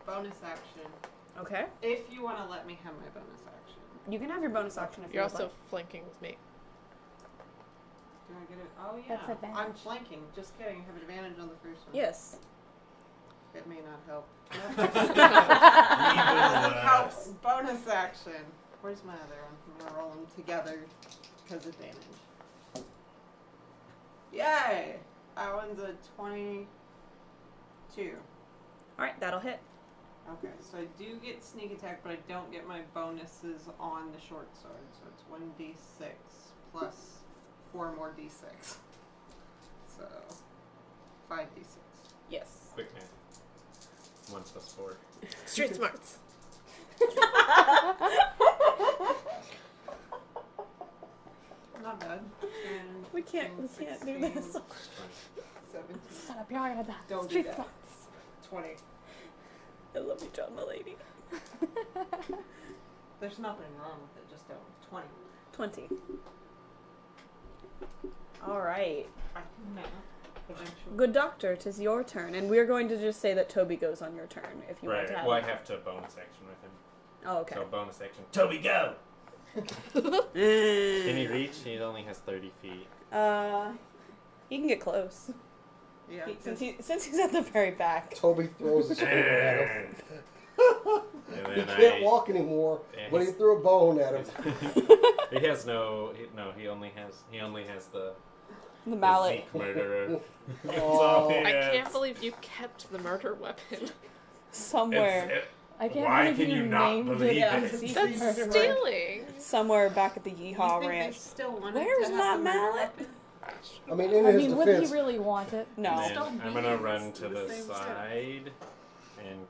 bonus action. Okay. If you want to let me have my bonus action. You can have your bonus action if You're you would also like. flanking with me. Do I get it? Oh, yeah. That's advantage. I'm flanking. Just kidding. I have advantage on the first one. Yes. It may not help. Even Doesn't help. worse. Bonus action. Where's my other one? I'm gonna roll them together because of damage. Yay! That one's a 22. Alright, that'll hit. Okay, so I do get sneak attack, but I don't get my bonuses on the short sword. So it's 1d6 plus 4 more d6. So 5d6. Yes. Quick math. 1 plus 4. Street smarts. Not bad. And We can't do 16, this. 17, Shut up, you're not gonna die. Don't do Street that. smarts. 20. I love you, John, my lady. There's nothing wrong with it, just don't. 20. 20. Alright. I can math eventually. Good doctor, 'tis your turn. And we're going to just say that Toby goes on your turn if you want Right. to have Well, I it. have to bonus action with him. Oh, okay. So bonus action. Toby, go! Can he reach? He only has 30 feet. He can get close. Yeah. Since he's at the very back. Toby throws his finger at him. And He then can't walk anymore, Yeah, but he he's- threw a bone at him. He has no. He only has the The mallet. Zeke murderer. That's Oh. all he I has. can't believe you kept the murder weapon. Somewhere. I can't Why believe can you not named believe it it? Zeke That's murderer. stealing. Somewhere back at the You Yeehaw think they Ranch. still wanted Where's to my have the murder mallet? weapon? I mean, in I his mean, would he defense, really want it? No. And Still then I'm gonna beans run in to the the same side and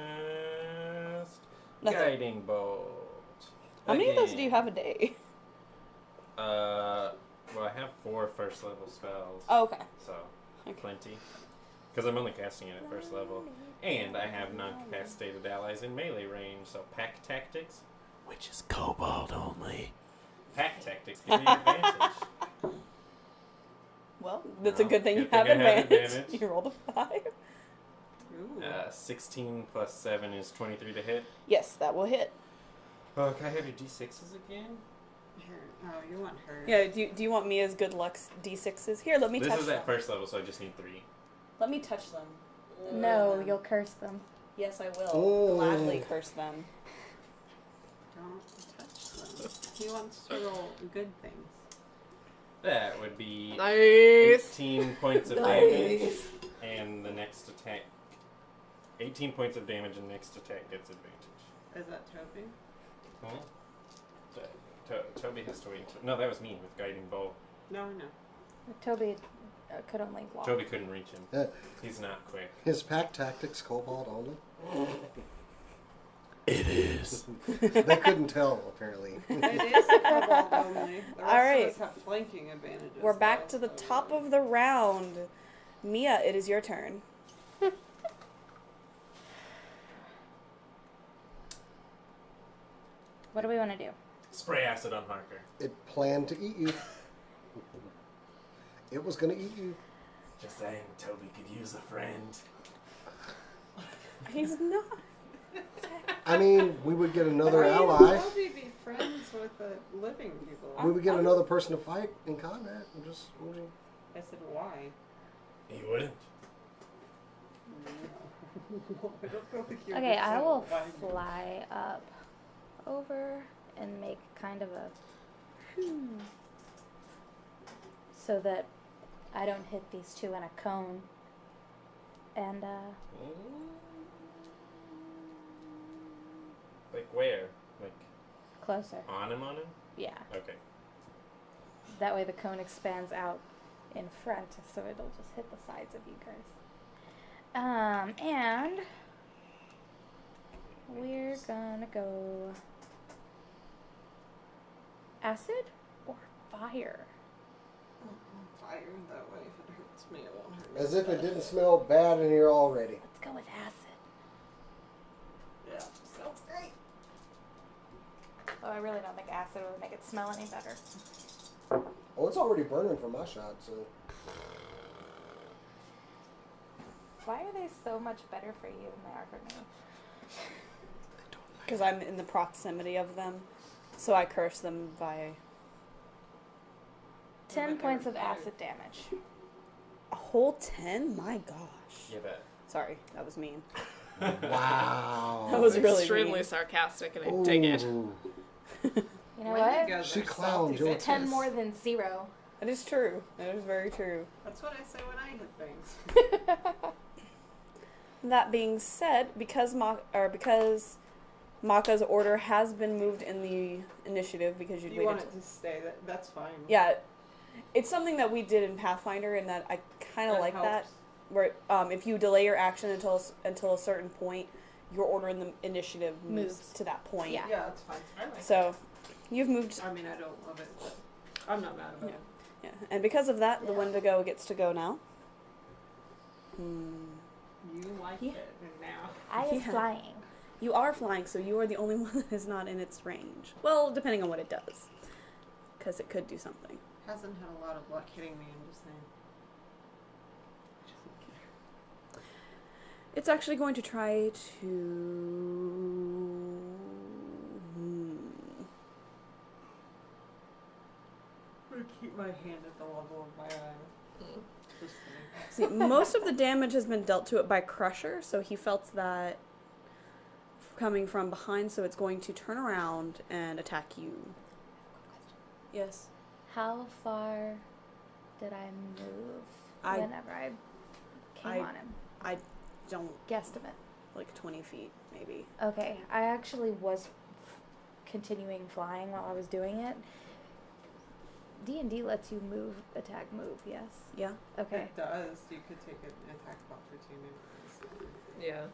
cast Nothing. guiding bolt. How many of those do Again. you have a day? Well, I have 4 first level spells. Oh, okay. So, Okay. plenty. Because I'm only casting it at first level. And I have non-capacitated allies in melee range, so pack tactics, which is kobold only. Pack tactics give you advantage. Well, that's a Well, good thing you good thing have I have advantage. advantage. You rolled a 5. Ooh. 16 plus 7 is 23 to hit. Yes, that will hit. Oh, can I have your d6s again? Her. Oh, you want her. Yeah, do you want me as good luck D6s? Here, let me This touch is them. at first level, so I just need 3. Let me touch them. No, you'll curse them. Yes, I will. Oh. Gladly curse them. Don't touch them. He wants to roll good things. That would be Nice. 18 points of damage, and the next attack. 18 points of damage, and next attack gets advantage. Is that Toby? Hmm? Toby has to wait. No, that was me with guiding bolt. No, no. Toby could only walk. Toby couldn't reach him. Uh, He's not quick. his pack tactics, kobold only. It is. They couldn't tell, apparently. It is kobold only. The rest Alright. of us have flanking advantages. We're back though, to the so- top of the round. Mia, it is your turn. What do we want to do? Spray acid on Harker. It planned to eat you. It was going to eat you. Just saying, Toby could use a friend. He's not. I mean, we would get another Why would ally. Toby be friends with the living people? We would get another person to fight in combat. I said why? He wouldn't. I don't feel like you're Okay, just I so will vibrant. fly up over and make kind of a so that I don't hit these two in a cone. And Like where? Like closer. on him? Yeah. Okay. That way the cone expands out in front, so it'll just hit the sides of you guys. And we're gonna go acid or fire. Fire that way. If it hurts me, it won't hurt me. As if it didn't smell bad in here already. Let's go with acid. Yeah, sounds great. Oh, I really don't think acid would make it smell any better. Oh, it's already burning from my shot, so. Why are they so much better for you than they are for me? Because I'm in the proximity of them. So I curse them by 10 but points they're of fire. acid damage. Oh, whole 10? My gosh. You bet. Sorry, that was mean. Wow. That was really extremely mean. sarcastic, and I dig it. Ooh. You know Wendigos what? She are clowned salty your bitches. 10 more than 0. That is true. That is very true. That's what I say when I hit things. That being said, because Macha's order has been moved in the initiative because you'd You waited want it to stay, that's fine. Yeah, it's something that we did in Pathfinder, and that I kind of That like that. helps. Where if you delay your action until a certain point, your order in the initiative moves to that point. Yeah. Yeah, that's fine. I like So, you've moved. it. I mean, I don't love it, but I'm not mad about it. Yeah, and because of that, the Wendigo gets to go now. You like Yeah. it, and now. I is Yeah. flying. You are flying, so you are the only one that is not in its range. Well, depending on what it does, because it could do something. Hasn't had a lot of luck hitting me, I'm just saying. It's actually going to try to. I'm gonna keep my hand at the level of my eye. Just See, saying. most of the damage has been dealt to it by Crusher, so he felt that coming from behind, so it's going to turn around and attack you. Yes. How far did I move I- whenever I came I- on him? I don't, Guesstimate. like 20 feet, maybe. Okay, I actually was continuing flying while I was doing it. D&D lets you move, attack, move, yes? Yeah. Okay. It does. You could take an attack of opportunity. Yeah.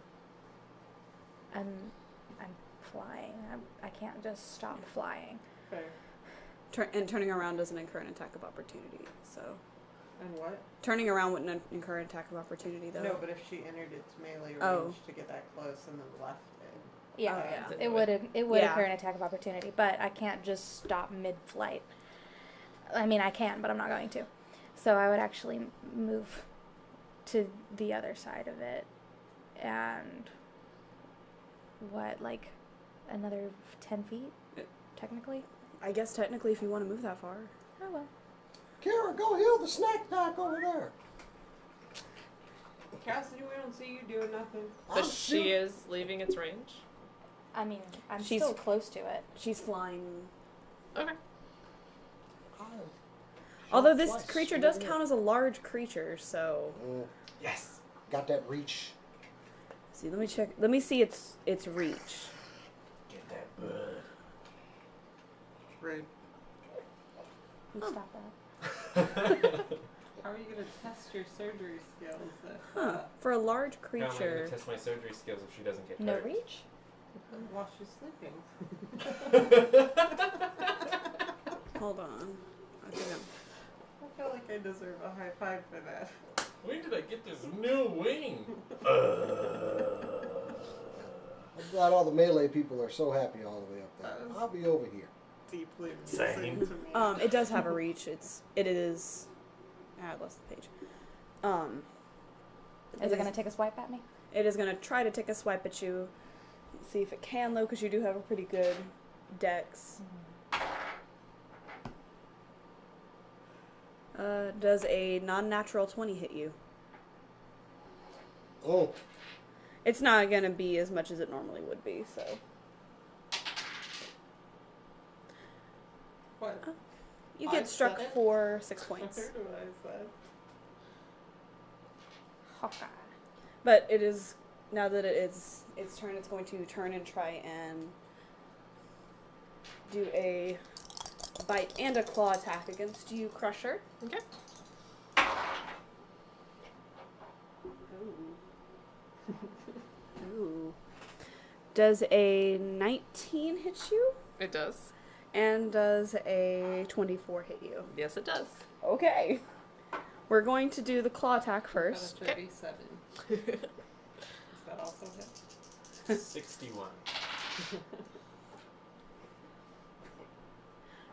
I'm flying. I can't just stop flying. Fair. And turning around doesn't incur an attack of opportunity, so. And what? Turning around wouldn't incur an attack of opportunity, though. No, but if she entered its melee range Oh. to get that close and then left it. Yeah, Oh, yeah. it would Yeah. occur an attack of opportunity, but I can't just stop mid-flight. I mean, I can, but I'm not going to. So I would actually move to the other side of it, and like another 10 feet, technically. I guess technically if you want to move that far. Oh well. Kara, go heal the snack pack over there. Cassidy, we don't see you doing nothing. But she is leaving its range. I mean, I'm She's- still close to it. She's flying. Okay. Although this creature does count as a large creature, so. Yes. Got that reach. See, let me check. Let me see its reach. Get that bud. Rude. You stop that. How are you going to test your surgery skills? Huh. For a large How am I creature. going to test my surgery skills if she doesn't get No hurt? reach? While she's sleeping. Hold on. I think I feel like I deserve a high five for that. When did I get this new wing? I'm glad all the melee people are so happy all the way up there. I'll be over here. Deeply Same. amusing to me. it does have a reach. It is. I lost the page. Is it going to take a swipe at me? It is gonna try to take a swipe at you. See if it can though, because you do have a pretty good dex. Does a non-natural 20 hit you? Oh, It's not gonna be as much as it normally would be, so. What? You I get struck said it? for 6 I points. heard what I said. Hawkeye. But it is, now that it's its turn, it's going to turn and try and do a bite and a claw attack against you, Crusher. Okay. Ooh. Does a 19 hit you? It does. And does a 24 hit you? Yes, it does. Okay. We're going to do the claw attack first. Got a 37. Does that also hit? 61.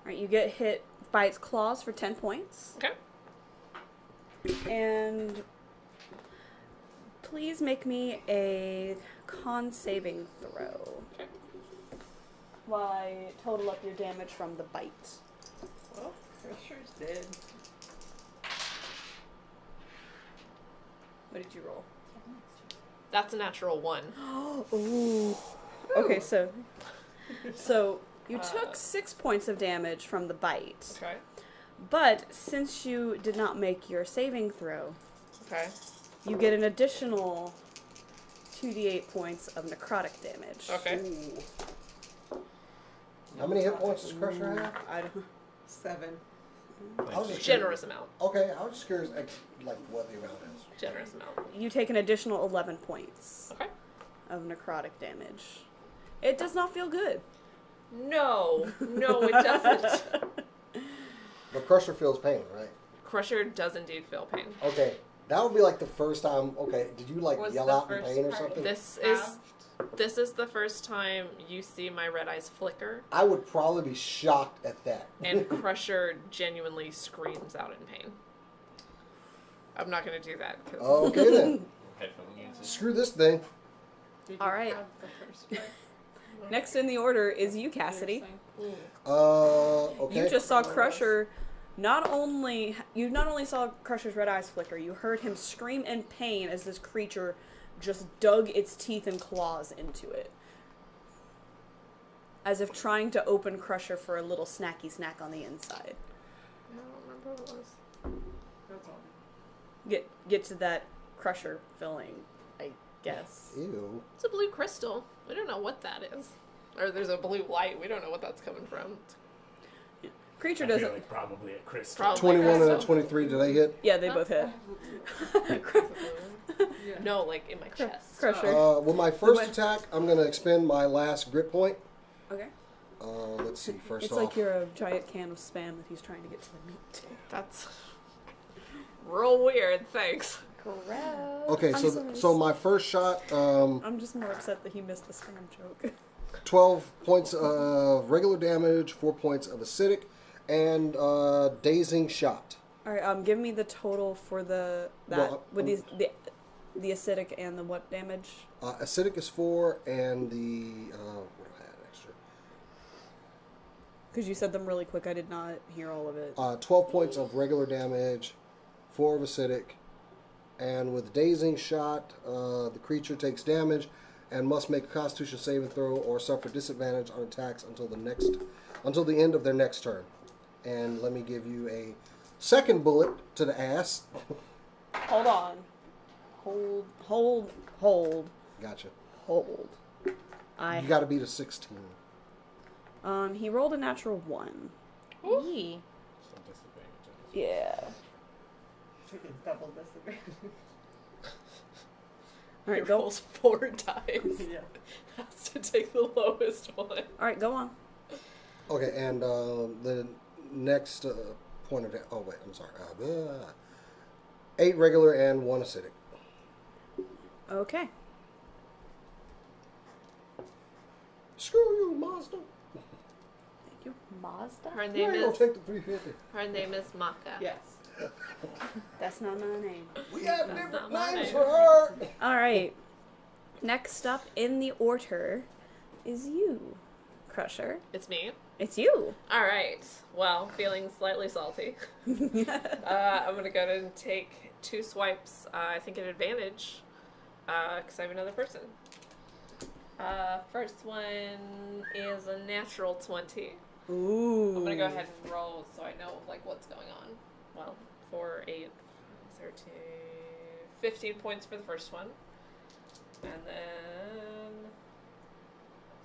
Alright, you get hit by its claws for 10 points. Okay. And please make me a con saving throw. Okay. While I total up your damage from the bite. Well, Crusher's dead. What did you roll? That's a natural 1. Ooh. Okay, so you took 6 points of damage from the bite. Okay. But since you did not make your saving throw, Okay. you get an additional 2d8 points of necrotic damage. Okay. How many hit points does Crusher have? I don't. 7. I was just Generous amount. Okay, I was just curious, like, what the amount is. Generous amount. You take an additional 11 points Okay. of necrotic damage. It does not feel good. No, it doesn't. But Crusher feels pain, right? Crusher does indeed feel pain. Okay, that would be like the first time. Okay, did you like Was yell the out in first pain or part something? This is the first time you see my red eyes flicker, I would probably be shocked at that. and Crusher genuinely screams out in pain. I'm not gonna do that. 'Cause Okay then, Headphone music. screw this thing. Did All you right. have the first part? Next in the order is you, Cassidy. Okay. You just saw Crusher. You not only saw Crusher's red eyes flicker, you heard him scream in pain as this creature just dug its teeth and claws into it. As if trying to open Crusher for a little snacky snack on the inside. I don't remember what it was. That's all. Get to that Crusher filling, I guess. Ew. It's a blue crystal. We don't know what that is. Or there's a blue light. We don't know what that's coming from. Creature I feel doesn't. like probably a crystal. Probably 21 and a crystal. 23, did they hit? Yeah, they both hit. Yeah. No, like in my chest. Crusher. With my first way- attack, I'm going to expend my last grit point. Okay. Let's see, first It's off. like you're a giant can of spam that he's trying to get to the meat. That's real weird. Thanks. Gross. Okay, I'm so sorry. so my first shot, I'm just more upset that he missed the spam joke. 12 points of regular damage, 4 points of acidic, and dazing shot. All right, give me the total for that Well, with the acidic and the what damage? Acidic is 4, and the what do I have extra? Because you said them really quick, I did not hear all of it. 12 points of regular damage, 4 of acidic, and with dazing shot, the creature takes damage and must make a Constitution saving throw or suffer disadvantage on attacks until the end of their next turn. And let me give you a second bullet to the ass. Hold on. Hold. Gotcha. Hold. You got to beat a 16. He rolled a natural 1. Yee. Some disadvantages. Yeah. Took a double disadvantage. All right, He go. rolls 4 dice. Yeah. Has to take the lowest one. All right, go on. Okay, and the next point of... Oh, wait, I'm sorry. 8 regular and 1 acidic. Okay. Screw you, monster. Thank you. Mazda? Her You name ain't gonna is take the 350. Macha. Yes. That's not my name. We have That's different not my names name. for her. All right. Next up in the order is you, Crusher. It's me. It's you. All right. Well, feeling slightly salty. I'm gonna go ahead and take 2 swipes. I think at advantage, because I have another person. First one is a natural 20. Ooh. I'm gonna go ahead and roll so I know like what's going on. Well, 4, 8, 13, 15 points for the first one. And then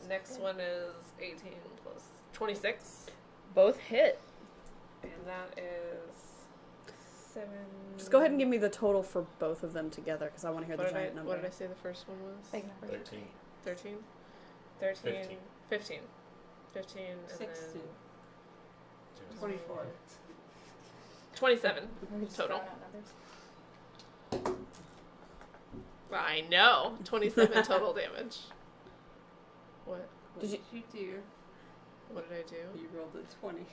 next one is 18 plus 26. Both hit. And that is 7. Just go ahead and give me the total for both of them together because I want to hear what the did I, giant number. What did I say the first one was? Big number. 13. 13? 13. 15. 15. 15 and 16. then 24. 27 We're just total. throwing out numbers. I know. 27 total damage. What? What Did did you- you do? What did I do? You rolled a 20.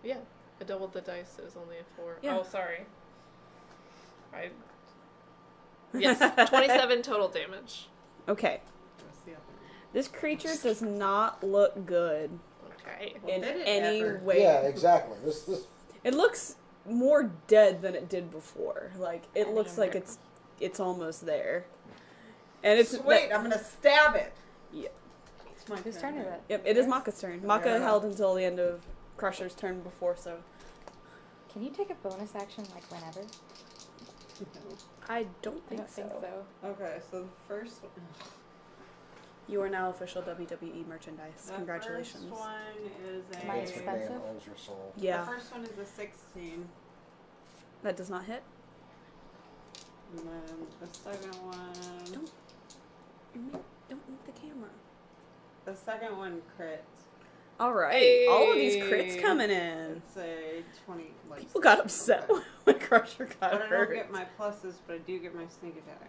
Yeah. I doubled the dice. It was only a 4. Yeah. Oh, sorry. Yes. 27 total damage. Okay. What's the other one? This creature does not look good Okay. Well, in did it any ever? way. Yeah, exactly. This It looks more dead than it did before. Like, it looks like it's it's almost there. And it's Wait, I'm gonna stab it. Yeah. It's my Whose turn is it? Yep, it is Macha's turn. Macha Yeah. held until the end of Crusher's turn before, so Can you take a bonus action like whenever? I don't I think don't so. think so. Okay, so the first one. You are now official WWE merchandise. The Congratulations. first one is a. Am I Thanks for Dan expensive? owns your soul. Yeah, The first one is a 16, that does not hit. and then the second one. Don't move the camera. The second one crits. All right, Hey. all of these crits coming in. It's a 20. Like, People got upset okay. when Crusher got But I don't hurt. get my pluses, but I do get my sneak attack.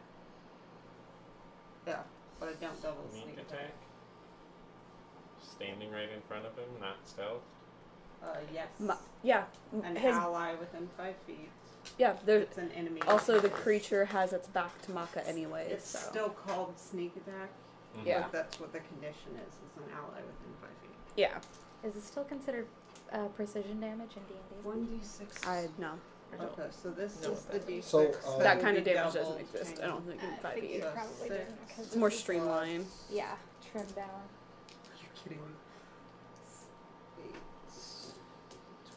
Yeah, but I don't double Sneak attack. attack. Standing right in front of him, not stealth. Yes. Yeah, An his, ally within 5 feet. yeah. There's It's an enemy. also the creature has its back to Macha anyways. It's So still called sneak attack. Mhm. Yeah. But that's what the condition is. It's an ally within 5 feet. yeah, Is it still considered precision damage in D&D? 1d6. I know Okay, so this No, is the d6. So, that will kind of be damage doubled, doesn't exist. I change. don't think in I 5e. figured So probably six. didn't because It's more this is- streamlined. Yeah, trimmed down. Are you kidding me? 8,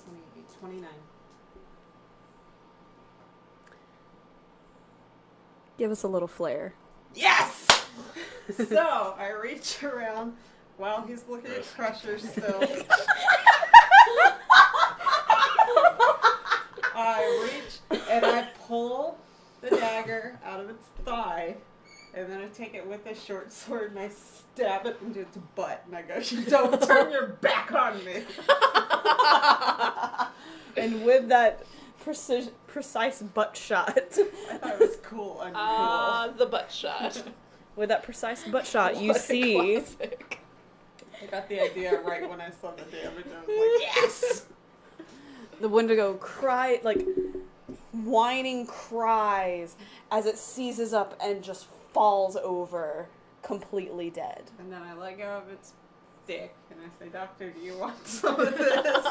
28, 29. Give us a little flair. Yes! So, I reach around while he's looking at Crusher still. I reach and I pull the dagger out of its thigh, and then I take it with a short sword and I stab it into its butt, and I go, "Don't turn your back on me." And with that precise butt shot, I thought it was cool. Uncool. The butt shot. with that precise butt shot, you What a see classic. I got the idea right when I saw the damage. I was like, "Yes!" the Wendigo cry, like whining cries as it seizes up and just falls over, completely dead. And then I let go of its dick, and I say, "Doctor, do you want some of this?"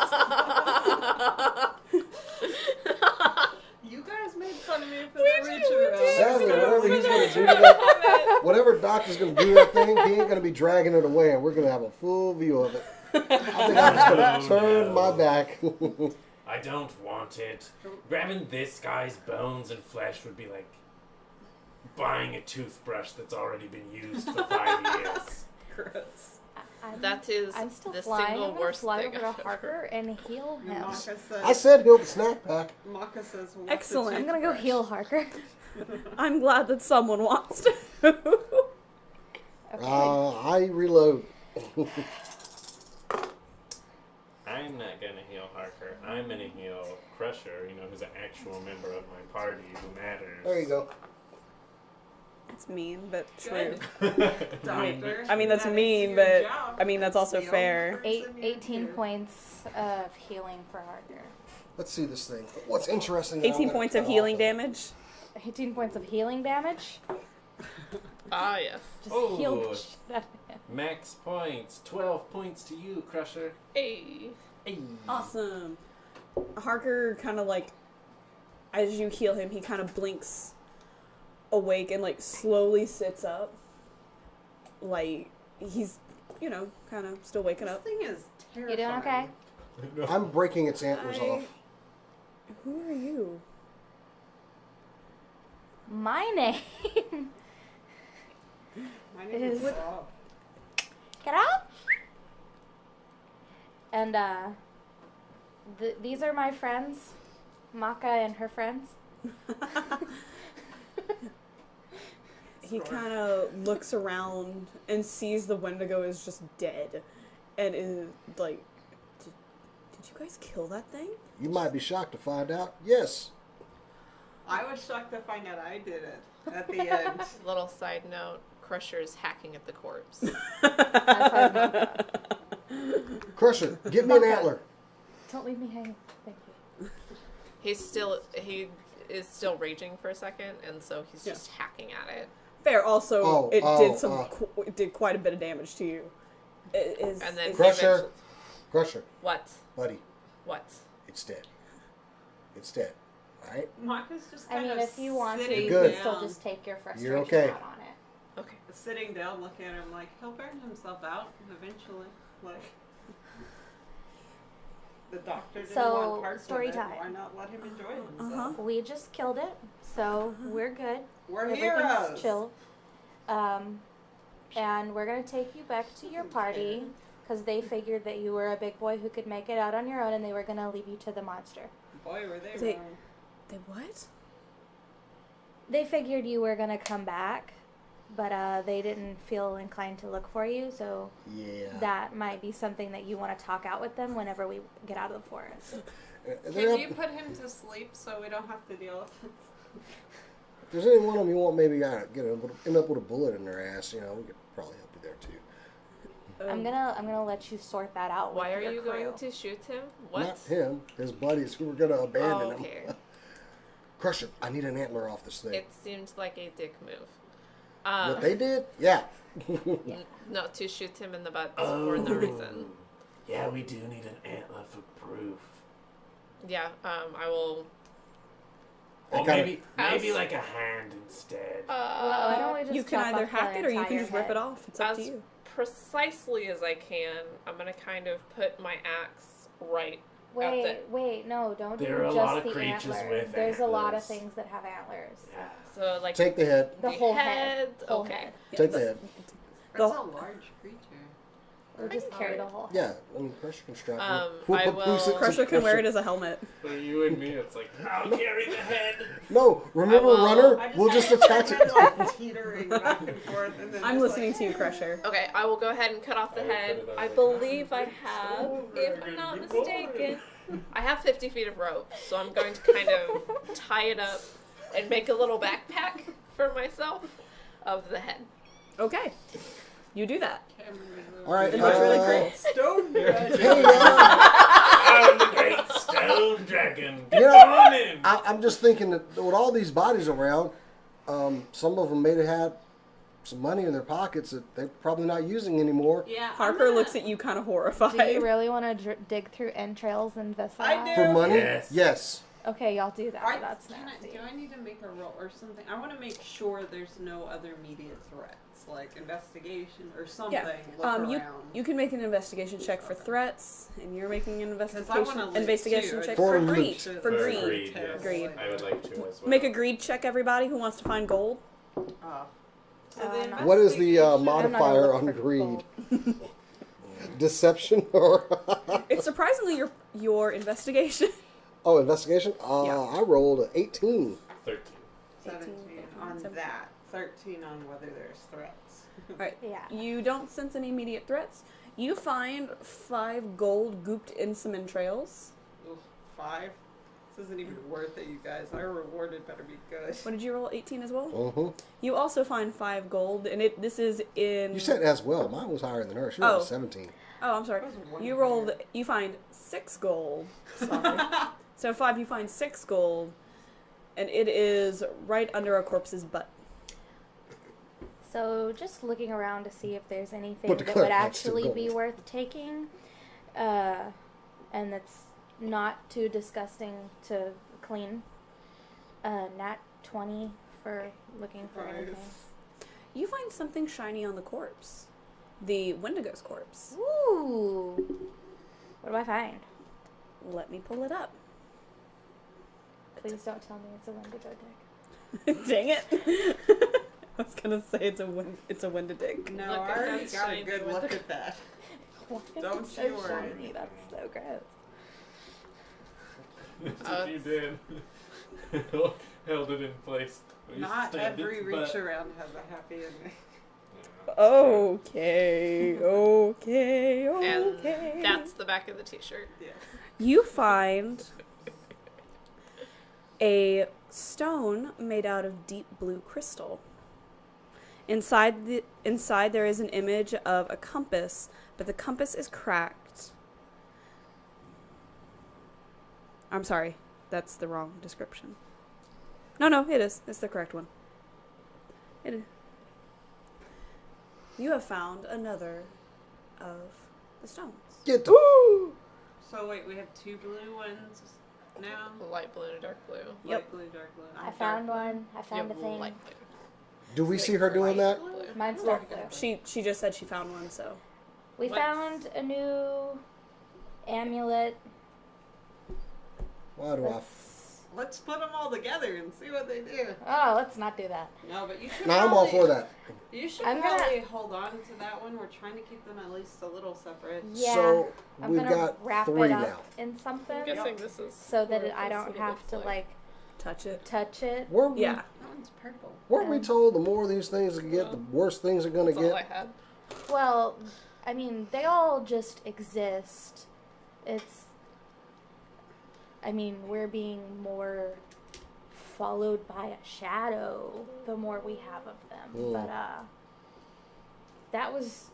You guys made fun of me for the reach around. Sadly, whatever he's going to do to that, whatever Doctor's going to do that thing, he ain't going to be dragging it away, and we're going to have a full view of it. I think I'm just going to turn my back. I don't want it. Grabbing this guy's bones and flesh would be like buying a toothbrush that's already been used for 5 years. Gross. That is I'm still the flying. single I'm gonna worst fly thing over I've to ever Harper and heal And him. Macha says, I said heal the snack pack. Macha says, "What's Excellent. a I'm gonna go toothbrush?" heal Harper. I'm glad that someone wants to. Okay. I reload. I'm not gonna heal Harker. I'm gonna heal Crusher, you know, who's an actual member of my party who matters. There you go. It's mean, but true. Good. Doctor. I mean, that's That is mean, your but job. I mean, that's also the only fair. person you 18 do. points of healing for Harper. Let's see this thing. What's interesting? is I'm 18 gonna points cut of healing off damage. 18 points of healing damage. Ah, yes. Just Oh. heal the shit out of him. Max points. 12 points to you, Crusher. Hey. Hey. Awesome. Harker kind of like, as you heal him, he kind of blinks awake and like slowly sits up. Like he's, you know, kind of still waking This up. thing is terrifying. You doing okay? I'm breaking its antlers off. Who are you? My name. My name is Is- Rob. Kera? And these are my friends, Macha and her friends. He kind of looks around and sees the Wendigo is just dead, and is like, did you guys kill that thing? You might be shocked to find out. Yes. I was shocked to find out I did it at the end. Little side note, Crusher's hacking at the corpse. Crusher, get me an antler. Don't leave me hanging. Thank you. He is still raging for a second, and so he's just hacking at it. Fair. Also, Oh, it did quite a bit of damage to you. And then Crusher, What? buddy, What? it's dead. It's dead. Alright? Macha's just I kind mean, of if you want to, sitting you Good. can still down. just take your frustration You're okay. out on it. Okay. Sitting down, looking at him like, he'll burn himself out eventually. Like, the doctor didn't So, want parts story of it. time. Why not let him enjoy himself? Uh-huh. We just killed it, so we're good. We're Everything's heroes. chill. And we're gonna take you back to your party because they figured that you were a big boy who could make it out on your own, and they were gonna leave you to the monster. Boy, were they They- wrong. They what? They figured you were gonna come back, but they didn't feel inclined to look for you, so Yeah. that might be something that you want to talk out with them whenever we get out of the forest. Can you put him to sleep so we don't have to deal with it? If there's any one of them you want, maybe end up with a bullet in their ass. You know, we could probably help you there too. I'm gonna let you sort that out. Why with are your you crew. going to shoot him? What? Not him, his buddies who were gonna abandon Oh, okay. him. Crusher, I need an antler off this thing. It seemed like a dick move. What they did? Yeah. No, to shoot him in the butt for no reason. Yeah, we do need an antler for proof. Yeah, I will. I Or kinda- maybe like a hand instead. Well, why don't we just You can chop either off the hack it or you can entire just rip head? it off. It's up to As you. precisely as I can, I'm gonna kind of put my axe right. Wait, no, don't do There are a just lot of the creatures antler. with There's a lot of antlers. things that have antlers. Yeah. So like Take the head. The whole head. Whole Okay. head. Take the head. That's a large creature. We'll just carry the whole head. Yeah, I mean, Crusher can strap I it. will- Crusher can wear it as a helmet. For you and me, it's like, I'll carry the head. No, remember I will- Runner? We'll just attach it. Like teetering back and forth, and then I'm just listening like, to you, Crusher. Okay, I will go ahead and cut off the I will head. put it on I the- believe I have, if I'm not mistaken, I have 50 feet of rope, so I'm going to kind of tie it up and make a little backpack for myself of the head. Okay. You do that. All right. It looks really great. Stone Hey, I'm the great stone dragon. You know, Come on in. I'm just thinking that with all these bodies around, some of them may have had some money in their pockets that they're probably not using anymore. Yeah. Parker looks at you kind of horrified. Do you really want to dig through entrails and viscera? I do. For money? Yes. Yes. Okay, y'all do that. That's Do nasty. I need to make a roll or something? I want to make sure there's no other immediate threats, like investigation or something. Yeah. Look You around. you can make an investigation check for threats, and you're making an 'Cause I wanna loot investigation too. check For for loot. greed. For For greed. Greed, yes. Greed. I would like to as well. Make a greed check, everybody who wants to find gold. Oh. So Uh, the no. What is the investigation- modifier look on for greed? gold. Deception or It's surprisingly your investigation. oh, investigation? Yeah. I rolled an 18. 13. 17 on 17. that. 13 on whether there's threats. Alright. Yeah. You don't sense any immediate threats. You find 5 gold gooped in some entrails. Oof, 5. This isn't even worth it, you guys. Our rewarded better be good. What did you roll? 18 as well? Mm-hmm. You also find 5 gold, and this is in... You said as well. Mine was higher than hers. You rolled Oh. a 17. Oh, I'm sorry. That was one You higher. rolled... You find 6 gold. Sorry. So 5, you find 6 gold, and it is right under a corpse's butt. So just looking around to see if there's anything But the that would cleric likes to actually be gold. worth taking, and that's not too disgusting to clean. Nat 20 for looking for Nice. anything. You find something shiny on the corpse. The Wendigo's corpse. Ooh. What do I find? Let me pull it up. Please don't tell me it's a Wendigo dick. Dang it. I was gonna say it's a Wendigo. No, Look I at already that got a shiny good with look the- at that. Why is Don't it so you worry. shiny? That's so gross. That's what you did. Held it in place. You Not stabbed every its reach butt. around has a happy ending. Okay, okay, And okay. that's the back of the t-shirt. Yeah. You find a stone made out of deep blue crystal. Inside there is an image of a compass, but the compass is cracked. I'm sorry, that's the wrong description. No, it is. It's the correct one. It is. You have found another of the stones. Get the So wait, we have 2 blue ones now? Light blue, dark blue. Light blue, dark blue. I I'm found dark one. I found a Yeah, thing. light blue. Do we see her doing that? blue. Mine's Oh, dark blue. She just said she found one, so. We What's- found a new amulet. Why do I? Let's put them all together and see what they do. Oh, let's not do that. No, but you should. No, I'm all for that. You should I'm gonna- probably hold on to that one. We're trying to keep them at least a little separate. Yeah. So I'm we've gonna got wrap 3 it up now. in something I'm guessing this is so that what I this don't sort of have looks to like Touch it. touch it. Weren't we, Yeah. That one's purple. weren't we told the more these things get, the worse things are going to That's all I get? had. Well, I mean, they all just exist. It's. I mean, we're being more followed by a shadow the more we have of them. Mm. But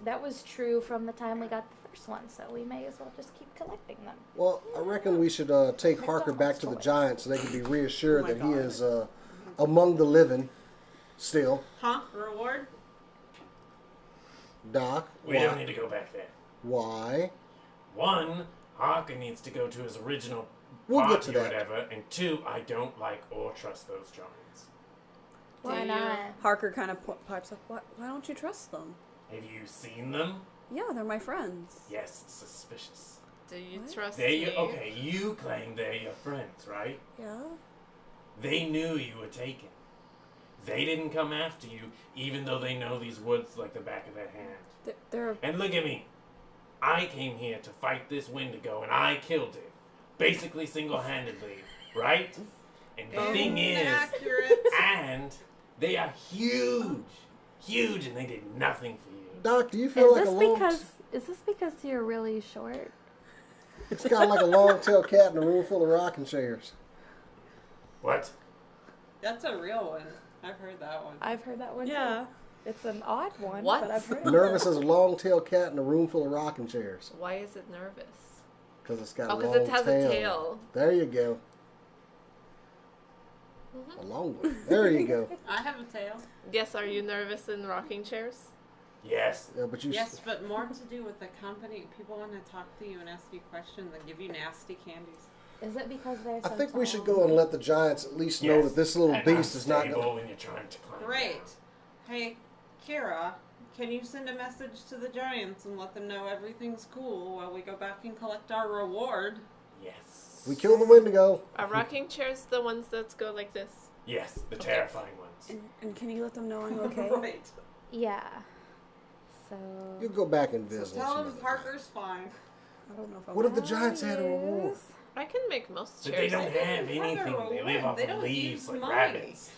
that was true from the time we got the first one, so we may as well just keep collecting them. Well, I reckon we should take Harker back to the Giants so they can be reassured Oh my that he God. is among the living still. Huh? Reward? Doc, We don't need to go back there. why? 1, Harker needs to go to his original We'll party get to or that. whatever, and 2, I don't like or trust those giants. Why Do not? Harker kind of pipes up. Why don't you trust them? Have you seen them? Yeah, they're my friends. Yes, suspicious. Do you What? trust They, me? okay, you claim they're your friends, right? Yeah. They knew you were taken. They didn't come after you, even though they know these woods like the back of their hand. They're. And look at me. I came here to fight this Wendigo, and I killed it. Basically single-handedly, right? And the thing is, Inaccurate. and they are huge. Huge, and they did nothing for you. Doc, do you feel like a long? Is this because you're really short? It's kind of like a long-tailed cat in a room full of rocking chairs. What? That's a real one. I've heard that one. I've heard that one Yeah. too. It's an odd one, What? but I've heard it. Nervous as a long-tailed cat in a room full of rocking chairs. Why is it nervous? Because it's got Oh, a because long it has tail. a tail. There you go. A long one. There you go. I have a tail. Yes, are you nervous in rocking chairs? Yes. Yeah, but you. Yes, but more to do with the company. People want to talk to you and ask you questions and give you nasty candies. Is it because they're I so think we should tall? go and let the Giants at least know Yes. that this little And beast is not. unstable when you're trying to climb. Great. Hey, Kera, can you send a message to the Giants and let them know everything's cool while we go back and collect our reward? Yes. We kill the Wendigo. Are rocking chairs the ones that go like this? Yes, the terrifying ones. And can you let them know I'm okay? Right. Yeah. So. You go back and So visit. tell some them other Parker's fine. I don't know if I What if want the Giants had a reward? I can make most But they chairs. don't They have don't have anything. a They live reward. off They of don't leaves use like money. rabbits.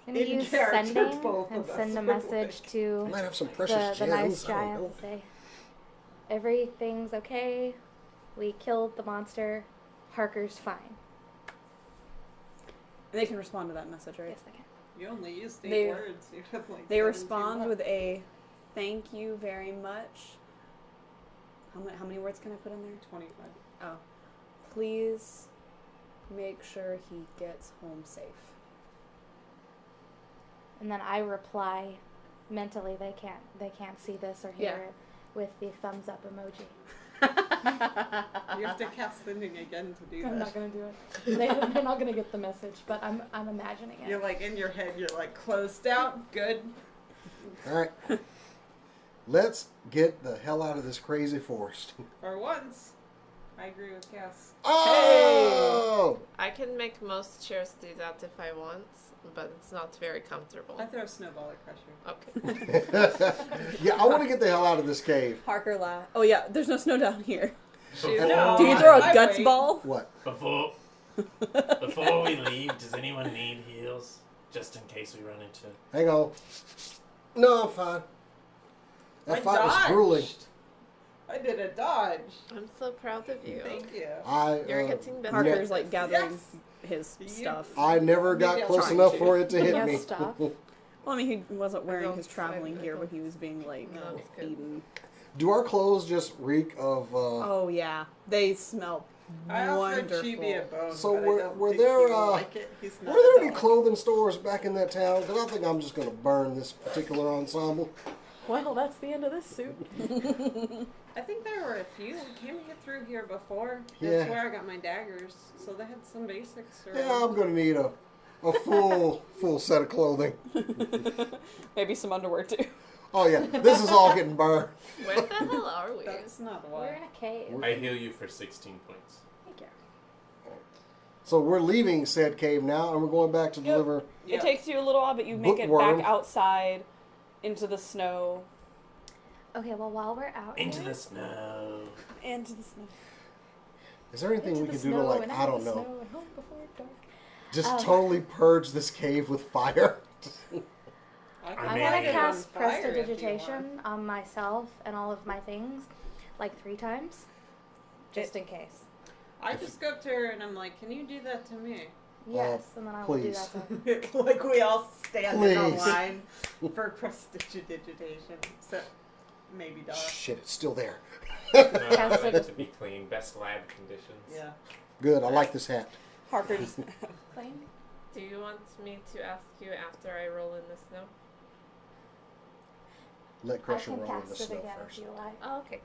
Can you In use character, sending both and of us send a would message I to might have some precious the gems. nice I don't giant know. to say, everything's okay. We killed the monster. Harker's fine. And they can respond to that message, right? Yes, they can. You only used 8 They- words. You have like They 17 respond left. with a thank you very much. How many words can I put in there? 25. Oh. Please make sure he gets home safe. And then I reply mentally. They can't see this or hear Yeah. it with the thumbs up emoji. You have to cast sending again to do I'm that. not gonna do it. They're not gonna get the message, but I'm imagining it. You're like in your head, you're like closed out. Good. All right. Let's get the hell out of this crazy forest. For once, I agree with Cass. Oh! I can make most chairs do that if I want, but it's not very comfortable. I throw a snowball at Crusher. Okay. Yeah, I want to get the hell out of this cave. Harker laugh. Oh yeah, there's no snow down here. Before, No. Do you throw a I guts wait. ball? What? before we leave, does anyone need heals? Just in case we run into... Hang on. No, I'm fine. That I fight was dodged. grueling. I did a dodge. I'm so proud of you. Thank you. You're getting better. Harker's like gathering Yes. his stuff. I never got Maybe I'll close try enough to. for it to hit Yes, me. stop. Well, I mean, he wasn't wearing don't his traveling fight, I gear, but don't- he was being like No, it's good. eaten. Do our clothes just reek of? Oh yeah, they smell I offered wonderful. Chibi a bone, So but were- I don't were think there, he will uh, like it. He's not Were there a any dog. clothing stores back in that town? Because I think I'm just going to burn this particular ensemble. Well, that's the end of this suit. I think there were a few. We came through here before. Yeah. That's where I got my daggers. So they had some basics. Yeah, I'm gonna need a full set of clothing. Maybe some underwear too. Oh yeah, this is all getting burned. Where the hell are we? That's not We're why. in a cave. I heal you for 16 points. Thank you. So we're leaving said cave now, and we're going back to deliver. It takes you a little while, but you make it Bookworm. back outside into the snow. Okay, well, while we're out Into here, the snow. Into the snow. Is there anything into we the can do to snow like and I out don't of the know, snow and home before dark. just totally purge this cave with fire? I mean, want I to guess. cast Fire if you prestidigitation on myself and all of my things, like 3 times, just in case. I just go up to her and I'm like, "Can you do that to me?" Yes, and then I will do please. that to Like we all stand in a Please. line for prestidigitation. Except maybe Doc. Shit, it's still there. No, Cast I like it. to be clean. Best lab conditions. Yeah. Good, I like this hat. Harker just Plain. Do you want me to ask you after I roll in the snow? Let I Crusher can roll in the cast it snow again first. if you like. Oh, okay.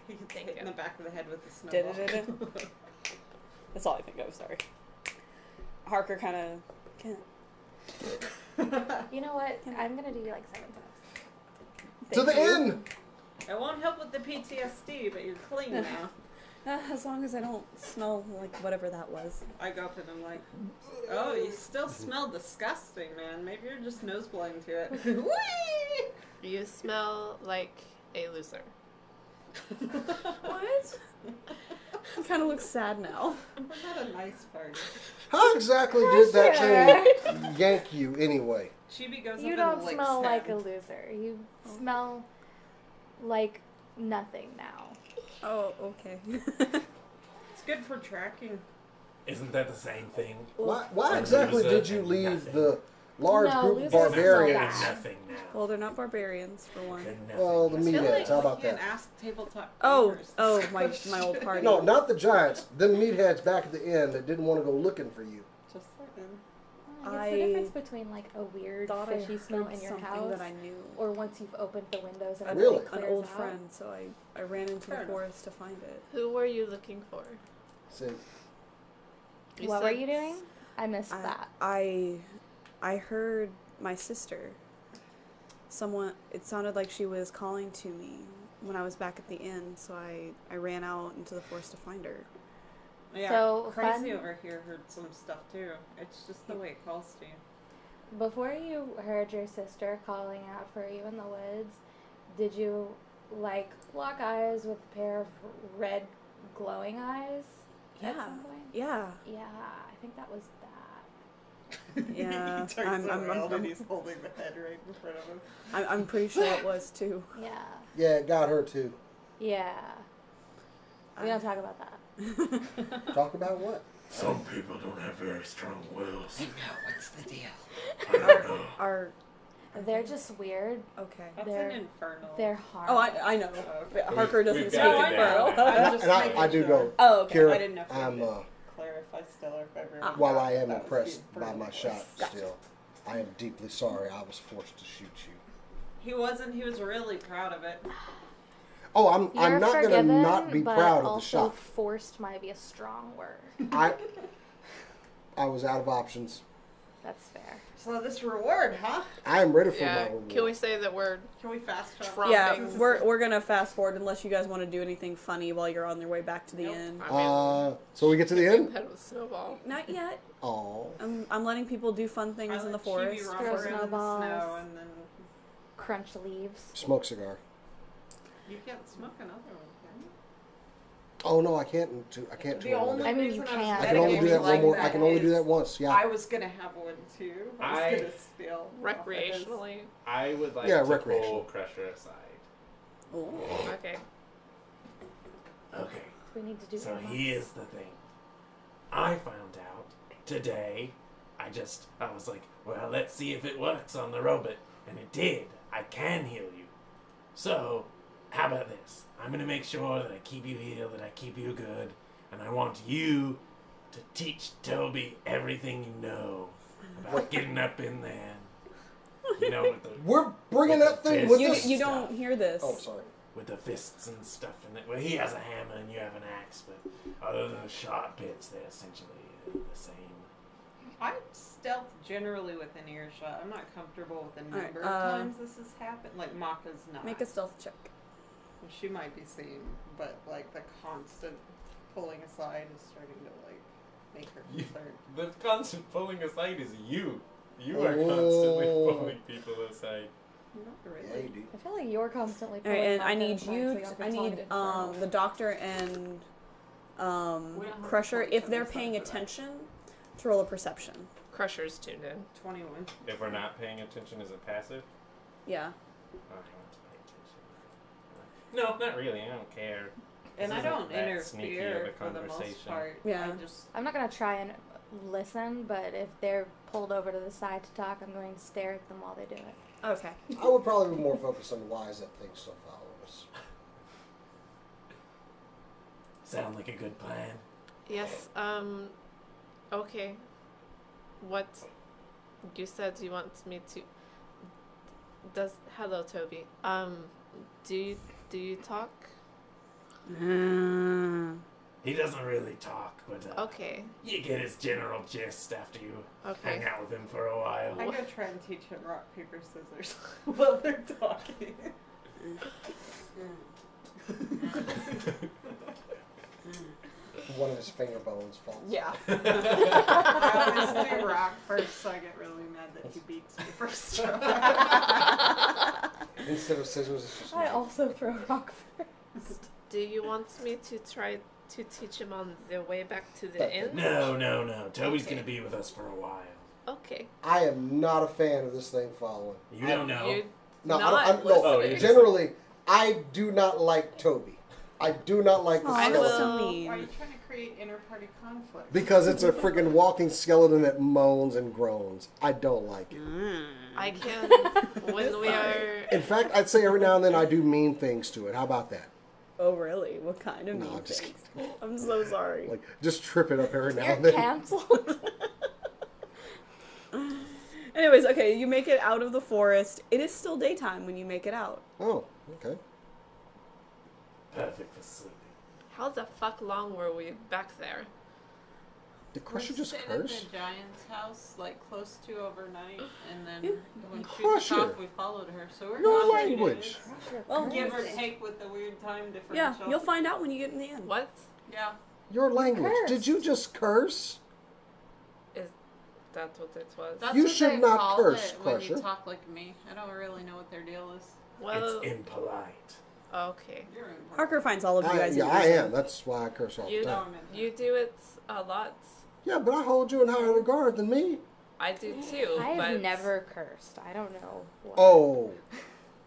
He gets Thank hit in you. the back of the head with the snowball. Da-da-da-da. That's all I think of. Sorry. Harker kind of can't. You know what? I'm gonna do you like 7 times. To the Thank you. inn! It won't help with the PTSD, but you're clean now. As long as I don't smell like whatever that was. I go up and I'm like, "Oh, you still smell disgusting, man. Maybe you're just nose blowing to it." Whee! You smell like a loser. What? He kind of looks sad now. We're not a nice party. How exactly did that thing yank you anyway? Chibi goes You up don't and licks smell him. like a loser. You smell like nothing now. Oh, okay. It's good for tracking. Isn't that the same thing? Why A exactly loser did you and leave nothing. the large No, group of losers smell barbarians? bad. They're nothing now. Well, they're not barbarians for one. They're nothing. Well, the I feel meatheads, like how we about can that? ask tabletop Oh, gamers. my old party. No, not the giants. The meatheads back at the inn that didn't want to go looking for you. Just saying. It's I the difference between like a weird Thought I fishy smell heard in your something house that I knew. or once you've opened the windows and Really? everything An clears old out. friend, so I ran into Fair the enough. forest to find it. Who were you looking for? See, What were you doing? I missed I, that. I heard my sister. It sounded like she was calling to me when I was back at the inn, so I ran out into the forest to find her. Yeah, So, Crazy fun- over here heard some stuff too. It's just the way it calls to you. Before you heard your sister calling out for you in the woods, did you like lock eyes with a pair of red glowing eyes at Yeah. some point? Yeah. Yeah, I think that was that. Yeah, he turns I'm- around I'm- and he's holding the head right in front of him. I'm pretty sure it was too. Yeah. yeah, it got her too. Yeah. We don't talk about that. Talk about what? Some people don't have very strong wills. No, what's the deal? I don't know. Are They're just weird. okay. That's They're- an infernal. They're hard. Oh, I know. Okay. But Harker doesn't We've speak got it Infernal. down. I'm just And I making do sure. go, Oh, okay. Kira, I didn't know if we I'm, could clarify still or if everyone while got I am that was impressed the by infernal my voice. shot Gotcha. still, I am deeply sorry I was forced to shoot you. He wasn't. He was really proud of it. Oh, I'm You're not going to forgiven, not be but proud of the also shot. forced might be a strong word. I was out of options. That's fair. So this reward, huh? I am ready for Yeah. my reward. Can we say that we're Can we fast travel? Trump. Yeah, Things. we're gonna fast forward unless you guys want to do anything funny while you're on your way back to the Nope. inn. I mean, So we get to the hit end? head with snowball. Not yet. Oh. I'm letting people do fun things I in the let Chibi forest. romp Throw around in the snowballs. snow and then Crunch leaves. Smoke cigar. you can't smoke another one, can you? Oh no, I can't. I can't. The do one only that. I mean, you reason can. I can only do that one more. I can only do that is once. Yeah. I was gonna have one too. I was I- gonna steal Recreationally. I would like Yeah, to recreational. pull Crusher aside. Ooh. Okay. Okay. We need to do So that. here's the thing. I found out today. I was like, well, let's see if it works on the robot. And it did. I can heal you. So, how about this? I'm going to make sure that I keep you healed, that I keep you good. And I want you to teach Toby everything you know about getting up in there. You know, with the We're bringing that thing with us. You don't hear this. Oh, sorry. with the fists and stuff in it. Well, he has a hammer and you have an axe, but other than the sharp bits, they're essentially the same. I'm stealth generally within earshot. I'm not comfortable with the number of Alright, times this has happened. Like Macha's not. Make a stealth check. She might be seen, but like the constant pulling aside is starting to like make her concerned. The constant pulling aside is you. You are constantly Oh. pulling people aside. Not Yeah, really. you do. I feel like you're constantly All pulling right, and Macha I need aside, you. so y'all I can need talk the doctor and We don't have to Crusher, pull if each they're other's paying side for that. attention, to roll a perception. Crusher's tuned in. 21. If we're not paying attention, is it passive? Yeah. Oh, I want to pay attention. No, not really. I don't care. And This I don't isn't that sneaky of a interfere for the most conversation. part. Yeah. I just I'm not gonna try and listen, but if they're pulled over to the side to talk, I'm going to stare at them while they do it. Okay. I would probably be more focused on why is that thing still following us. Sound like a good plan. Yes, okay. What you said you want me to hello Toby. Do you talk? He doesn't really talk, but Okay. you get his general gist after you hang Okay. out with him for a while. I'm gonna try and teach him rock, paper, scissors while they're talking. One of his finger bones falls. Yeah. I always do rock first, so I get really mad that he beats me first try. Instead of scissors, it's just I knife. also throw rock first. Do you want me to try to teach him on the way back to the inn? No. Toby's Okay. gonna be with us for a while. Okay. I am not a fan of this thing following. You don't know. You No, Not I don't. No, listening. Oh, you're just- generally, I do not like Toby. I do not like the Aw, I that's skeleton. so will- mean. Why are you trying to create inter-party conflict? Because it's a freaking walking skeleton that moans and groans. I don't like it. I can when we are In fact, I'd say every now and then I do mean things to it. How about that? Oh, really? What kind of No, mean I'm just things? I'm so sorry. Like, just trip it up every now You're and then. canceled. Anyways, okay, you make it out of the forest. It is still daytime when you make it out. Oh, okay. Perfect for sleeping. how the fuck long were we back there? Did Crusher We just stayed curse? at the giant's house, like close to overnight, and then Yeah. when she Crusher. took off, we followed her. So we're No gone 3 language. days. Well, Give or take with the weird time differential. yeah, you'll find out when you get in the inn. What Yeah. Your language. cursed. Did you just curse? is that? What it was? That's You what should they not call curse, it when Crusher. you talk like me. I don't really know what their deal is. Well, It's impolite. okay. You're in Harker finds all of you guys Yeah, I interesting. am. That's why I curse all the You time. You do it a lot. Yeah, but I hold you in higher regard than me. I do too. I but have never cursed. I don't know. What. Oh.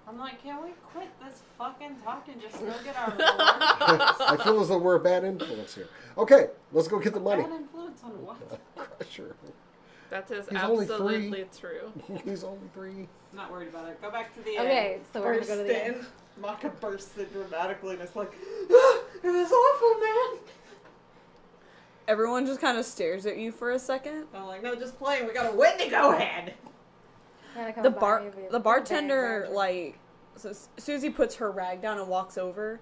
I'm like, can we quit this fucking talk and just go get our I feel as though we're a bad influence here. Okay, let's go get the money. Bad influence on what? Crusher. That is He's only absolutely true. He's only 3. Not worried about it. Go back to the inn. Okay, so we're gonna Burst go to the inn. in. Macha bursts in dramatically and it's like, ah, it was awful, man. Everyone just kind of stares at you for a second. I'm like, no, just playing. We got a Wendigo head. Gotta come The by me with the a bartender, bag, like, so Susie puts her rag down and walks over.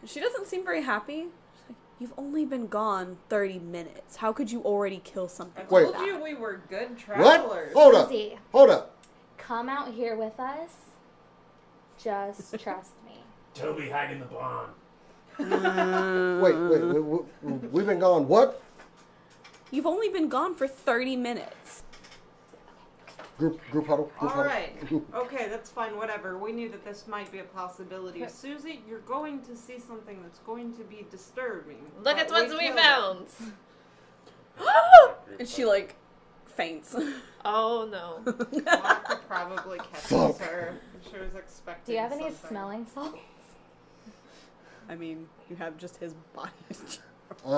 She doesn't seem very happy. She's like, "You've only been gone 30 minutes. How could you already kill I something Wait. told like you that?" we were good What? travelers. Hold up. Susie, Hold up. come out here with us. Just trust me. Toby, hide in the barn. Wait. We've been gone. What? You've only been gone for 30 minutes. Group huddle. Group All huddle. right. Okay, that's fine. Whatever. We knew that this might be a possibility. Okay. Susie, you're going to see something that's going to be disturbing. Look but at what we killed found. And she, like, faints. Oh no. it. Macha probably catches Fuck. her. She was expecting. Do you have any something. smelling salts? I mean, you have just his body. I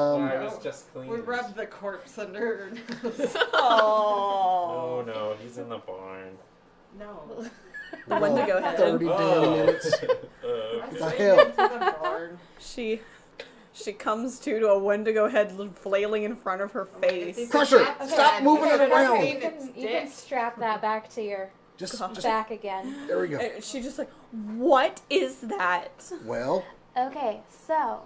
was just clean. We rubbed the corpse under her nose. Oh no, he's in the barn. No. The Wendigo head. 30 damn minutes. I Uh, said hell? into the barn. She she comes to a Wendigo head flailing in front of her face. Crush her! Okay. Stop moving it around! You can strap that back to your Just back again. there we go. And she's just like, what is that? Well, Okay, so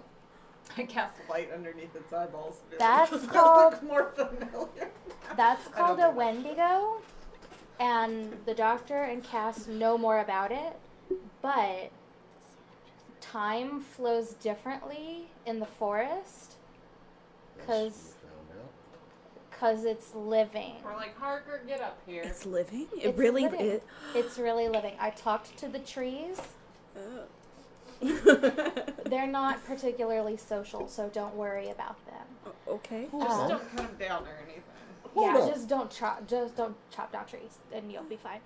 I cast light underneath its eyeballs. to be That's like, "Does that called- look more familiar?" that's I don't called a know. Wendigo, and the doctor and Cass know more about it, but time flows differently in the forest because it's living. We're like, Harker, get up here. It's living? It It's really living. is. It's really living. I talked to the trees. They're not particularly social, so don't worry about them. Okay. Just don't cut them down or anything. Hold Yeah, on. just don't chop down trees, and you'll be fine.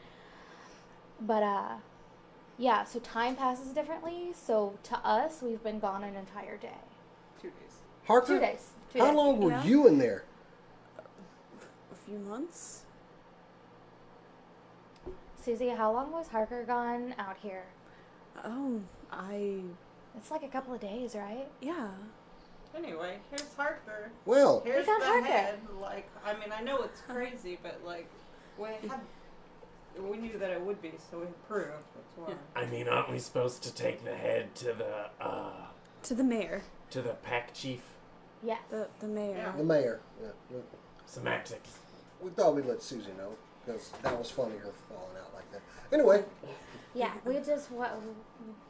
But yeah. So time passes differently. So to us, we've been gone an entire day. 2 days. Harker, 2 days. 2 how days. long were Yeah. you in there? A few months? Susie, how long was Harker gone out here? Oh, It's like a couple of days, right? yeah. Anyway, here's Harker. Well, Here's found the Harker. head. Like, I mean, I know it's crazy, but like, we knew that it would be, so we proved. That's why. I mean, aren't we supposed to take the head to To the mayor. the pack chief? Yes. The mayor. Yeah. the mayor. Yeah, Semantics. we thought we'd let Susie know because that was funny, her falling out like that. Anyway, Yeah, we just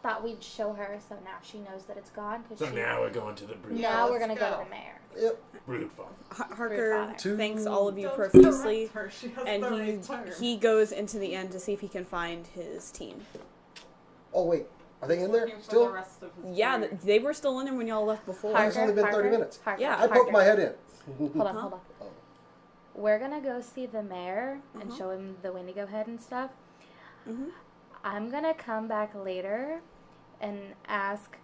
thought we'd show her, so now she knows that it's gone. Cause So now we're going to the brood. Yeah, now we're let's gonna go go. to the mayor. yep. Brood farm. Harker Father. thanks all of you Don't profusely, correct her. She has and the right term. he goes into the inn to see if he can find his team. Oh wait, are they in there Looking for still? the rest of his Yeah, brood. they were still in there when y'all left before. It's only been 30 minutes. Harker, Yeah. I poked my head in. Hold on. Oh. We're gonna go see the mayor and Uh-huh. show him the Wendigo head and stuff. Mhm. I'm gonna come back later and ask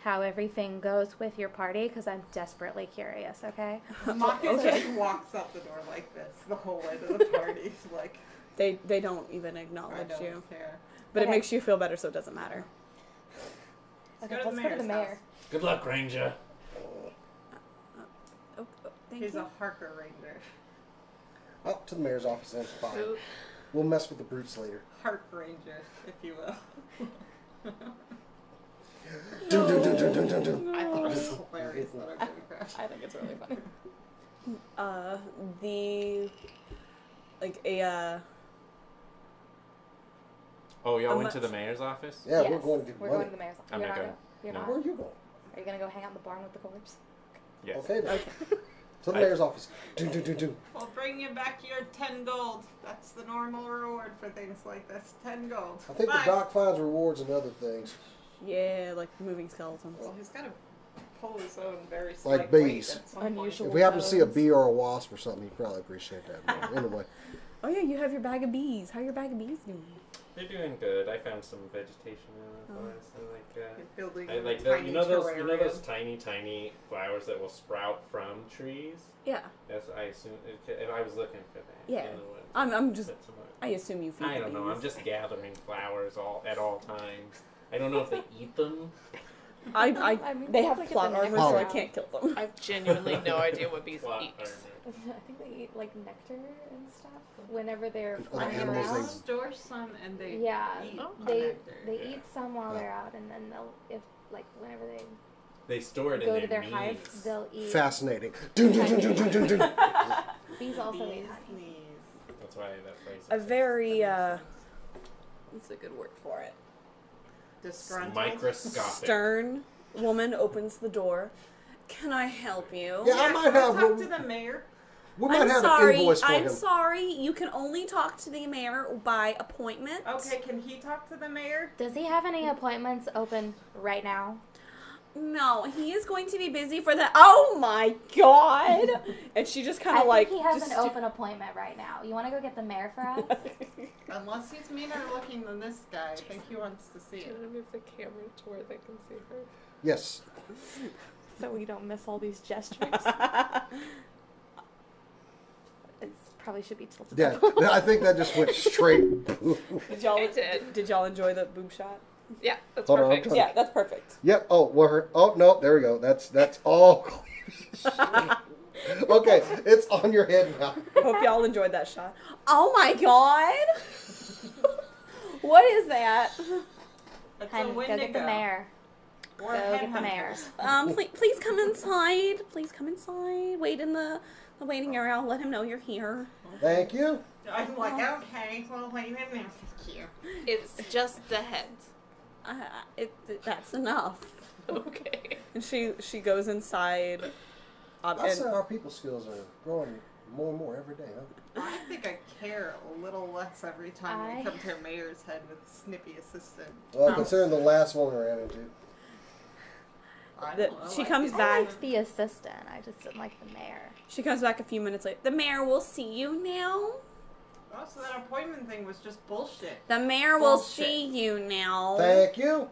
how everything goes with your party because I'm desperately curious. Okay. Macha Okay. just walks out the door like this the whole way to the party. He's like, They don't even I acknowledge don't you, care. but Okay. it makes you feel better, so it doesn't matter. Okay, go to let's the go to the mayor's mayor. house. Good luck, Ranger. Oh, thank He's you. a Harker Ranger. Up to the mayor's office and fine. Ooh. We'll mess with the brutes later. Hark Ranger, if you will. Dun, dun, dun, dun, dun, dun, dun. I thought it was hilarious that I didn't crash. I think it's really funny. The like a Oh, y'all How went to much? the mayor's office? Yeah, Yes, we're going to get we're money. going to the mayor's office. I'm You're not not. going. You're No. not. Where are you going? Are you gonna go hang out in the barn with the corpse? Yes. Okay then. okay. To the I- mayor's office. Dun, dun, dun, dun. We'll bring you back your 10 gold. That's the normal reward for things like this. 10 gold. I think Bye. the doc finds rewards and other things. Yeah, like moving skeletons. Well, he's got to pull his own very Like slight weight bees. at some point. Unusual. If we happen to see a bones. bee or a wasp or something, you probably appreciate that. Anyway, Oh yeah, you have your bag of bees. How are your bag of bees doing? They're doing good. I found some vegetation in the Oh. forest. I like He's building I a like tiny you know those terrarium. tiny flowers that will sprout from trees. Yeah, That's I assume. If I was looking for that. Yeah. In the woods. I'm just. But somewhere- I assume you feed I the don't know. bees. I'm just gathering flowers at all times. I don't know if they eat them. I mean, they have look at plot the armor, nectar. so I can't kill them. I have genuinely no idea what bees Plot eat. armor. I think they eat like nectar and stuff whenever they're And other flying animals, around. they- Store some and they Yeah, eat Oh. they nectar. they Yeah. eat some while Yeah. they're out, and then they'll whenever they They store it go in to their knees. hive, they'll eat. fascinating. Dun, dun, dun, dun, dun, dun, dun. Bees also Bees eat honey. knees. That's why that phrase. A exists. very what's a good word for it? Disgruntled. Microscopic. Stern woman opens the door. Can I help you? Yeah, I might can have. talk to the mayor. We might have an sorry. invoice for I'm him. sorry. You can only talk to the mayor by appointment. Okay, can he talk to the mayor? Does he have any appointments open right now? No, he is going to be busy for the. Oh my god! And she just kind I of think like. he has just an open appointment right now. You want to go get the mayor for us? Unless he's meaner looking than this guy. I think he wants to see Can it. I move the camera to where they can see her? Yes. So we don't miss all these gestures. It probably should be tilted Yeah, up. I think that just went straight. Did y'all It did. Did y'all enjoy the boob shot? Yeah, that's Hold on, I'm perfect. trying- Yeah, that's perfect. Yep. Oh, well, oh no, there we go. That's all. Okay, it's on your head now. Hope y'all enjoyed that shot. Oh my god! What is that? It's Honey, a go get the Wendigo. mayor. Or Go get the mayor. headhunters. Please come inside. Please come inside. Wait in the waiting area. I'll let him know you're here. Thank you. I'm like, okay, well, wait a minute. Thank you. It's just the head. That's enough. Okay. And she goes inside. I'd say our people skills are growing more and more every day, huh? I think I care a little less every time I- we come to a mayor's head with a snippy assistant. Well, considering the last one we ran into. I The- don't know, she I comes think- back. I liked the assistant. I just didn't like the mayor. She comes back a few minutes later. The mayor will see you now. Oh, so that appointment thing was just bullshit. The mayor will Bullshit. see you now. Thank you.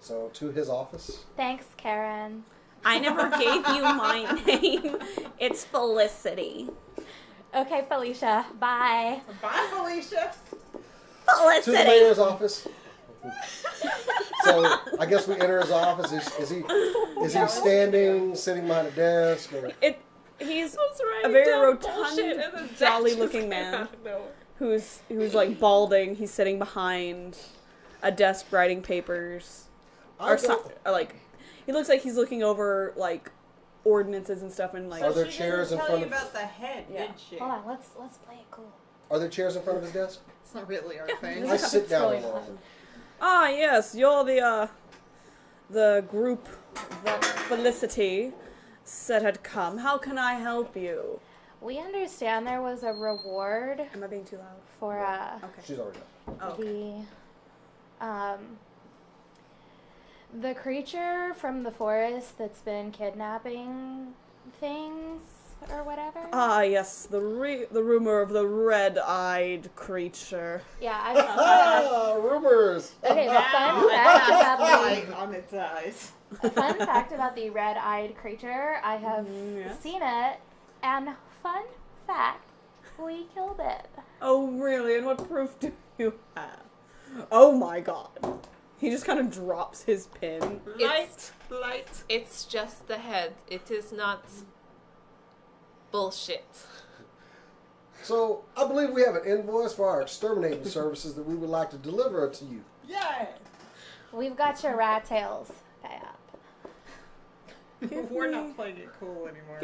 So to his office. Thanks, Karen. I never gave you my name. It's Felicity. Okay, Felicia. Bye. Bye, Felicia. To the Felicity. mayor's office. So I guess we enter his office. Is he standing, sitting behind a desk, or He's I was a writing very down rotund, bullshit, and then that jolly-looking just came man. out of nowhere. who's like balding. He's sitting behind a desk writing papers. I Or, so, don't- or like he looks like he's looking over like ordinances and stuff and like Are there She chairs in didn't tell front you of- about the head, Yeah. did she? Hold on. Let's play it cool. Are there chairs in front of his desk? It's not really our thing. I sit down It's alone. really ah yes, you're the group that Felicity said had come. How can I help you? We understand there was a reward Am I being too loud? for Okay. She's already done. Oh, okay. the creature from the forest that's been kidnapping things or whatever. Ah yes, the rumor of the red-eyed creature. Yeah, Ah, rumors. okay. Now Fun it fact has about light on its eyes. fun fact about the red-eyed creature. I have yes. seen it, and fun fact, we killed it. Oh really? And what proof do you have? Oh my god. He just kind of drops his pin. Light. It's just the head. It is not bullshit. So I believe we have an invoice for our exterminating services that we would like to deliver to you. Yay! We've got your rat tails. Pay up. We're not playing it cool anymore.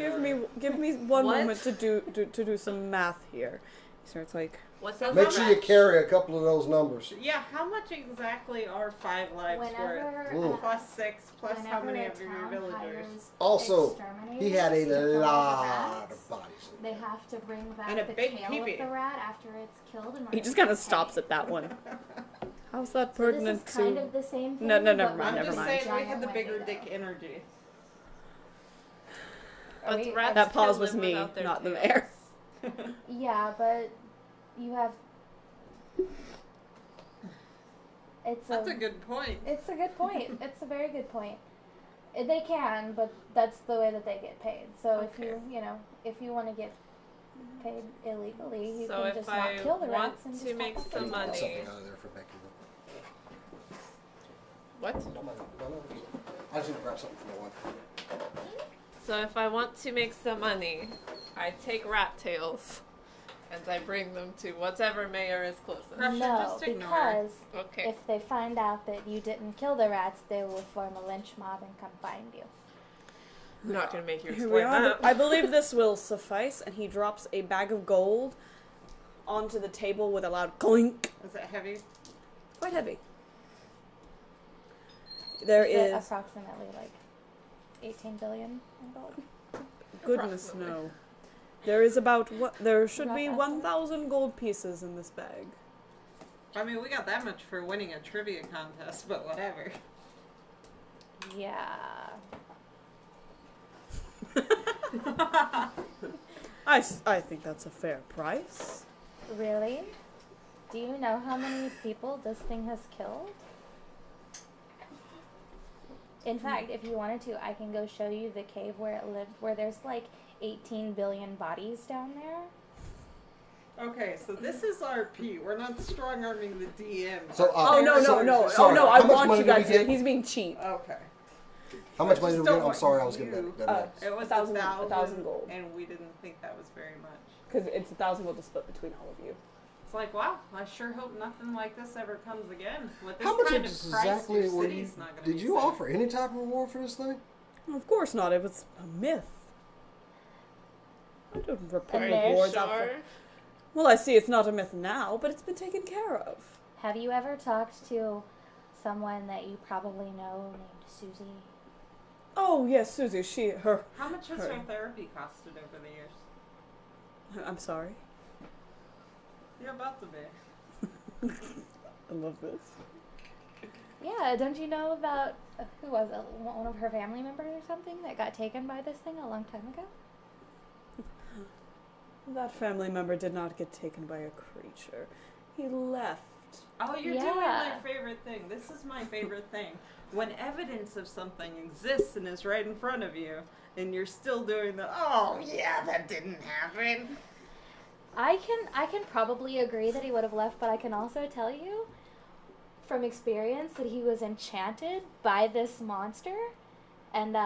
Give me one What? moment to do some math here. He starts like What's So that? Make sure you carry a couple of those numbers. Yeah, how much exactly are 5 lives worth? Whenever, Plus 6, plus how many of your town villagers? hires Also, exterminators he had to kill a the lot rats, of bodies. They have to bring back And a the big tail peepee. of the rat after it's killed. In order he just to kind of get stops paid. at that one. How's that So this pertinent is kind to? of the same thing. No, never but mind, I'm with never just mind. saying we giant had the bigger Wendigo. dick energy. Are But we- rats That pause kill was them me, without their not the tails. mayor. Yeah, but you have. That's a good point. It's a good point. It's a very good point. They can, but that's the way that they get paid. So if Okay. if you want to get paid illegally, you So can if just I not kill the want rats and to just make have them some paid. Got money. something out of there for Becky. What? No. I just need to grab something for my wife. So if I want to make some money, I take rat tails and I bring them to whatever mayor is closest. Russia, No, just ignore because Okay. if they find out that you didn't kill the rats, they will form a lynch mob and come find you. I'm not gonna make you Here we explain are. that. I believe this will suffice. And he drops a bag of gold onto the table with a loud clink. Is it heavy? Quite heavy. There Is it is approximately like 18 billion in gold. goodness Approximately. no. There is about what there should Rough be estimate. 1,000 gold pieces in this bag. I mean, we got that much for winning a trivia contest, but whatever. Yeah. I think that's a fair price. Really? Do you know how many people this thing has killed? In fact, if you wanted to, I can go show you the cave where it lived, where there's like 18 billion bodies down there. Okay, so this is RP. We're not strong arming the DM. So, Oh no so- no no! sorry, Oh no! I how much want money you did we guys to. get? He's being cheap. Okay. How much I money just did we don't get? I'm want sorry, I was getting you- that. It was 1,000 gold. and we didn't think that was very much. Because it's 1,000 gold to split between all of you. It's like, wow, I sure hope nothing like this ever comes again. With this How much kind of price, exactly your were you, city's not gonna did be you safe. offer any type of reward for this thing? Of course not. It was a myth. I don't report Are you rewards out sure? for. Well, I see it's not a myth now, but it's been taken care of. Have you ever talked to someone that you probably know named Susie? Oh yes, Susie. Her. How much has Her. her therapy costed over the years? I'm sorry. You're about to be. I love this. Yeah, don't you know about, who was it, one of her family members or something that got taken by this thing a long time ago? That family member did not get taken by a creature. He left. Oh, you're Yeah. doing my favorite thing. This is my favorite thing. When evidence of something exists and is right in front of you, and you're still doing the, oh, yeah, that didn't happen. I can probably agree that he would have left, but I can also tell you from experience that he was enchanted by this monster, and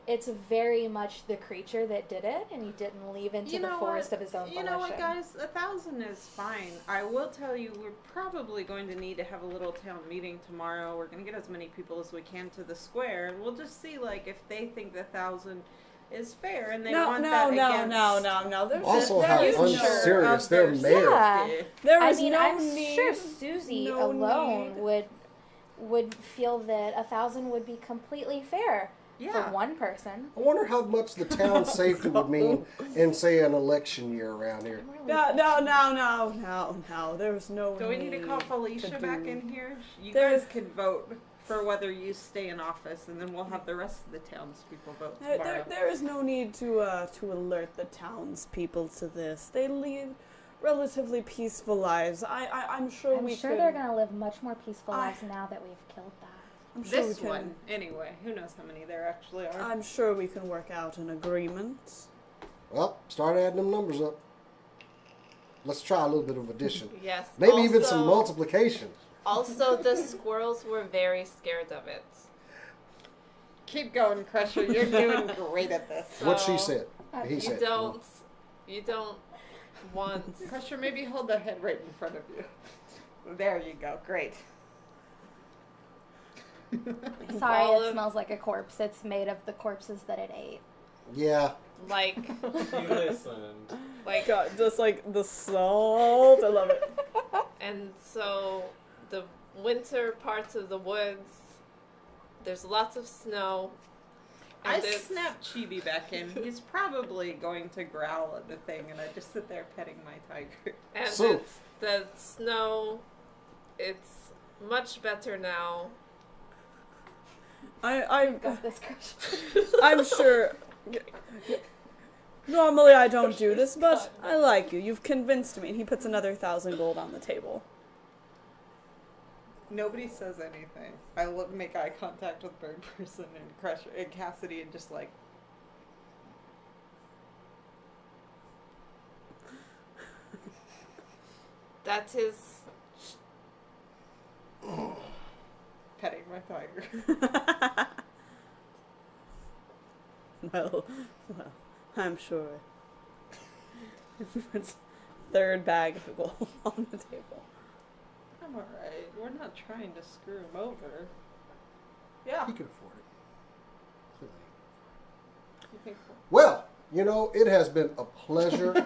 it's very much the creature that did it, and he didn't leave into the forest of his own volition. You know what, guys? 1,000 is fine. I will tell you, we're probably going to need to have a little town meeting tomorrow. We're going to get as many people as we can to the square, and we'll just see, like, if they think the 1,000 is fair, and they want that against... No. There's Also, there how is unserious their their mayor. Yeah. There I is mean, no I'm need. sure Susie no alone need. would feel that 1,000 would be completely fair for one person. I wonder how much the town safety would mean in, say, an election year around here. No. There's no Do we need to call Felicia to back do- in here? You There's- guys can vote for whether you stay in office, and then we'll have the rest of the townspeople vote tomorrow. There is no need to alert the townspeople to this. They lead relatively peaceful lives. I'm sure I'm we sure can. they're going to live much more peaceful lives now that we've killed that. I'm sure This we can. one, anyway. Who knows how many there actually are. I'm sure we can work out an agreement. Well, start adding them numbers up. Let's try a little bit of addition. Yes. Maybe even some Also- multiplication. Also, the squirrels were very scared of it. Keep going, Crusher. You're doing great at this. What she So, said. He You said. you don't want. Crusher, maybe hold the head right in front of you. There you go. Great. Sorry, All it of- smells like a corpse. It's made of the corpses that it ate. Yeah. Like, You listened. like, God, just like the salt. I love it. and so the winter parts of the woods, there's lots of snow. I And it's- snapped Chibi back in. He's probably going to growl at the thing, and I just sit there petting my tiger. And So- it's the snow. It's much better now. Got this crush. I'm sure. Normally I don't do this, but I like you. You've convinced me. And he puts another 1,000 gold on the table. Nobody says anything. I make eye contact with Bird Person and Crusher and Cassidy, and just like. That is. Petting my tiger. well, I'm sure. It's third bag of gold on the table. I'm alright. We're not trying to screw him over. Yeah. He could afford it. Clearly. You think Well, you know, it has been a pleasure Do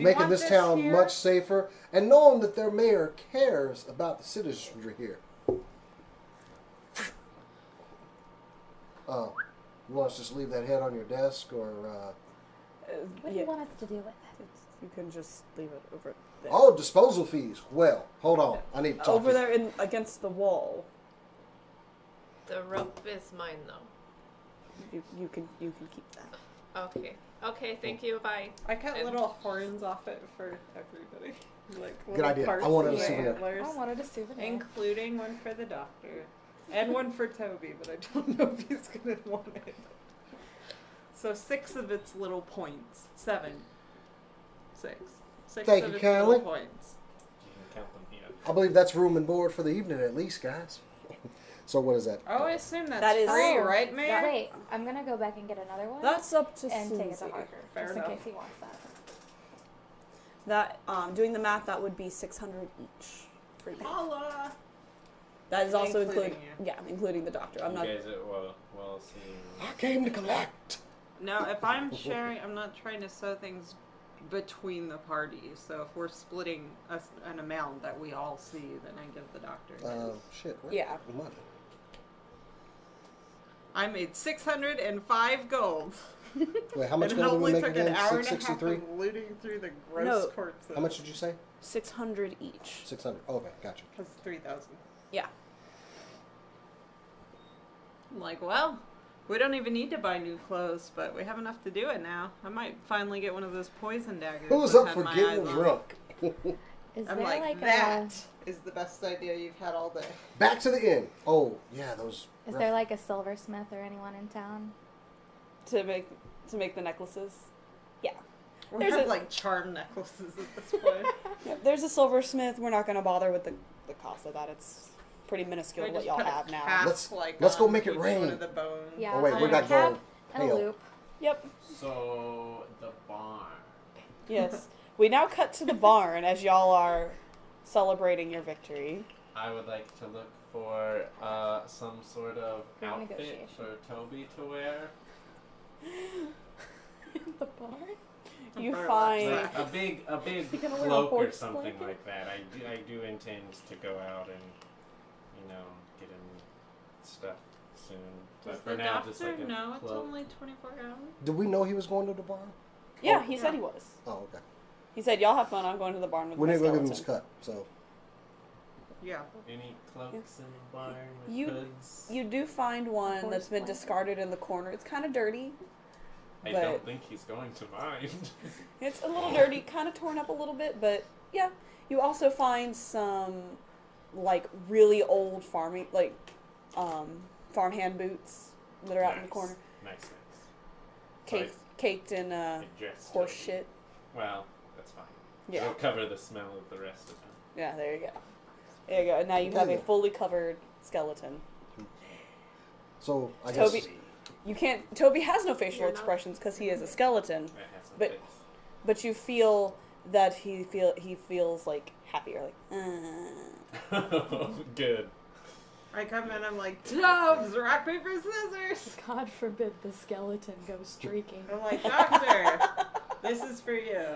you making want this town here? much safer and knowing that their mayor cares about the citizenry here. You want us to just leave that head on your desk, or What do you want us to do with it? You can just leave it over there. oh, disposal fees? Well, hold on, I need to talk. Over to there against the wall. The rope is mine, though. You can keep that. Okay. Okay, thank you. Bye. I cut And- little horns off it for everybody. Like Good little idea. parts I wanted of a the souvenir. antlers, I wanted a souvenir. including one for the doctor. And one for Toby, but I don't know if he's going to want it. So 6 of its little points. 7. 6. Thank you 600 kindly. skill points. You can count them here. I believe that's room and board for the evening at least, guys. So what is that? Oh, I assume that's That is- free, Oh, right, Mayor? Wait, I'm gonna go back and get another one. That's up to and take it to Susie. Harker, Fair just enough. in case he wants that. That doing the math, that would be 600 each. For you. Holla! That is also Including including including the doctor. I'm You not. guys are well seen. I came to collect. Now, if I'm sharing, I'm not trying to sew things between the parties. So if we're splitting an amount that we all see, then I give the doctor his. Shit. Where Yeah. Money. I made 605 gold. Wait, how much And it gold did we only make took again? an hour and a half 663. of looting through the gross No. corpses. How much did you say? 600 each. 600. Okay, gotcha. That's 3,000. Yeah. I'm like, well, we don't even need to buy new clothes, but we have enough to do it now. I might finally get one of those poison daggers. Who's I've up had for my getting eyes on. drunk? Is I'm there like, a that is the best idea you've had all day. Back to the inn. Oh, yeah, those. is there like a silversmith or anyone in town? To make the necklaces. Yeah. We There's have a- like charm necklaces at this point. Yep, there's a silversmith. We're not going to bother with the cost of that. It's pretty minuscule We what just y'all put a have now. cap, Let's- like, let's go on make it each rain. One of the bones. Yeah. Oh, wait, we I got have a cap gold. and a Hail. loop. Yep. So the barn. Yes. We now cut to the barn as y'all are celebrating your victory. I would like to look for some sort of Good outfit negotiation. for Toby to wear. The barn? You Burlap find Like a big he gonna wear a cloak or horse something blanket? like that. I do intend to go out and get him stuff soon. Does But for the now, doctor just like a know it's cloak. only 24 hours? Did we know he was going to the barn? yeah, he said he was. Oh, okay. He said, "Y'all have fun. I'm going to the barn with We my didn't go give him skeleton." his cut, so. Yeah. Any cloaks in the barn with You- hoods? You do find one horse that's been blanket. discarded in the corner. It's kind of dirty. I but- don't think he's going to mind. It's a little dirty, kind of torn up a little bit, but yeah. You also find some like really old farming, like farmhand boots that are out in the corner, Nice. caked in I dressed horse Toby. shit. Well, that's fine. Yeah, It'll cover the smell of the rest of him. yeah. There you go. There you go. Now you have a fully covered skeleton. So, I Toby- guess. You can't. Toby has no facial You're not- expressions because he is a skeleton, That has some But- face. but you feel that he feels like happier, like. Good. I come in, I'm like, Doves, rock, paper, scissors. God forbid the skeleton goes streaking. I'm like, Doctor, this is for you.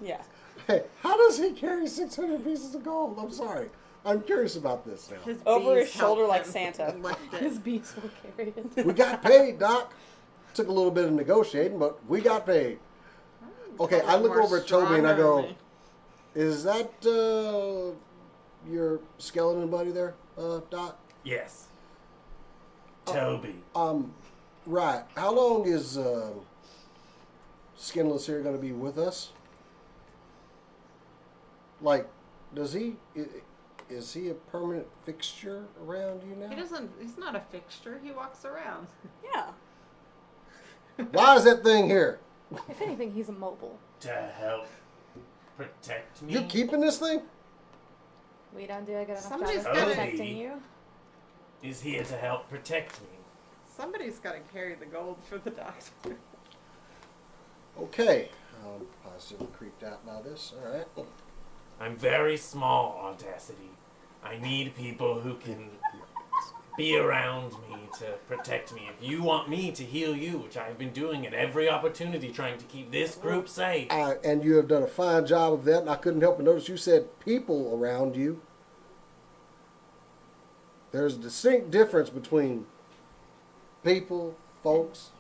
Yeah. Hey, how does he carry 600 pieces of gold? I'm sorry. I'm curious about this now. His Over bees his shoulder help like him Santa. lift it. His beast will carry it. We got paid, Doc. Took a little bit of negotiating, but we got paid. Okay, I look More over at Toby and I stronger go, than me. is that your skeleton buddy there, Doc? Yes. Toby. Right. How long is Skinless here going to be with us? Like, does he... Is he a permanent fixture around you now? He doesn't, he's not a fixture, he walks around. Yeah. Why is that thing here? If anything, he's immobile. To help protect me. You keeping this thing? We don't do a good enough Somebody's job of gotta- protecting you. is here to help protect me. Somebody's got to carry the gold for the doctor. Okay. Positively creeped out by this. All right. I'm very small, Audacity. I need people who can be around me to protect me. If you want me to heal you, which I've been doing at every opportunity, trying to keep this group safe. And you have done a fine job of that, and I couldn't help but notice you said people around you. There's a distinct difference between people, folks.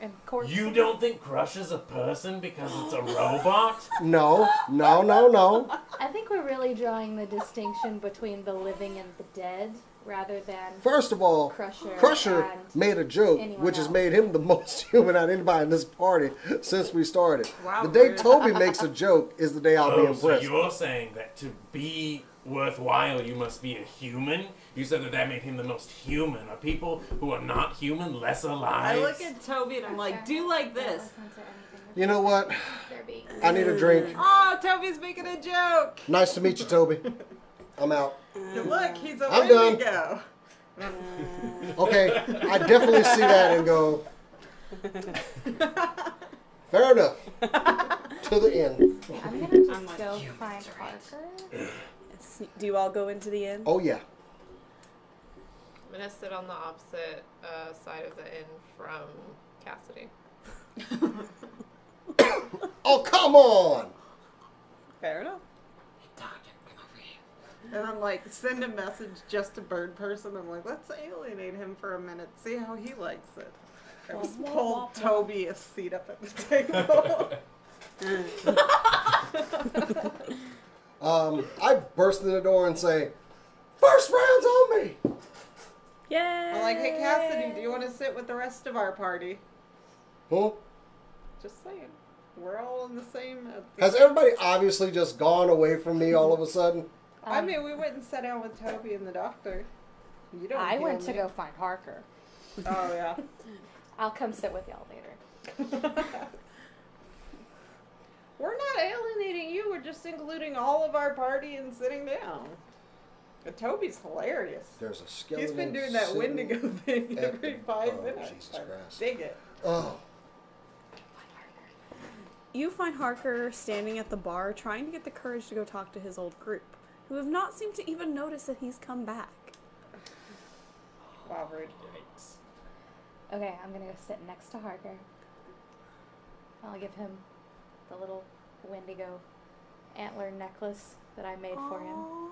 And corpses. You don't think Crush is a person because it's a robot? No. I think we're really drawing the distinction between the living and the dead, rather than First of all, Crusher and made a joke, anyone which has else. made him the most human out of anybody in this party since we started. Wow, The day rude. Toby makes a joke is the day I'll be Oh, so impressed. you're saying that to be worthwhile, you must be a human? You said that made him the most human. Are people who are not human less alive? I look at Toby and I'm like, do like Don't this. listen to anything You know what? They're being. I need a drink. Oh, Toby's making a joke. Nice to meet you, Toby. I'm out. Look, he's a I'm done. Wendigo. Okay, I definitely see that and go, fair enough. To the end. I'm gonna just I'm like, go "You find Parker. Do you all go into the inn? Oh, yeah. I'm gonna sit on the opposite side of the inn from Cassidy. Oh, come on! Fair enough. And I'm like, send a message just to Bird Person. I'm like, let's alienate him for a minute, see how he likes it. I just pulled Toby a seat up at the table. I burst in the door and say, first round's on me! Yay! I'm like, hey Cassidy, do you want to sit with the rest of our party? Huh? Just saying. We're all in the same. Has everybody obviously just gone away from me all of a sudden? I mean, we went and sat down with Toby and the doctor. You don't. I heal went to me. go find Parker. Oh yeah. I'll come sit with y'all later. We're not alienating you. We're just including all of our party and sitting down. But Toby's hilarious. There's a skeleton. He's been doing that sitting Wendigo thing at every the- 5 oh, minutes. Jesus I Christ. dig it. Oh. You find Harker standing at the bar trying to get the courage to go talk to his old group, who have not seemed to even notice that he's come back. Wow, rude. Okay, I'm gonna go sit next to Harker. I'll give him the little Wendigo antler necklace that I made for him. Aw.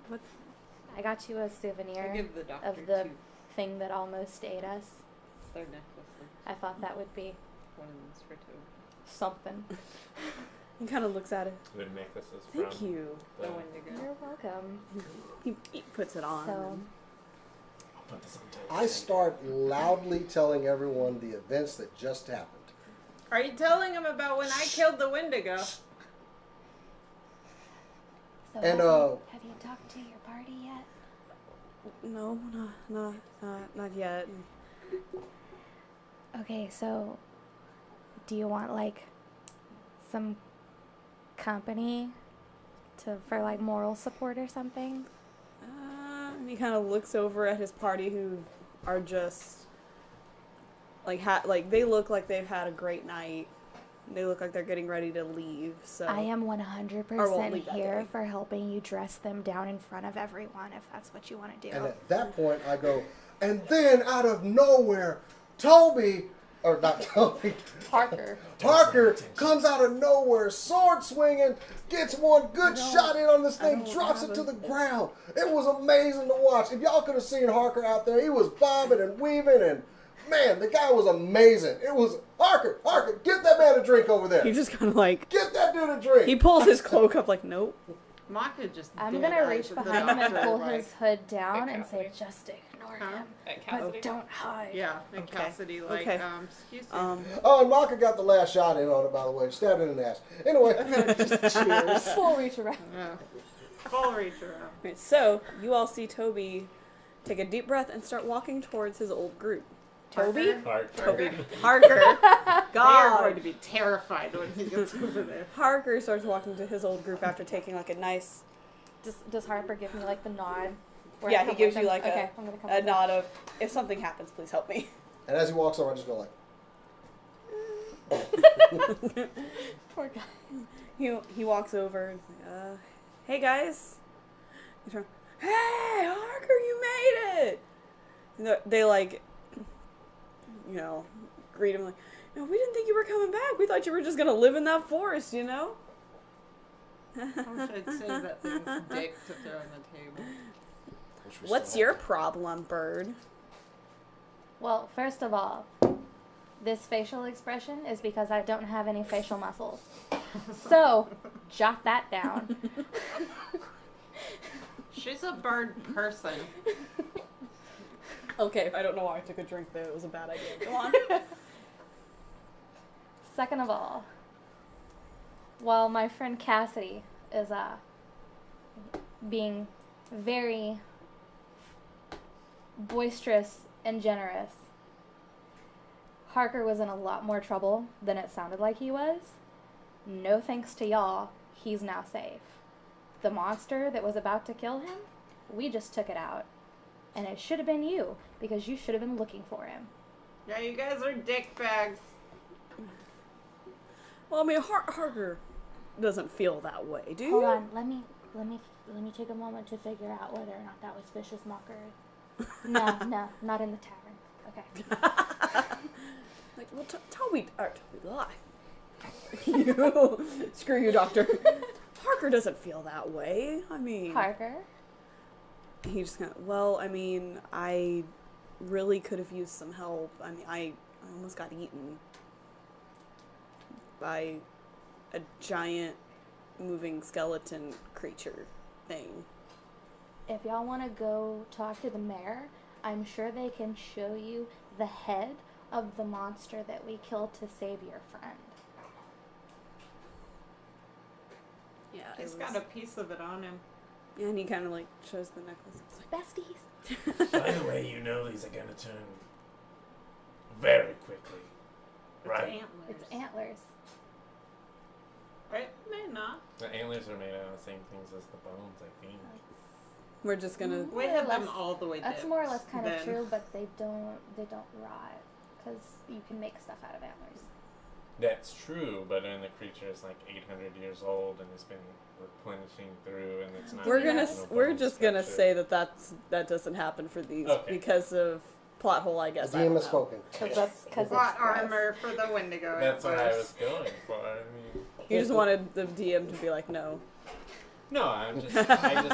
What? I got you a I souvenir give the doctor of the two. thing that almost ate us. Their necklaces. I thought that would be One of them's for Toby. something. He kind of looks at it. Who would make this is from? Thank you. The The- Wendigo. You're welcome. He puts it on. So, I'll put this on tape. I start loudly telling everyone the events that just happened. Are you telling him about when I killed the Wendigo? so And, have you talked to your party yet? No, not yet. Okay, so do you want like some company for like moral support or something? And he kind of looks over at his party, who are just like they look like they've had a great night. They look like they're getting ready to leave. So I am Or won't 100% leave that here day. for helping you dress them down in front of everyone if that's what you want to do. And at that point, I go, and then out of nowhere, Toby, or not Toby, Parker. Parker comes out of nowhere, sword swinging, gets one good shot in on this I don't thing, know what drops it to the happened. ground. It was amazing to watch. If y'all could have seen Harker out there, he was bobbing and weaving, and man, the guy was amazing. It was, Harker, get that man a drink over there. he just kind of like Get that dude a drink. he pulls his cloak up like, nope. Macha just. I'm dead gonna eyes reach at the behind him and doctor, pull like, his hood down Hey, and say, Cassidy. just ignore Huh? him. At Cassidy. But don't hide. Yeah, and Okay. Cassidy like, Okay. excuse me. Oh, and Macha got the last shot in on it, by the way. Stabbed it in the ass. Anyway. Cheers. Full reach around. Yeah. Full reach around. Right, so you all see Toby take a deep breath and start walking towards his old group. Toby? Toby. Harker. They are God. going to be terrified when he gets over there. Harker starts walking to his old group after taking like a nice Does Harper give me like the nod? Where Yeah, I he come gives with you him? like Okay, I'm gonna come a with him. nod of, if something happens, please help me. And as he walks over, I just go like, Poor guy. He walks over and is like, hey guys. He's like, hey, Harker, you made it! And they like, you know, greet him like, no, we didn't think you were coming back. We thought you were just gonna live in that forest, you know? I wish I'd say that thing's dick to throw on the table. which we What's still your problem, bird? Well, first of all, this facial expression is because I don't have any facial muscles. So, jot that down. She's a bird person. Okay, I don't know why I took a drink there. It was a bad idea. Go on. Second of all, while my friend Cassidy is being very boisterous and generous, Harker was in a lot more trouble than it sounded like he was. No thanks to y'all, he's now safe. The monster that was about to kill him, we just took it out. And it should have been you, because you should have been looking for him. Yeah, you guys are dickbags. Well, I mean, Harker doesn't feel that way, do you? Hold on, let me take a moment to figure out whether or not that was vicious mockery. No, not in the tavern. Okay. Like, well, tell me lie. You, screw you, doctor. Harker doesn't feel that way. I mean, Harker? he just kind of, well, I mean, I really could have used some help. I mean, I almost got eaten by a giant moving skeleton creature thing. If y'all want to go talk to the mayor, I'm sure they can show you the head of the monster that we killed to save your friend. Yeah, He's got a piece of it on him. Yeah, and he kind of like shows the necklace. It's like, Besties. By the way, you know these are gonna turn very quickly, right? It's antlers. It's antlers. Right? May not. The antlers are made out of the same things as the bones, I think. we're just gonna. We More or have them less- all the way That's dipped, more or less kind of then. true, but they don't rot, because you can make stuff out of antlers. That's true, but then the creature is like 800 years old and has been replenishing through, and it's not. We're just gonna say that doesn't happen for these because of plot hole, I guess. The I DM don't has know. spoken. Because Plot armor for the Wendigo. That's what I antlers. was going for. I mean, You just wanted the DM to be like, no. no, I just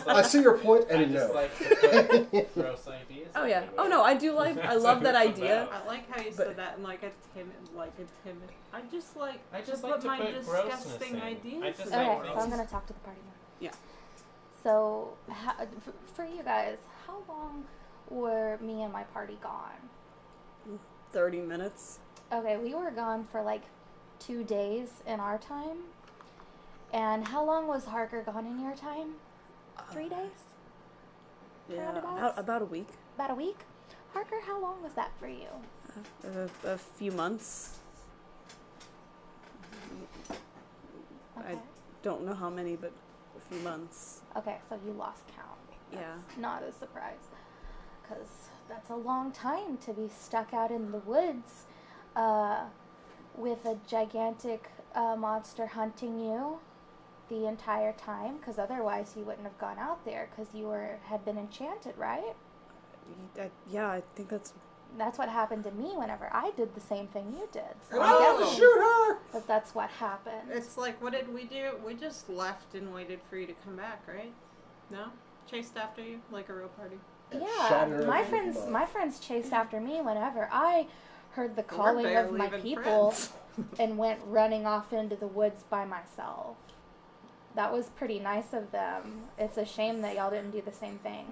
like. I see your point, and I just no. like to put gross ideas. Oh yeah. everywhere. Oh no, I do like. I That's love what that it's idea. about. I like how you But- said that in like a timid. I just like like put to my put grossness disgusting in. ideas. I just in like Okay, the so world. I'm gonna talk to the party now. Yeah. So, for you guys, how long were me and my party gone? 30 minutes. Okay, we were gone for like 2 days in our time. And how long was Harker gone in your time? 3 days? Yeah, Roundabouts? about a week. About a week? Harker, how long was that for you? A few months. Okay. Don't know how many, but a few months. Okay, so you lost count. Yeah. That's not a surprise. Because that's a long time to be stuck out in the woods with a gigantic monster hunting you the entire time. Because otherwise you wouldn't have gone out there because you had been enchanted, right? Yeah, I think that's. That's what happened to me whenever I did the same thing you did. So And I'm I want to guessing shoot her! that that's what happened. It's like, what did we do? We just left and waited for you to come back, right? No? Chased after you like a real party. Yeah, Shattered my everything friends, above. my friends chased after me whenever I heard the But we're calling of barely my even people friends. and went running off into the woods by myself. That was pretty nice of them. It's a shame that y'all didn't do the same thing.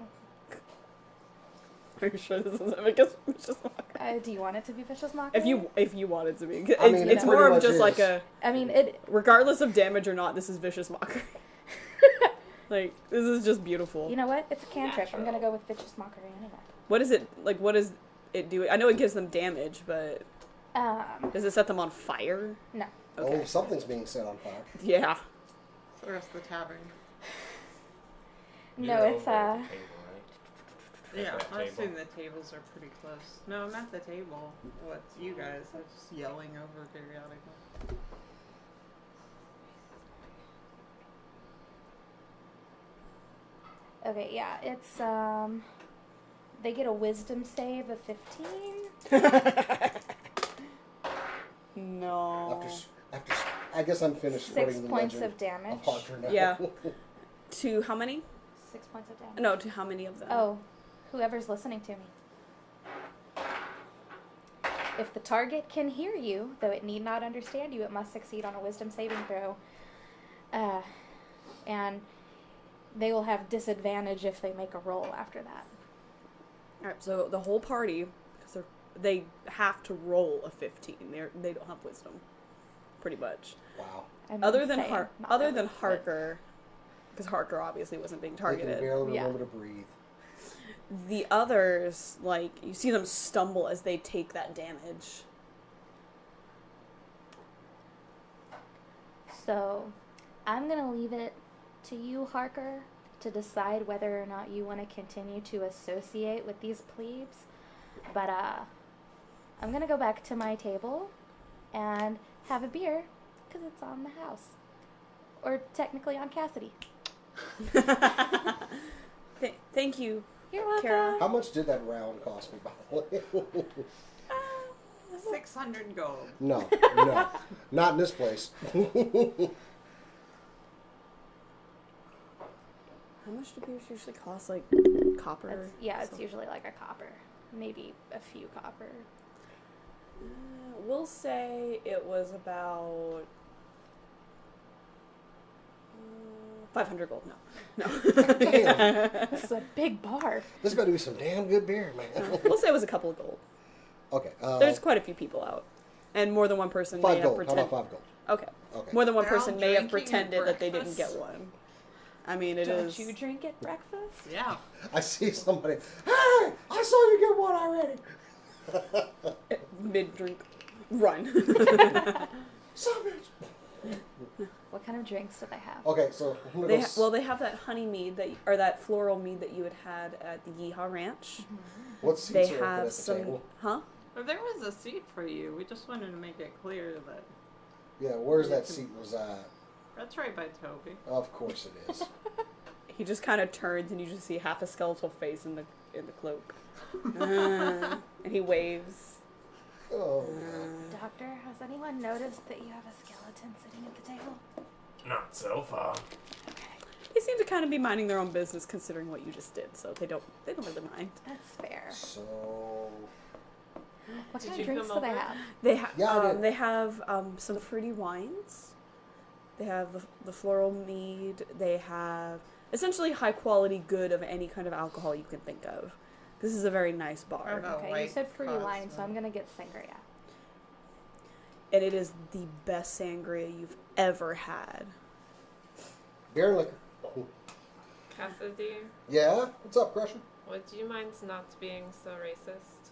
Are you sure this isn't because vicious mockery? Do you want it to be vicious mockery? If you want it to be, it's, I mean, it's it more pretty of much just is. like a. I mean, it. Regardless of damage or not, this is vicious mockery. Like, this is just beautiful. You know what? It's a cantrip. I'm gonna Natural. go with vicious mockery anyway. What is it like? What does it do? I know it gives them damage, but does it set them on fire? No. Okay. Oh, something's being set on fire. Yeah. The rest of the tavern. No, You're it's over at the table, right? Yeah, At that I table. assume the tables are pretty close. No, I'm at the table. What's you guys? I'm just yelling over periodically. Okay, yeah, it's they get a wisdom save of 15. No. After, I guess I'm finished 6 spreading the points legend of damage. of Harker now. Yeah. To how many? 6 points of damage. No, to how many of them? Oh, whoever's listening to me. If the target can hear you, though it need not understand you, it must succeed on a wisdom saving throw. And they will have disadvantage if they make a roll after that. All right. So the whole party, because they have to roll a 15. They don't have wisdom, pretty much. Wow. I'm Other than insane. Not other really, than but- Harker, because Harker obviously wasn't being They can targeted. barely Yeah. remember to breathe. The others, like, you see them stumble as they take that damage. So, I'm going to leave it to you, Harker, to decide whether or not you want to continue to associate with these plebes. But, I'm going to go back to my table and have a beer, because it's on the house. Or technically on Cassidy. Thank you. You're welcome. Kara. How much did that round cost me, by the way? 600 gold. No. Not in this place. How much do beers usually cost? Like copper? It's usually like a copper. Maybe a few copper. We'll say it was about 500 gold. No. Damn. This is a big bar. This better be some damn good beer, man. We'll say it was a couple of gold. Okay. There's quite a few people out. And more than one person 5 may gold. have How pretended. about 5 gold? Okay. Okay. More than one They're all person may have drinking at pretended that they didn't get breakfast. one. I mean, it Don't is. you drink at breakfast? Yeah. I see somebody. Hey, I saw you get one already. Mid-drink. Run. Savage. What kind of drinks do they have? Okay, so I'm gonna They go they have that honey mead or that floral mead that you had at the Yeehaw Ranch. what seats They are open at have the some, table? huh? Well, there was a seat for you. We just wanted to make it clear that Yeah, where's that seat reside? that's right by Toby. Of course it is. He just kind of turns and you just see half a skeletal face in the cloak, and he waves. Oh, Doctor, has anyone noticed that you have a skeleton sitting at the table? Not so far. They seem to kind of be minding their own business, considering what you just did. So they don't really mind. That's fair. so What Did kind you of drinks come do they over? have? They have some fruity wines. They have the floral mead. They have essentially high quality good of any kind of alcohol you can think of. This is a very nice bar. Oh, Okay, you white said fruity cross, wine, so I'm gonna get sangria. And it is the best sangria you've ever had. beer and liquor. Cassidy, Yeah, what's up, Crusher? would you mind not being so racist?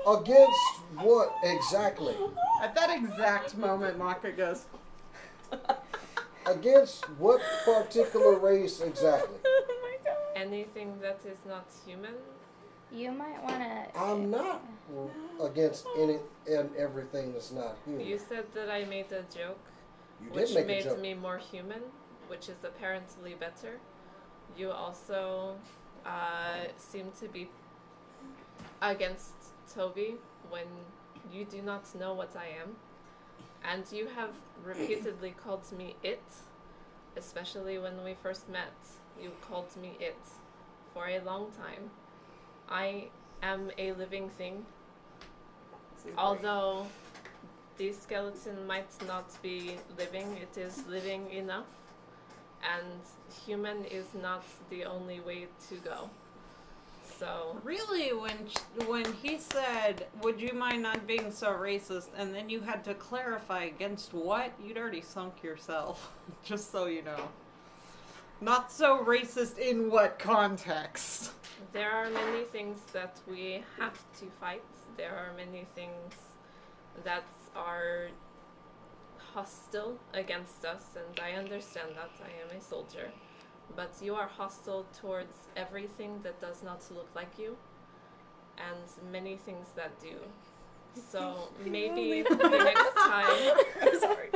Against what exactly? At that exact moment, Macha goes, Against what particular race exactly? Oh my god. Anything that is not human? You might wanna. I'm not against any and everything that's not human. You said that I made a joke, You which did make a made joke. me more human, which is apparently better. You also seem to be against Toby when you do not know what I am. And you have repeatedly called me it, especially when we first met. You called me it for a long time. I am a living thing, although the skeleton might not be living, it is living enough, and human is not the only way to go. So really, when he said, would you mind not being so racist, and then you had to clarify against what, you'd already sunk yourself, just so you know. Not so racist in what context? there are many things that we have to fight. There are many things that are hostile against us, and I understand that. I am a soldier. But you are hostile towards everything that does not look like you, and many things that do. So maybe the next time, Sorry.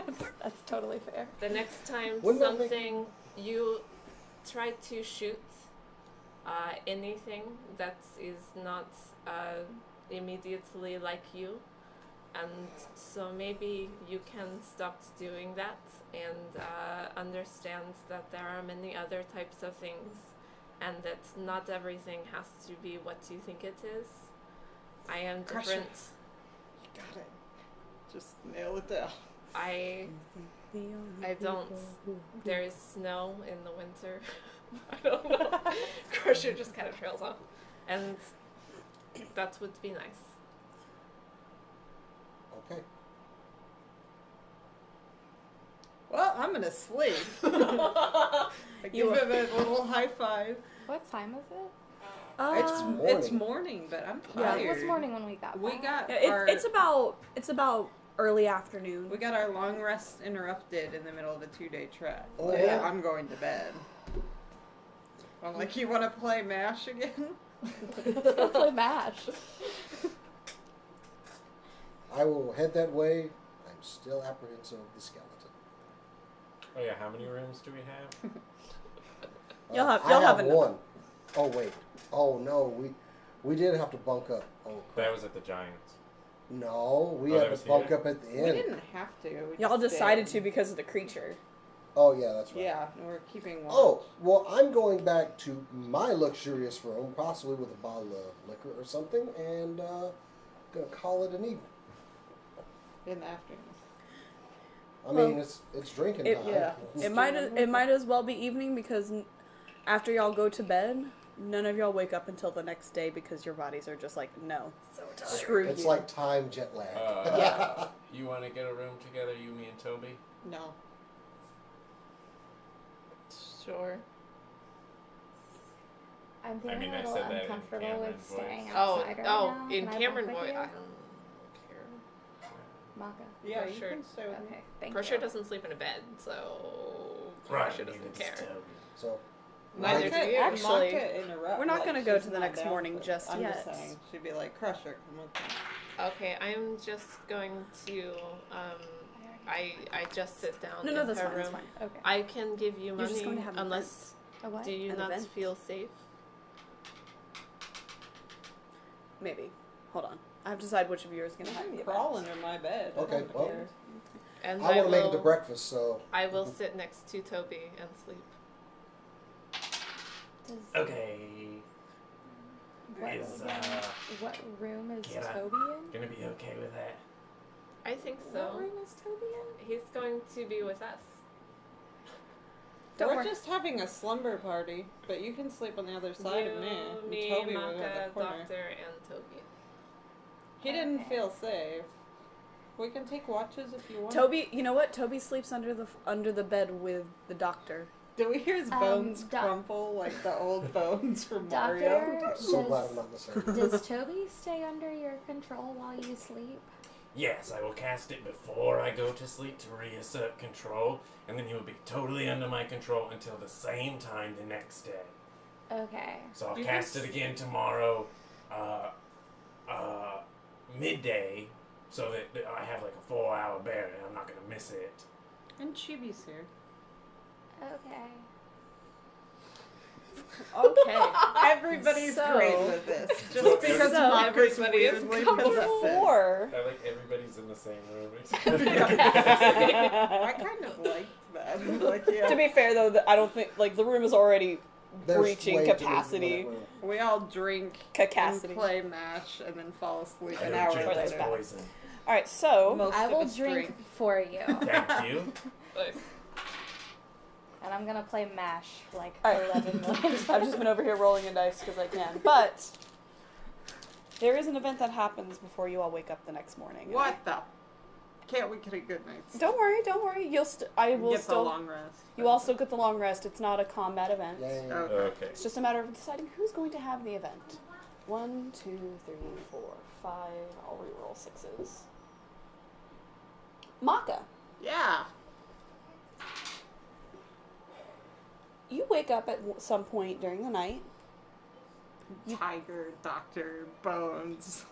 That's totally fair. the next time Wouldn't that make- something you try to shoot anything that is not immediately like you, and so maybe you can stop doing that and understand that there are many other types of things, and that not everything has to be what you think it is. I am Crush different. You got it. Just nail it down. I don't. There is snow in the winter. I don't know. Crusher just kind of trails off, and that would be nice. Okay. Well, I'm gonna sleep. I give him a little high five. What time is it? It's It's morning. morning, but I'm Yeah, tired. It was morning when we got We back. got Yeah, our... it's about early afternoon. We got our long rest interrupted in the middle of a 2-day trek. Oh, yeah? I'm going to bed. I'm like, you want to play MASH again? Let's go play MASH. I will head that way. I'm still apprehensive of the skeleton. Oh yeah, how many rooms do we have? You'll have I have enough. one. Oh wait. Oh no, we did have to bunk up. Oh crap. That was at the Giants. No, we Oh, that had was to bunk here? up at the We end. didn't have to. We Y'all just decided did. to because of the creature. Oh yeah, that's right. Yeah, we're keeping watch. Oh, well, I'm going back to my luxurious room, possibly with a bottle of liquor or something, and gonna call it an evening. In the afternoon. I Well, mean, it's drinking It, time. yeah. it might as well be evening because after y'all go to bed, none of y'all wake up until the next day because your bodies are just like, no, screw It's you. like time jet lag. Yeah. You want to get a room together, you, me, and Toby? No. Sure. I'm feeling mean, I a little said that in uncomfortable Cameron with staying voice. Oh, outside right oh, now. in Can I Cameron bunk voice, with I you? don't care. Macha. Yeah, For you sure. can stay with me. Okay, thank Crusher you. doesn't sleep in a bed, so Right. Crusher doesn't care. So, Neither Macha- do you. Actually, Macha interrupt, we're not like, gonna go she's to the not next down morning for it. just I'm yet. just saying. She'd be like, Crusher, come with me. Okay, I'm just going to, I just sit down No, in no, that's her fine. room. That's fine. Okay. I can give you You're money just going to have an unless, A what? do you An not event? feel safe? Maybe. Hold on. I have to decide which of you is going You to have can the crawl event. under my bed. I Okay, don't well. care. And I want to make it will- to breakfast, so. I will sit next to Toby and sleep. Does, Okay. What, Is what room is Kera Toby in? gonna be okay with that? I think What so. room is Toby in? He's going to be with us. Don't We're worry. just having a slumber party, but you can sleep on the other side of me. You, And me, Toby would Macha, have the corner. Doctor, and Toby. He didn't Okay. feel safe. We can take watches if you want. Toby, you know what? Toby sleeps under the bed with the doctor. Do we hear his bones Doc- crumple like the old bones from Doctor, Mario? So glad I'm does, not in the same room. does Toby stay under your control while you sleep? Yes, I will cast it before I go to sleep to reassert control, and then he will be totally under my control until the same time the next day. Okay. So I'll You cast can it again tomorrow, midday, so that I have like a 4-hour barrier. I'm not gonna miss it. And Chibi's here. Okay. Okay. Everybody's So- great with this. So Just because so Macha's everybody is weirdly comfortable. possessive. Before, I like everybody's in the same room. I kind of liked that. Like, to yeah. be fair though, I don't think like the room is already There's reaching way too many capacity. people in that room. We all drink Capacity. and play MASH and then fall asleep I an don't hour drink Or that's that's later. bad. poison. All right, so Most I of will us drink for you. Thank you. Nice. And I'm gonna play MASH like All right. 11 million I've just been over here rolling in dice because I can. But there is an event that happens before you all wake up the next morning. and What the? Can't we get a good night's Don't worry, don't worry. I will get still. the long rest. You also get the long rest. It's not a combat event. Yay. Okay. Okay. It's just a matter of deciding who's going to have the event. 1, 2, 3, 4, 5. I'll reroll 6s. Macha, Yeah. you wake up at some point during the night. Tiger, doctor, bones.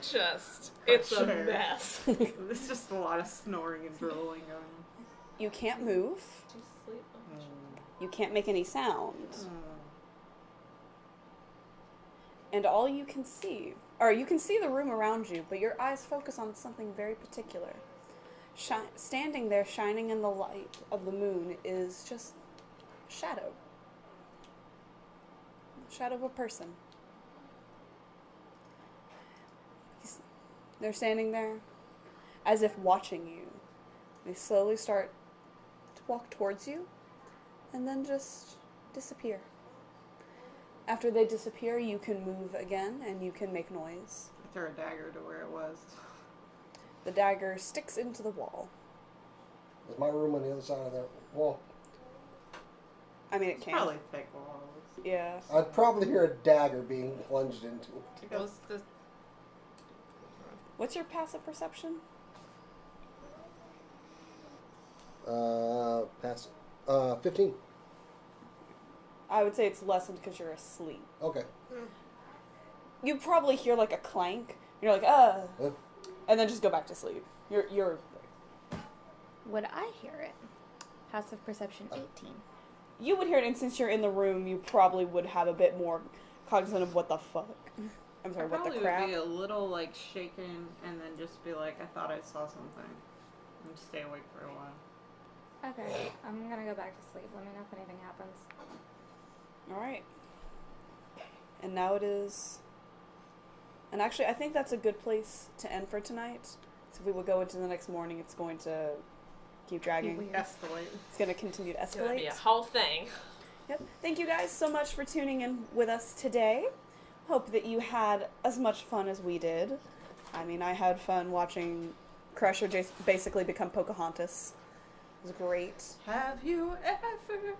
Just, it's a Crusher. mess. There's just a lot of snoring and drooling going on. You can't move. Do you sleep? You can't make any sounds. Mm. And all you can see, or you can see the room around you, but your eyes focus on something very particular. Standing there, shining in the light of the moon, is just shadow. Shadow of a person. They're standing there as if watching you. They slowly start to walk towards you and then just disappear. After they disappear, you can move again and you can make noise. I threw a dagger to where it was. The dagger sticks into the wall. Is my room on the other side of that wall? I mean, it It's can. probably thick walls. Yeah. I'd probably hear a dagger being plunged into it. What's the What's your passive perception? Pass. 15. I would say it's lessened because you're asleep. Okay. You probably hear like a clank. You're like, Huh? and then just go back to sleep. You're. Would I hear it? Passive perception 18. You would hear it, and since you're in the room, you probably would have a bit more cognizant of what the fuck. I'm I sorry, what the probably crap. would be a little like shaken and then just be like, I thought I saw something. And stay awake for a while. Okay, I'm gonna go back to sleep. Let me know if anything happens. All right. And now it is. And actually, I think that's a good place to end for tonight. So if we will go into the next morning, it's going to keep dragging. Weird. Escalate. It's going to continue to It's gonna be escalate. a whole thing. Yep. Thank you guys so much for tuning in with us today. Hope that you had as much fun as we did. I mean, I had fun watching Crusher basically become Pocahontas. It was great. Have you ever?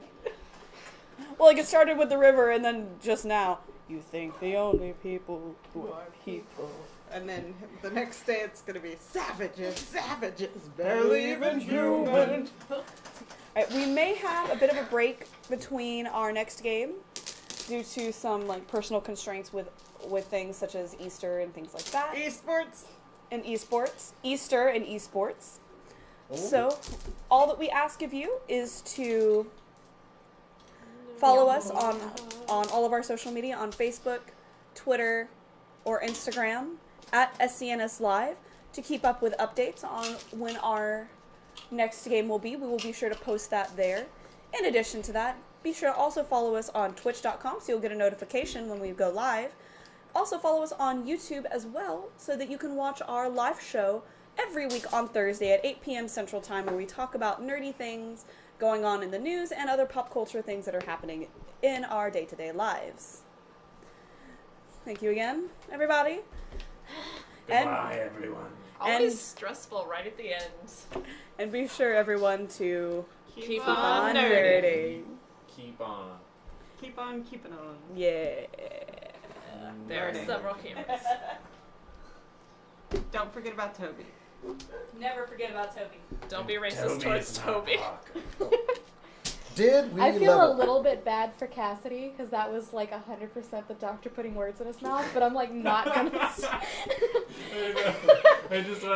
Well, like it started with the river, and then just now, you think the only people who are people. And then the next day it's gonna be savages, barely even human. Alright, we may have a bit of a break between our next game due to some like personal constraints with things such as Easter and things like that. Esports. And esports. Easter and esports. Oh. So, all that we ask of you is to follow us on all of our social media on Facebook, Twitter, or Instagram at SCNS Live to keep up with updates on when our next game will be. We will be sure to post that there. In addition to that, be sure to also follow us on twitch.com so you'll get a notification when we go live. Also follow us on YouTube as well so that you can watch our live show every week on Thursday at 8 p.m. Central Time where we talk about nerdy things going on in the news and other pop culture things that are happening in our day-to-day lives. Thank you again, everybody. Goodbye, everyone. Always stressful right at the end. And be sure, everyone, to Keep on on nerding. Keep on. Keep on keeping on. Yeah. There are Nerding. several cameras. Don't forget about Toby. Never forget about Toby. Don't be racist Toby towards is not Toby. Hawk. Did we I feel level? a little bit bad for Cassidy because that was like 100% the doctor putting words in his mouth, but I'm like not gonna. I know. I just want